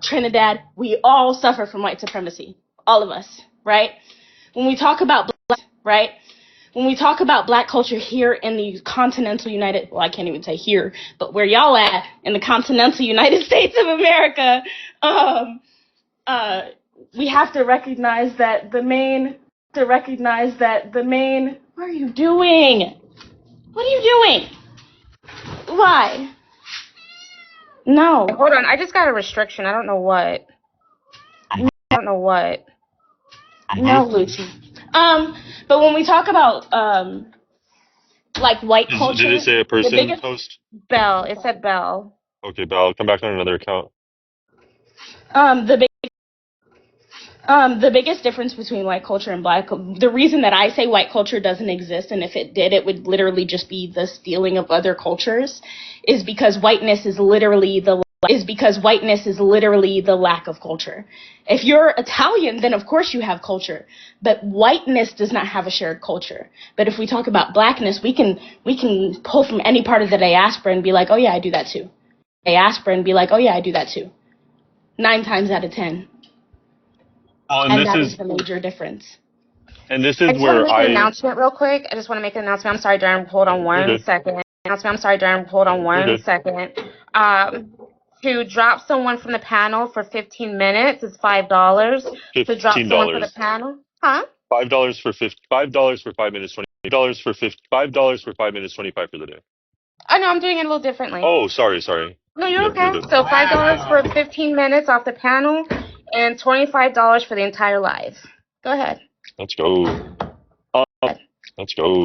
Trinidad, we all suffer from white supremacy. All of us, right? When we talk about black culture here in the continental United, well, I can't even say here, but where y'all at in the continental United States of America, we have to recognize that the main, what are you doing? Why? No. Hold on, I just got a restriction. I don't know what. No, Lucci. But when we talk about, like white culture. Did it say a person host? Bell. It said Bell. Okay, Bell, I'll come back on another account. The biggest difference between white culture and black, the reason that I say white culture doesn't exist, and if it did, it would literally just be the stealing of other cultures, is because whiteness is literally the lack of culture. If you're Italian, then of course you have culture, but whiteness does not have a shared culture. But if we talk about blackness, we can pull from any part of the diaspora and be like, oh yeah, I do that too. 9 times out of 10. And that is the major difference. And this is I just want to make an announcement real quick. I'm sorry, Darren. Hold on one second. To drop someone from the panel for 15 minutes is $5. To drop someone from the panel, huh? $5 for 5 minutes, 20 $5 for $5 for 5 minutes, 25 for the day. Oh no, I'm doing it a little differently. Oh, sorry. No, you're okay. So $5 for 15 minutes off the panel, and $25 for the entire live. Go ahead. Let's go. Let's go.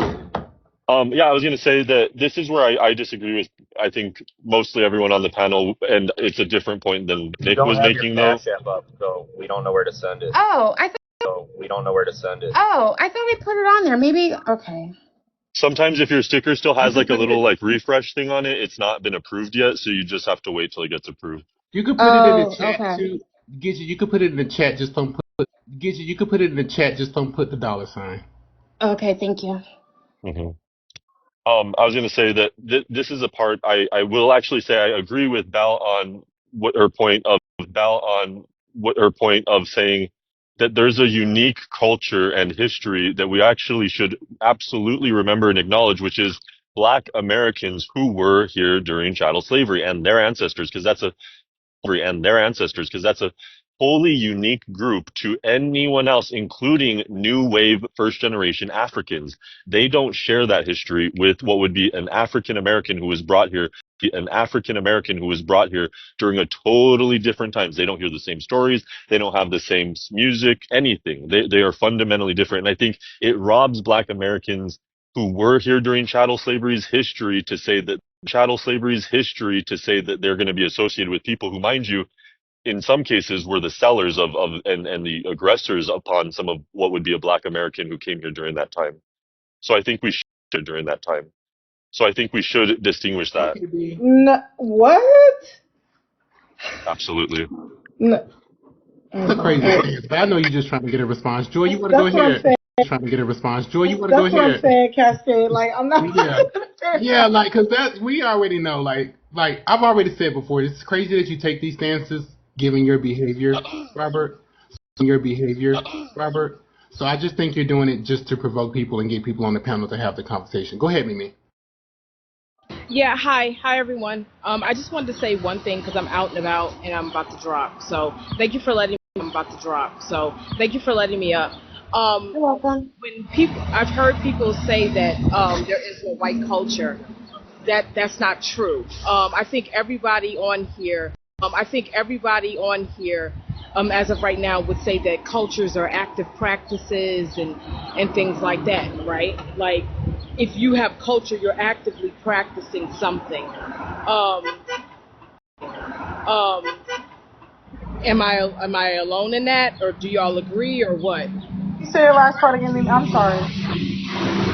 Yeah, I was going to say that this is where I disagree with, I think, mostly everyone on the panel, and it's a different point than Nick was making, though. Cash App up, so we don't know where to send it. Oh, I thought we put it on there. Maybe, okay. Sometimes if your sticker still has like a little like refresh thing on it, it's not been approved yet, so you just have to wait till it gets approved. You could put it in the chat too. Gidget, you could put it in the chat. Just don't put. Gidget, you could put it in the chat. Just don't put the $sign. Okay, thank you. Mm-hmm. I was going to say that this is a part I will actually say I agree with Bal on what her point of saying that there's a unique culture and history that we actually should absolutely remember and acknowledge, which is Black Americans who were here during chattel slavery and their ancestors, because that's a wholly unique group to anyone else, including new wave first generation Africans. They don't share that history with what would be an African American who was brought here during a totally different times. They don't hear the same stories. They don't have the same music, anything. They are fundamentally different. And I think it robs Black Americans who were here during chattel slavery's history to say that they're going to be associated with people who, mind you, in some cases were the sellers of and the aggressors upon some of what would be a Black American who came here during that time. So I think we should distinguish that. No, what? Absolutely. No. That's a crazy thing. But I know you're just trying to get a response. Joy, you want to go ahead? Trying to get a response. Joy, you want to go ahead? That's what I'm saying, Cascade. Like, I'm not. Yeah, like, because we already know. Like I've already said before, it's crazy that you take these stances, given your behavior, Robert. So I just think you're doing it just to provoke people and get people on the panel to have the conversation. Go ahead, Mimi. Yeah, hi everyone. I just wanted to say one thing because I'm out and about and I'm about to drop. So thank you for letting me up. You're welcome. I've heard people say that there is a white culture. That's not true. I think everybody on here, as of right now, would say that cultures are active practices and things like that, right? Like, if you have culture, you're actively practicing something. Am I alone in that, or do y'all agree, or what? You say your last part again. I'm sorry.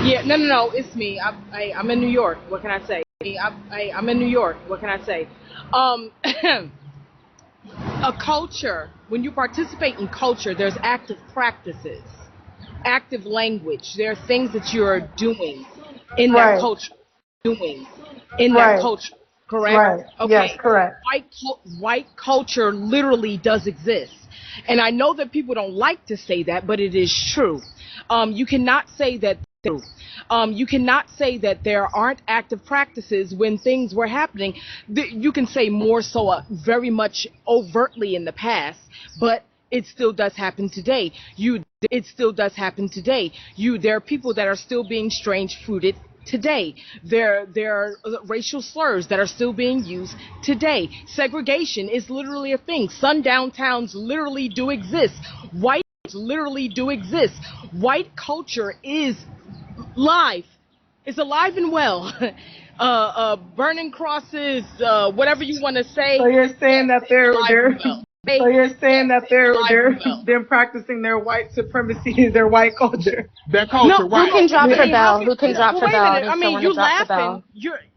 Yeah, no, it's me. I'm in New York. What can I say? I'm in New York. What can I say? A culture, when you participate in culture, there's active practices, active language. There are things that you're doing in that culture. That culture, correct? Right. Okay. Yes, correct. White culture literally does exist. And I know that people don't like to say that, but it is true. You cannot say that there aren't active practices when things were happening. You can say more so very much overtly in the past, but it still does happen today. There are people that are still being strange fruited today. There are racial slurs that are still being used today. Segregation is literally a thing. Sundown towns literally do exist. White culture is live. It's alive and well. Burning crosses, whatever you want to say. So you're saying that they're practicing their white supremacy, their white culture. Their culture, right? Who can drop the bell? Who can drop the bell? I mean, you're laughing.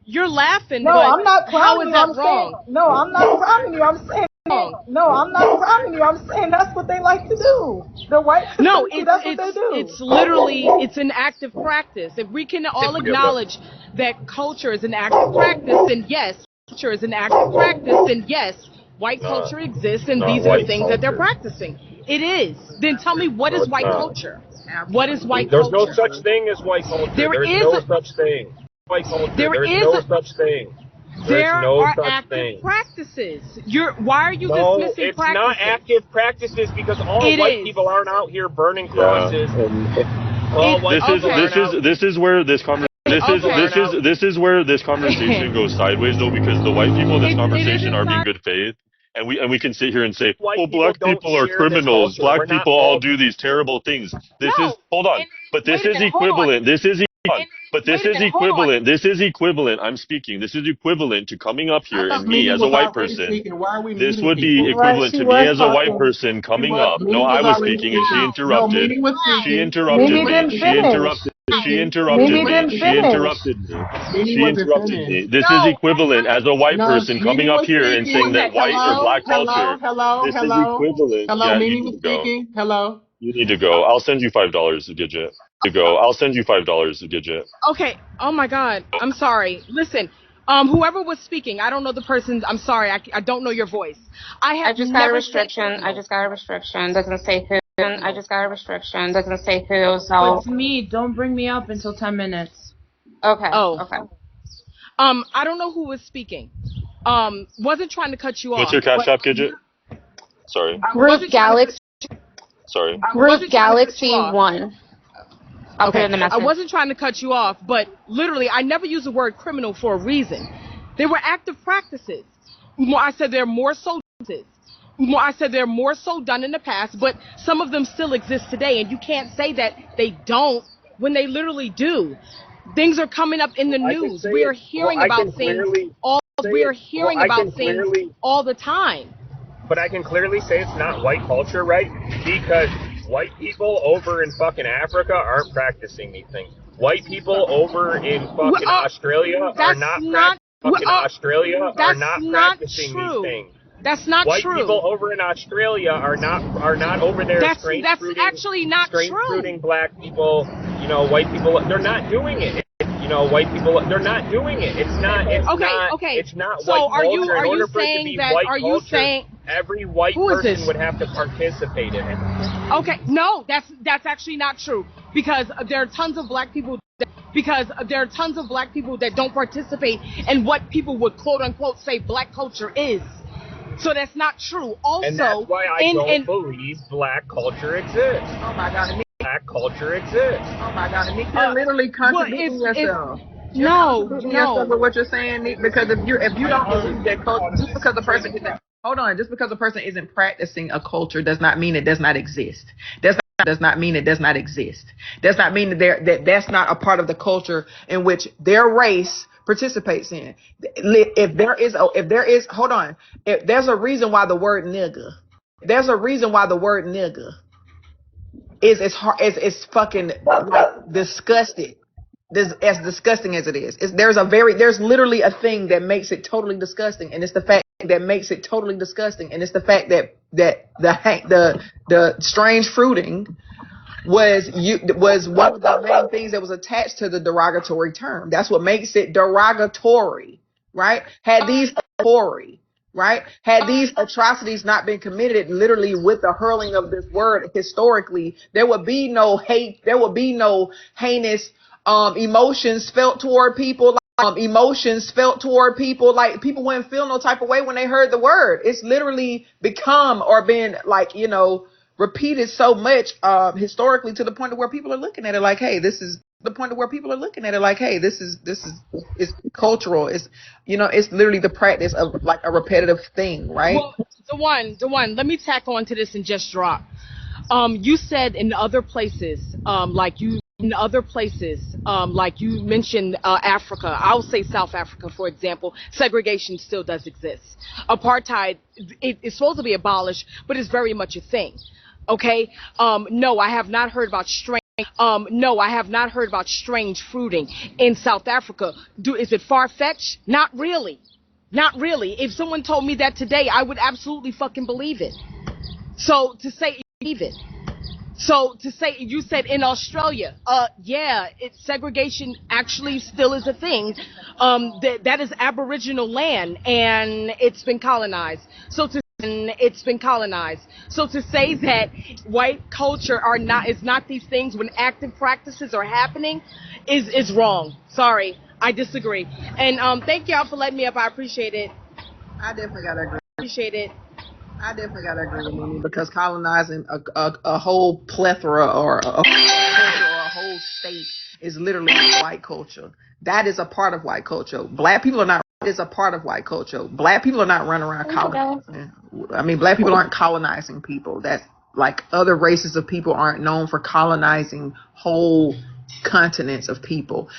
You're laughing. No, but I'm not clowning how is you. that wrong? No, I'm not clowning you. I'm saying. No, I'm not clowning you. I'm saying that's what they like to do. The white supremacy, that's what they do. It's literally, it's an active practice. If we can all acknowledge that culture is an active practice, then yes, white culture exists, and these are the things that they're practicing. It is. Then tell me, what is white culture? What is white culture? There's no such thing as white culture. There's no such thing. White culture. There's no such thing. There are active practices. Why are you dismissing practices? No, it's not active practices because all white people aren't out here burning crosses. This is where this conversation. This is where this conversation goes sideways, though, because the white people in this conversation are being good faith, and we can sit here and say, "Oh, black people are criminals. Black people all do these terrible things." Hold on, but this is equivalent. This is equivalent. This is equivalent. I'm speaking. This is equivalent to coming up here and me as a white person. This would be equivalent to me as a white person coming up. No, I was speaking and she interrupted. She interrupted me. She interrupted. She interrupted me. She interrupted me. She interrupted me. This is equivalent as a white person coming up here and saying that white or black culture. This is equivalent. Yeah, you need to go. Hello. You need to go. I'll send you $5, Gidget. I'll send you $5, Gidget. Okay. Oh my God. I'm sorry. Listen. Whoever was speaking, I don't know the person's. I'm sorry. I don't know your voice. I just got a restriction. Doesn't say who. I just got a restriction. Doesn't say who. So it's me. Don't bring me up until 10 minutes. Okay. Oh. Okay. I don't know who was speaking. Wasn't trying to cut you off. What's your cash app, Gidget? Sorry. Group Galaxy. Sorry. Group Galaxy 1. I'll put it in the message. I wasn't trying to cut you off, but literally, I never use the word criminal for a reason. They were active practices. I said there are more so. I said there are more so done in the past, but some of them still exist today, and you can't say that they don't when they literally do. Things are coming up in the news. We are hearing about things all. We are hearing about things all the time. But I can clearly say it's not white culture, right? Because white people over in fucking Africa aren't practicing these things. White people over in fucking Australia are not practicing these things. That's not white true. White people over in Australia are not over there. That's actually not true. Strange black people, white people. They're not doing it. White people. They're not doing it. It's not. Okay. It's not so white culture. Are you saying that? Are you saying every white person would have to participate in it? Okay. No, that's actually not true because there are tons of black people. That don't participate in what people would quote unquote say black culture is. So that's not true. Also, and that's why I don't believe black culture exists. Oh my God, black culture exists. Oh my God, Nick, you're literally contradicting yourself. No. With what you're saying, Nick, because if you don't believe that culture, just because a person isn't practicing a culture does not mean it does not exist. Does not mean it does not exist. Does not mean that that's not a part of the culture in which their race participates in. If there's a reason why the word nigga. There's a reason why the word nigga is as fucking like disgusted. As disgusting as it is. There's literally a thing that makes it totally disgusting, and it's the fact that makes it totally disgusting, and it's the fact that the strange fruiting was one of the main things that was attached to the derogatory term. That's what makes it derogatory, right? Had these atrocities not been committed literally with the hurling of this word historically, there would be no hate, there would be no heinous emotions felt toward people. Like people wouldn't feel no type of way when they heard the word. It's literally become or been repeated so much historically to the point of where people are looking at it like, hey, this is it's cultural. It's it's literally the practice of like a repetitive thing, right? Well, the one. Let me tack on to this and just drop. You said in other places, like you mentioned Africa. I'll say South Africa, for example. Segregation still does exist. Apartheid, it's supposed to be abolished, but it's very much a thing. Okay. No, I have not heard about strange fruiting in South Africa. Is it far-fetched? Not really. If someone told me that today, I would absolutely fucking believe it. So to say you said in Australia, segregation actually still is a thing. That is Aboriginal land and it's been colonized. So to say that white culture is not these things when active practices are happening is wrong. Sorry, I disagree. And thank y'all for letting me up. I appreciate it. I definitely gotta agree. Appreciate it. I definitely gotta agree with Mimi because colonizing a whole plethora or a whole whole state is literally white culture. That is a part of white culture. Black people are not. Is a part of white culture. Black people are not running around colonizing. I mean, black people aren't colonizing people. That's like other races of people aren't known for colonizing whole continents of people.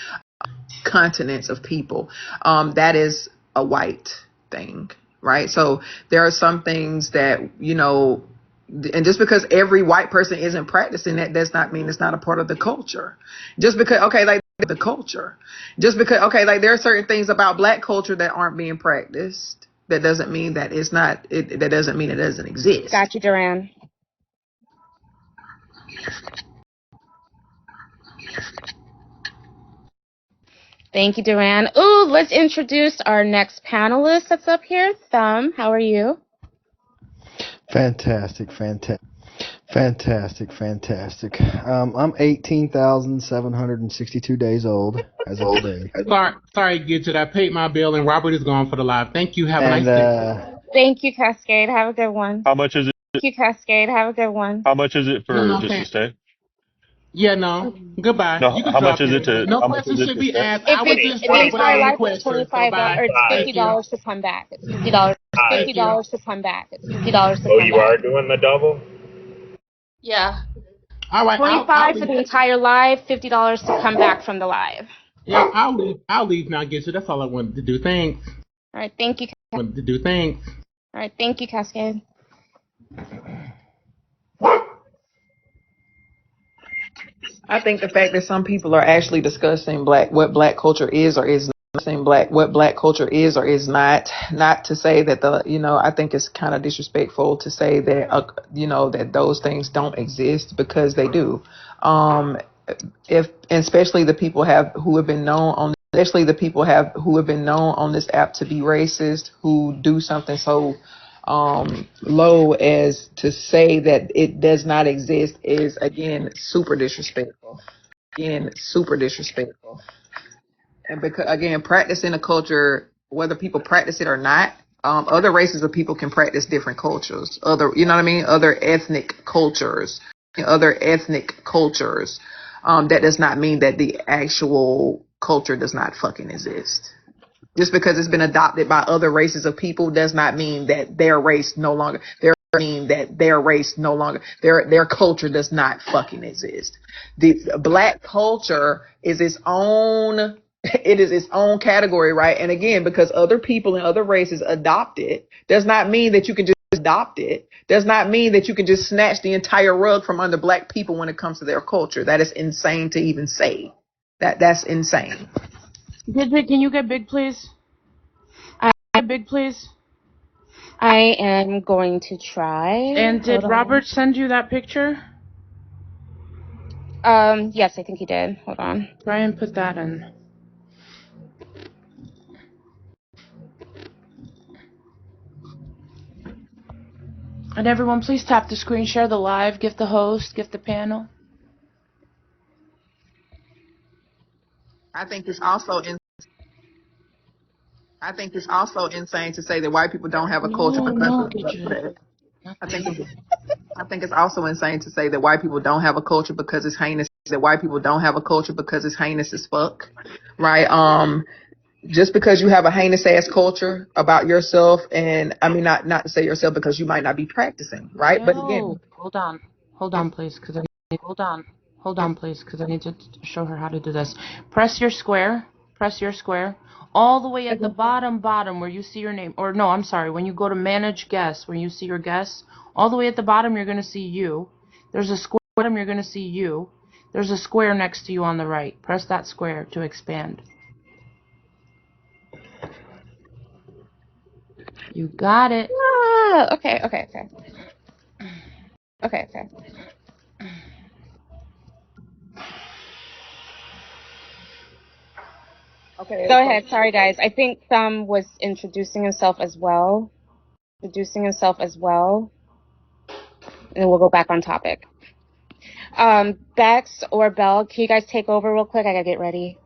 That is a white thing, right? So there are some things that, and just because every white person isn't practicing that does not mean it's not a part of the culture. Just because, like the culture, like there are certain things about black culture that aren't being practiced. That doesn't mean that it's not, that doesn't mean it doesn't exist. Got you, Duran. Thank you, Duran. Ooh, let's introduce our next panelist that's up here. Thumb, how are you? Fantastic. I'm 18,762 days old as of today. Sorry, Gidget. I paid my bill and Robert is gone for the live. Thank you. Have a nice day. Thank you, Cascade. Have a good one. How much is it? Thank you, Cascade. Have a good one. How much is it for just to stay? Yeah, no. Goodbye. No, You can how drop much is it to? No how much questions is it should to be stay? asked. If I was it's just the entire life, questions. it's $25 or it's $50 to come back. It's $50. $50 to come back. It's $50 to come back. Oh, you are doing the double? Yeah. All right. 25 for the entire live, $50 to come back from the live. Yeah, I'll leave now, Gidget. That's all I wanted to do. Thanks. All right, thank you. Wanted to do. Thanks. All right, thank you, Cascade. I think the fact that some people are actually discussing what black culture is or is not, saying what black culture is or is not to say that I think it's kind of disrespectful to say that that those things don't exist, because they do. Especially the people who have been known on this app to be racist, who do something so low as to say that it does not exist, is again super disrespectful. And because again, practicing a culture, whether people practice it or not, other races of people can practice different cultures. Other ethnic cultures. That does not mean that the actual culture does not fucking exist. Just because it's been adopted by other races of people does not mean that their culture does not fucking exist. The black culture is its own category, right? And again, because other people and other races adopt it, does not mean that you can just snatch the entire rug from under black people when it comes to their culture. That is insane to even say. That's insane. Bridget, can you get big, please? I am going to try. And did Robert send you that picture? Yes, I think he did. Hold on. Try and put that in. And everyone, please tap the screen, share the live, gift the host, gift the panel. I think it's also insane to say that white people don't have a culture I think it's also insane to say that white people don't have a culture because it's heinous. That white people don't have a culture because it's heinous as fuck, right? Just because you have a heinous ass culture about yourself, and I mean not to say yourself, because you might not be practicing, right? But again, hold on, please, because I need to show her how to do this. Press your square, all the way at the bottom where you see your name, or no, I'm sorry, when you go to manage guests, when you see your guests, all the way at the bottom, you're going to see you. There's a square There's a square next to you on the right. Press that square to expand. You got it. Okay. Okay. Go ahead. Sorry, guys. I think Thumb was introducing himself as well. And then we'll go back on topic. Bex or Belle, can you guys take over real quick? I gotta get ready.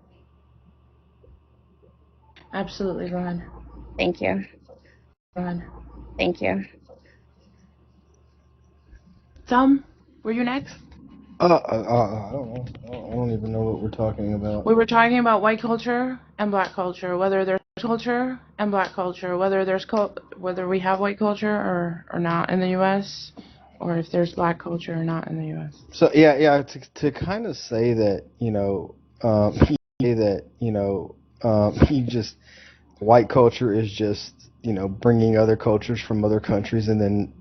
Absolutely, go ahead. Thank you. Thumb, were you next? I don't know. I don't even know what we're talking about. We were talking about white culture and black culture, whether there's culture and black culture, whether we have white culture or not in the U.S., or if there's black culture or not in the U.S. So yeah. To kind of say that you just white culture is just bringing other cultures from other countries and then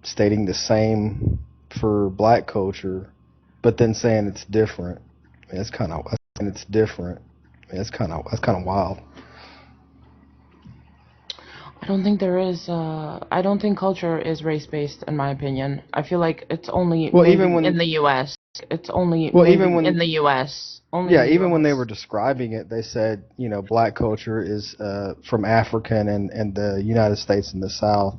stating the same for black culture, but then saying it's different. I mean, it's different. I mean, that's kind of wild. I don't think there is. I don't think culture is race based, in my opinion. I feel like it's only in the U.S. It's only in the U.S. Even when they were describing it, they said black culture is from Africa and the United States and the South.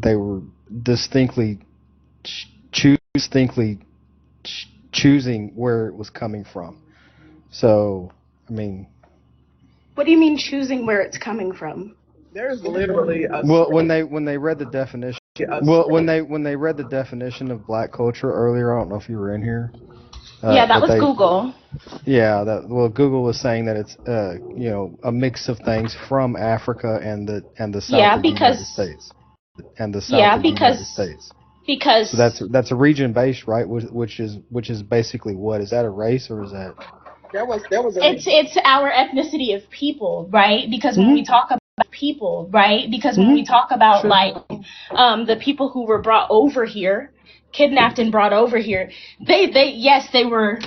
They were distinctly choosing where it was coming from. So, I mean, what do you mean choosing where it's coming from? There's literally a when they read the definition. When they read the definition of black culture earlier, I don't know if you were in here. That was Google. Yeah, Google was saying that it's a mix of things from Africa and the South of the United States. And the South of the United States. Because so that's a region based, right? Which is basically what? Is that a race or is that? It's our ethnicity of people, right? Because when we talk about people, right? Because when we talk about the people who were brought over here, kidnapped and brought over here, they were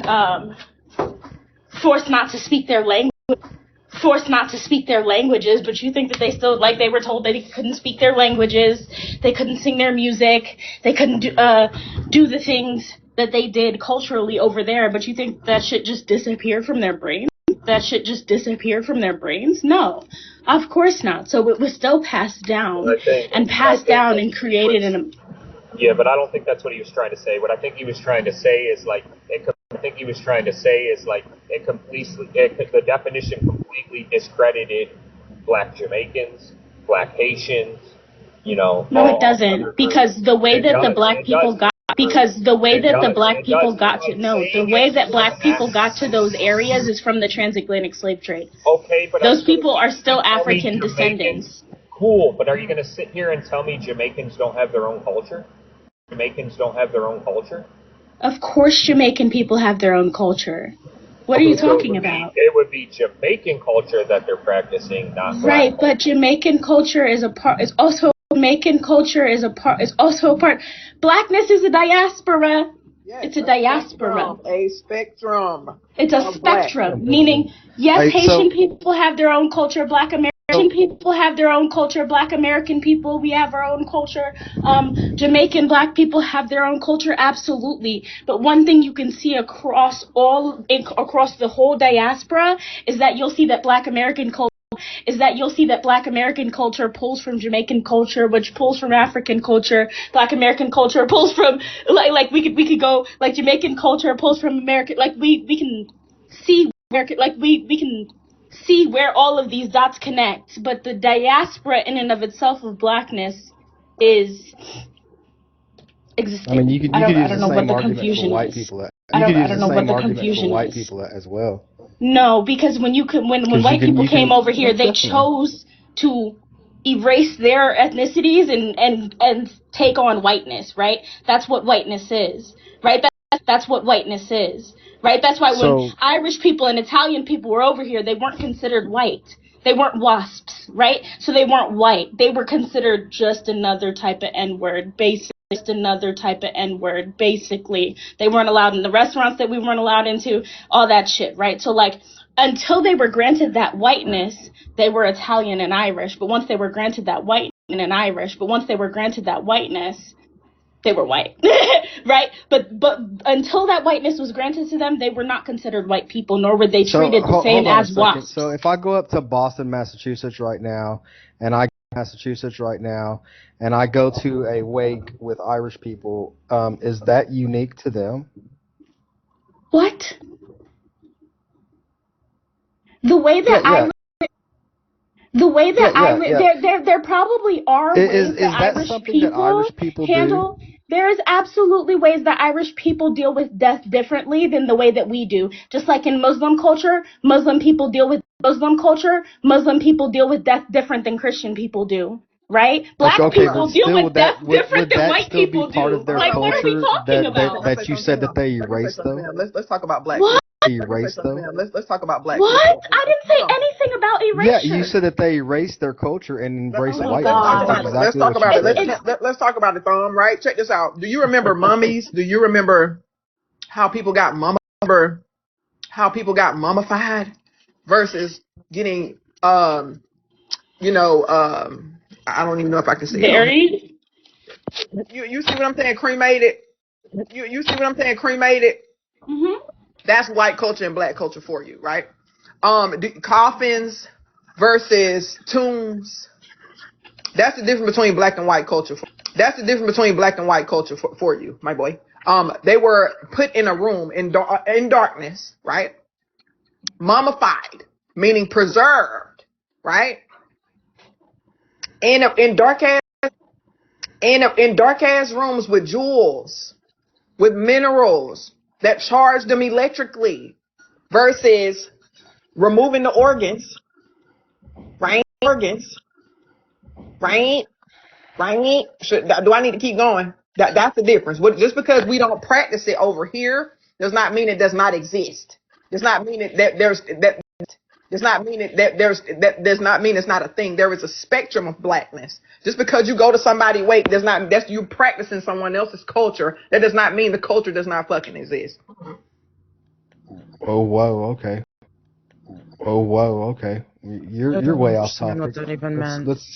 forced not to speak their languages, but you think that they still, they were told that they couldn't speak their languages, they couldn't sing their music, they couldn't do the things that they did culturally over there, but you think that should just disappear from their brains? No, of course not. So it was still passed down and created in a... Yeah, but I don't think that's what he was trying to say. What I think he was trying to say is the definition completely discredited black Jamaicans, black Haitians, No, it doesn't, because the way that the black people got to those areas is from the transatlantic slave trade. Okay, but those people are still African descendants. Cool, but are you going to sit here and tell me Jamaicans don't have their own culture? Of course Jamaican people have their own culture. What are you talking about? It would be Jamaican culture that they're practicing, not black. Right, but Jamaican culture is also a part. Blackness is a diaspora. Yes, it's a diaspora. A spectrum. It's a spectrum, meaning, yes, Haitian people have their own culture, Black American people have their own culture, Black American people, we have our own culture, Jamaican Black people have their own culture, absolutely. But one thing you can see across the whole diaspora is that you'll see that Black American culture pulls from Jamaican culture, which pulls from African culture. Black American culture pulls from we could go Jamaican culture pulls from American. We can see American, we can see where all of these dots connect. But the diaspora in and of itself of blackness is existing. I mean, you could use the same argument for white people. You could use the same argument for white people as well. No, because when white people came over here, they chose to erase their ethnicities and take on whiteness, right? That's what whiteness is, right? That's what whiteness is, right? That's why when Irish people and Italian people were over here, they weren't considered white. They weren't wasps, right? So they weren't white. They were considered just another type of N-word, basically. They weren't allowed in the restaurants that we weren't allowed into, all that shit, right? So until they were granted that whiteness, they were Italian and Irish. But once they were granted that whiteness, they were white, right? But until that whiteness was granted to them, they were not considered white people, nor were they treated the same as wasps. So if I go up to Boston, Massachusetts right now, and I go to a wake with Irish people, is that unique to them? What? The way that there probably are ways that Irish people handle. There is absolutely ways that Irish people deal with death differently than the way that we do. Just like in Muslim culture, Muslim people deal with death different than Christian people do. Right? Black people deal with death different than white people do. Like, what are we talking about? That you said that they erased though. Let's talk about black What? Erased though. Let's talk about black What? people. I didn't say anything about erasure. Yeah, you said that they erased their culture and embraced whiteness. Let's talk about it. Let's talk about it, Thumb. Right? Check this out. Do you remember mummies? Do you remember how people got mummified versus getting I don't even know if I can say buried? You see what I'm saying? Cremated. You see what I'm saying? Cremated. Mhm. That's white culture and black culture for you, right? Coffins versus tombs. That's the difference between black and white culture. For you, my boy. They were put in a room in darkness, right? Mummified, meaning preserved, right? And in dark ass rooms with jewels, with minerals that charge them electrically, versus removing the organs, right? Right? Do I need to keep going? That's the difference. Just because we don't practice it over here does not mean it does not exist. Does not mean that does not mean it's not a thing. There is a spectrum of blackness. Just because you go to somebody's wake that's you practicing someone else's culture. That does not mean the culture does not fucking exist. Oh whoa, okay. You're way off topic.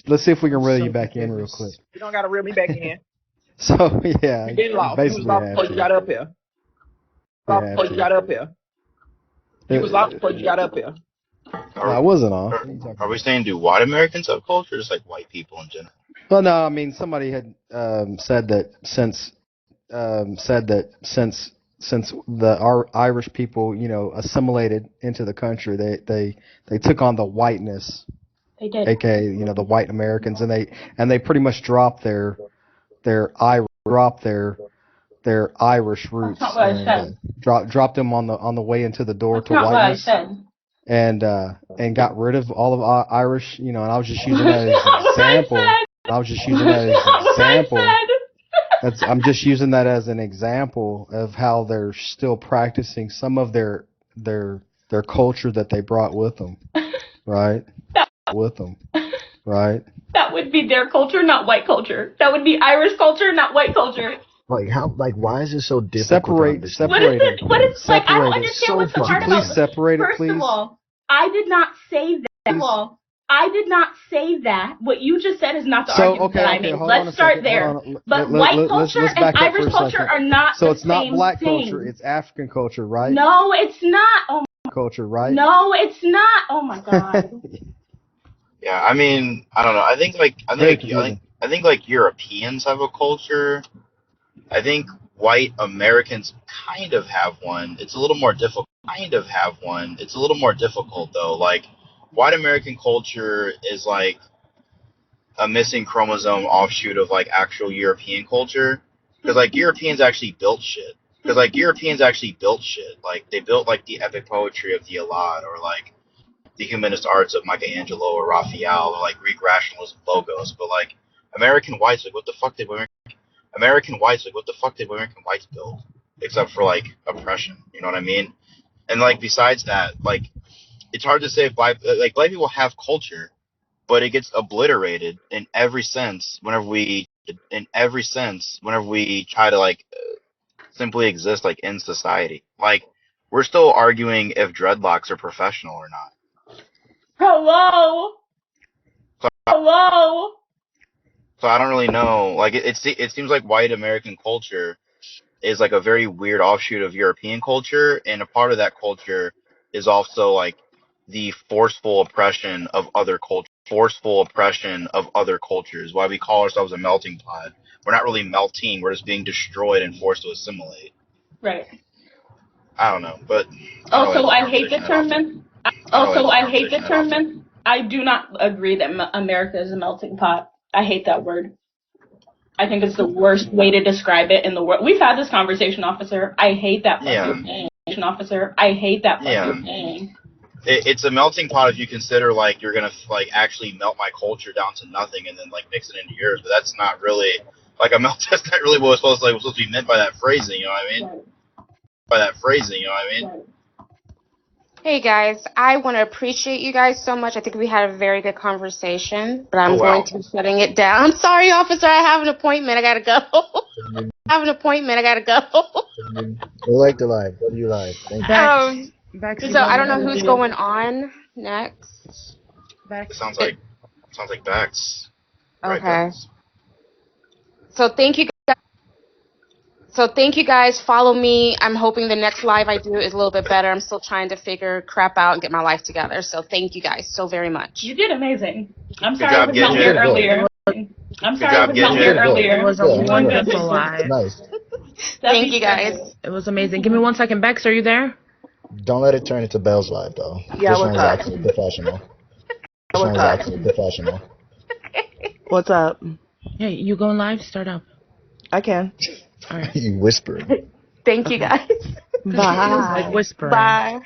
Let's see if we can reel you back in real quick. You don't gotta reel me back in. So yeah, you been lost. You was lost before you got up here. You was lost before you got up here. I wasn't off. Are we saying do white Americans have culture, or just like white people in general? Well, no. I mean, somebody had said that since our Irish people, assimilated into the country, they took on the whiteness. They did. AKA, the white Americans, and they pretty much dropped their Irish roots. That's not what I said. Dropped them on the way into the door That's to not whiteness. what I said. And got rid of all of Irish, and I was just using that as an example. I'm just using that as an example of how they're still practicing some of their culture that they brought with them, right? Right? That would be their culture, not white culture. That would be Irish culture, not white culture. Why is it so difficult? Separate it. What is like? I don't understand what's so hard about it. Separate it, please. First of all, I did not say that. What you just said is not the argument that I made. Let's start there. But white culture and Irish culture are not the same thing. So it's not black culture, it's African culture, right? No, it's not. Oh my culture, right? No, it's not. Oh my god. Yeah, I mean, I don't know. I think Europeans have a culture. I think white Americans kind of have one. It's a little more difficult. Though. Like, white American culture is like a missing chromosome offshoot of like actual European culture. Because like Europeans actually built shit. Like they built like the epic poetry of the Iliad, or like the humanist arts of Michelangelo or Raphael, or like Greek rationalism logos. But like American whites, like what the fuck did American whites build? Except for like oppression, you know what I mean? And like besides that, like it's hard to say if black people have culture, but it gets obliterated in every sense whenever we try to like simply exist like in society. Like we're still arguing if dreadlocks are professional or not. Hello. So I don't really know. Like it seems like white American culture is like a very weird offshoot of European culture, and a part of that culture is also like the forceful oppression of other cultures. Why we call ourselves a melting pot. We're not really melting. We're just being destroyed and forced to assimilate. Right. I don't know, but I hate the term. I do not agree that America is a melting pot. I hate that word. I think it's the worst way to describe it in the world. We've had this conversation, officer. I hate that fucking thing. Officer, I hate that fucking thing. It's a melting pot if you consider like you're gonna like actually melt my culture down to nothing and then like mix it into yours, but that's not really like a melt. That's not really what was supposed to be meant by that phrasing. You know what I mean? By that phrasing, you know what I mean? Hey guys, I want to appreciate you guys so much. I think we had a very good conversation, but I'm going to be shutting it down. I'm sorry, officer. I have an appointment. I gotta go. I have an appointment. I gotta go. We like to live. What do you like? Thank you. So I don't know who's going on next. Sounds like Bax. Okay. Right, so thank you guys. So thank you guys. Follow me. I'm hoping the next live I do is a little bit better. I'm still trying to figure crap out and get my life together. So thank you guys so very much. You did amazing. I'm sorry I was not here earlier. I'm sorry I was not here earlier. It was a wonderful live. Nice. Thank you guys. It was amazing. Give me 1 second. Bex, are you there? Don't let it turn into Belle's live, though. Yeah, this one's actually professional. This one's actually professional. What's up? Yeah, you going live? Start up. I can. All right. You whispered. Thank you guys. Bye. Like whispering. Bye.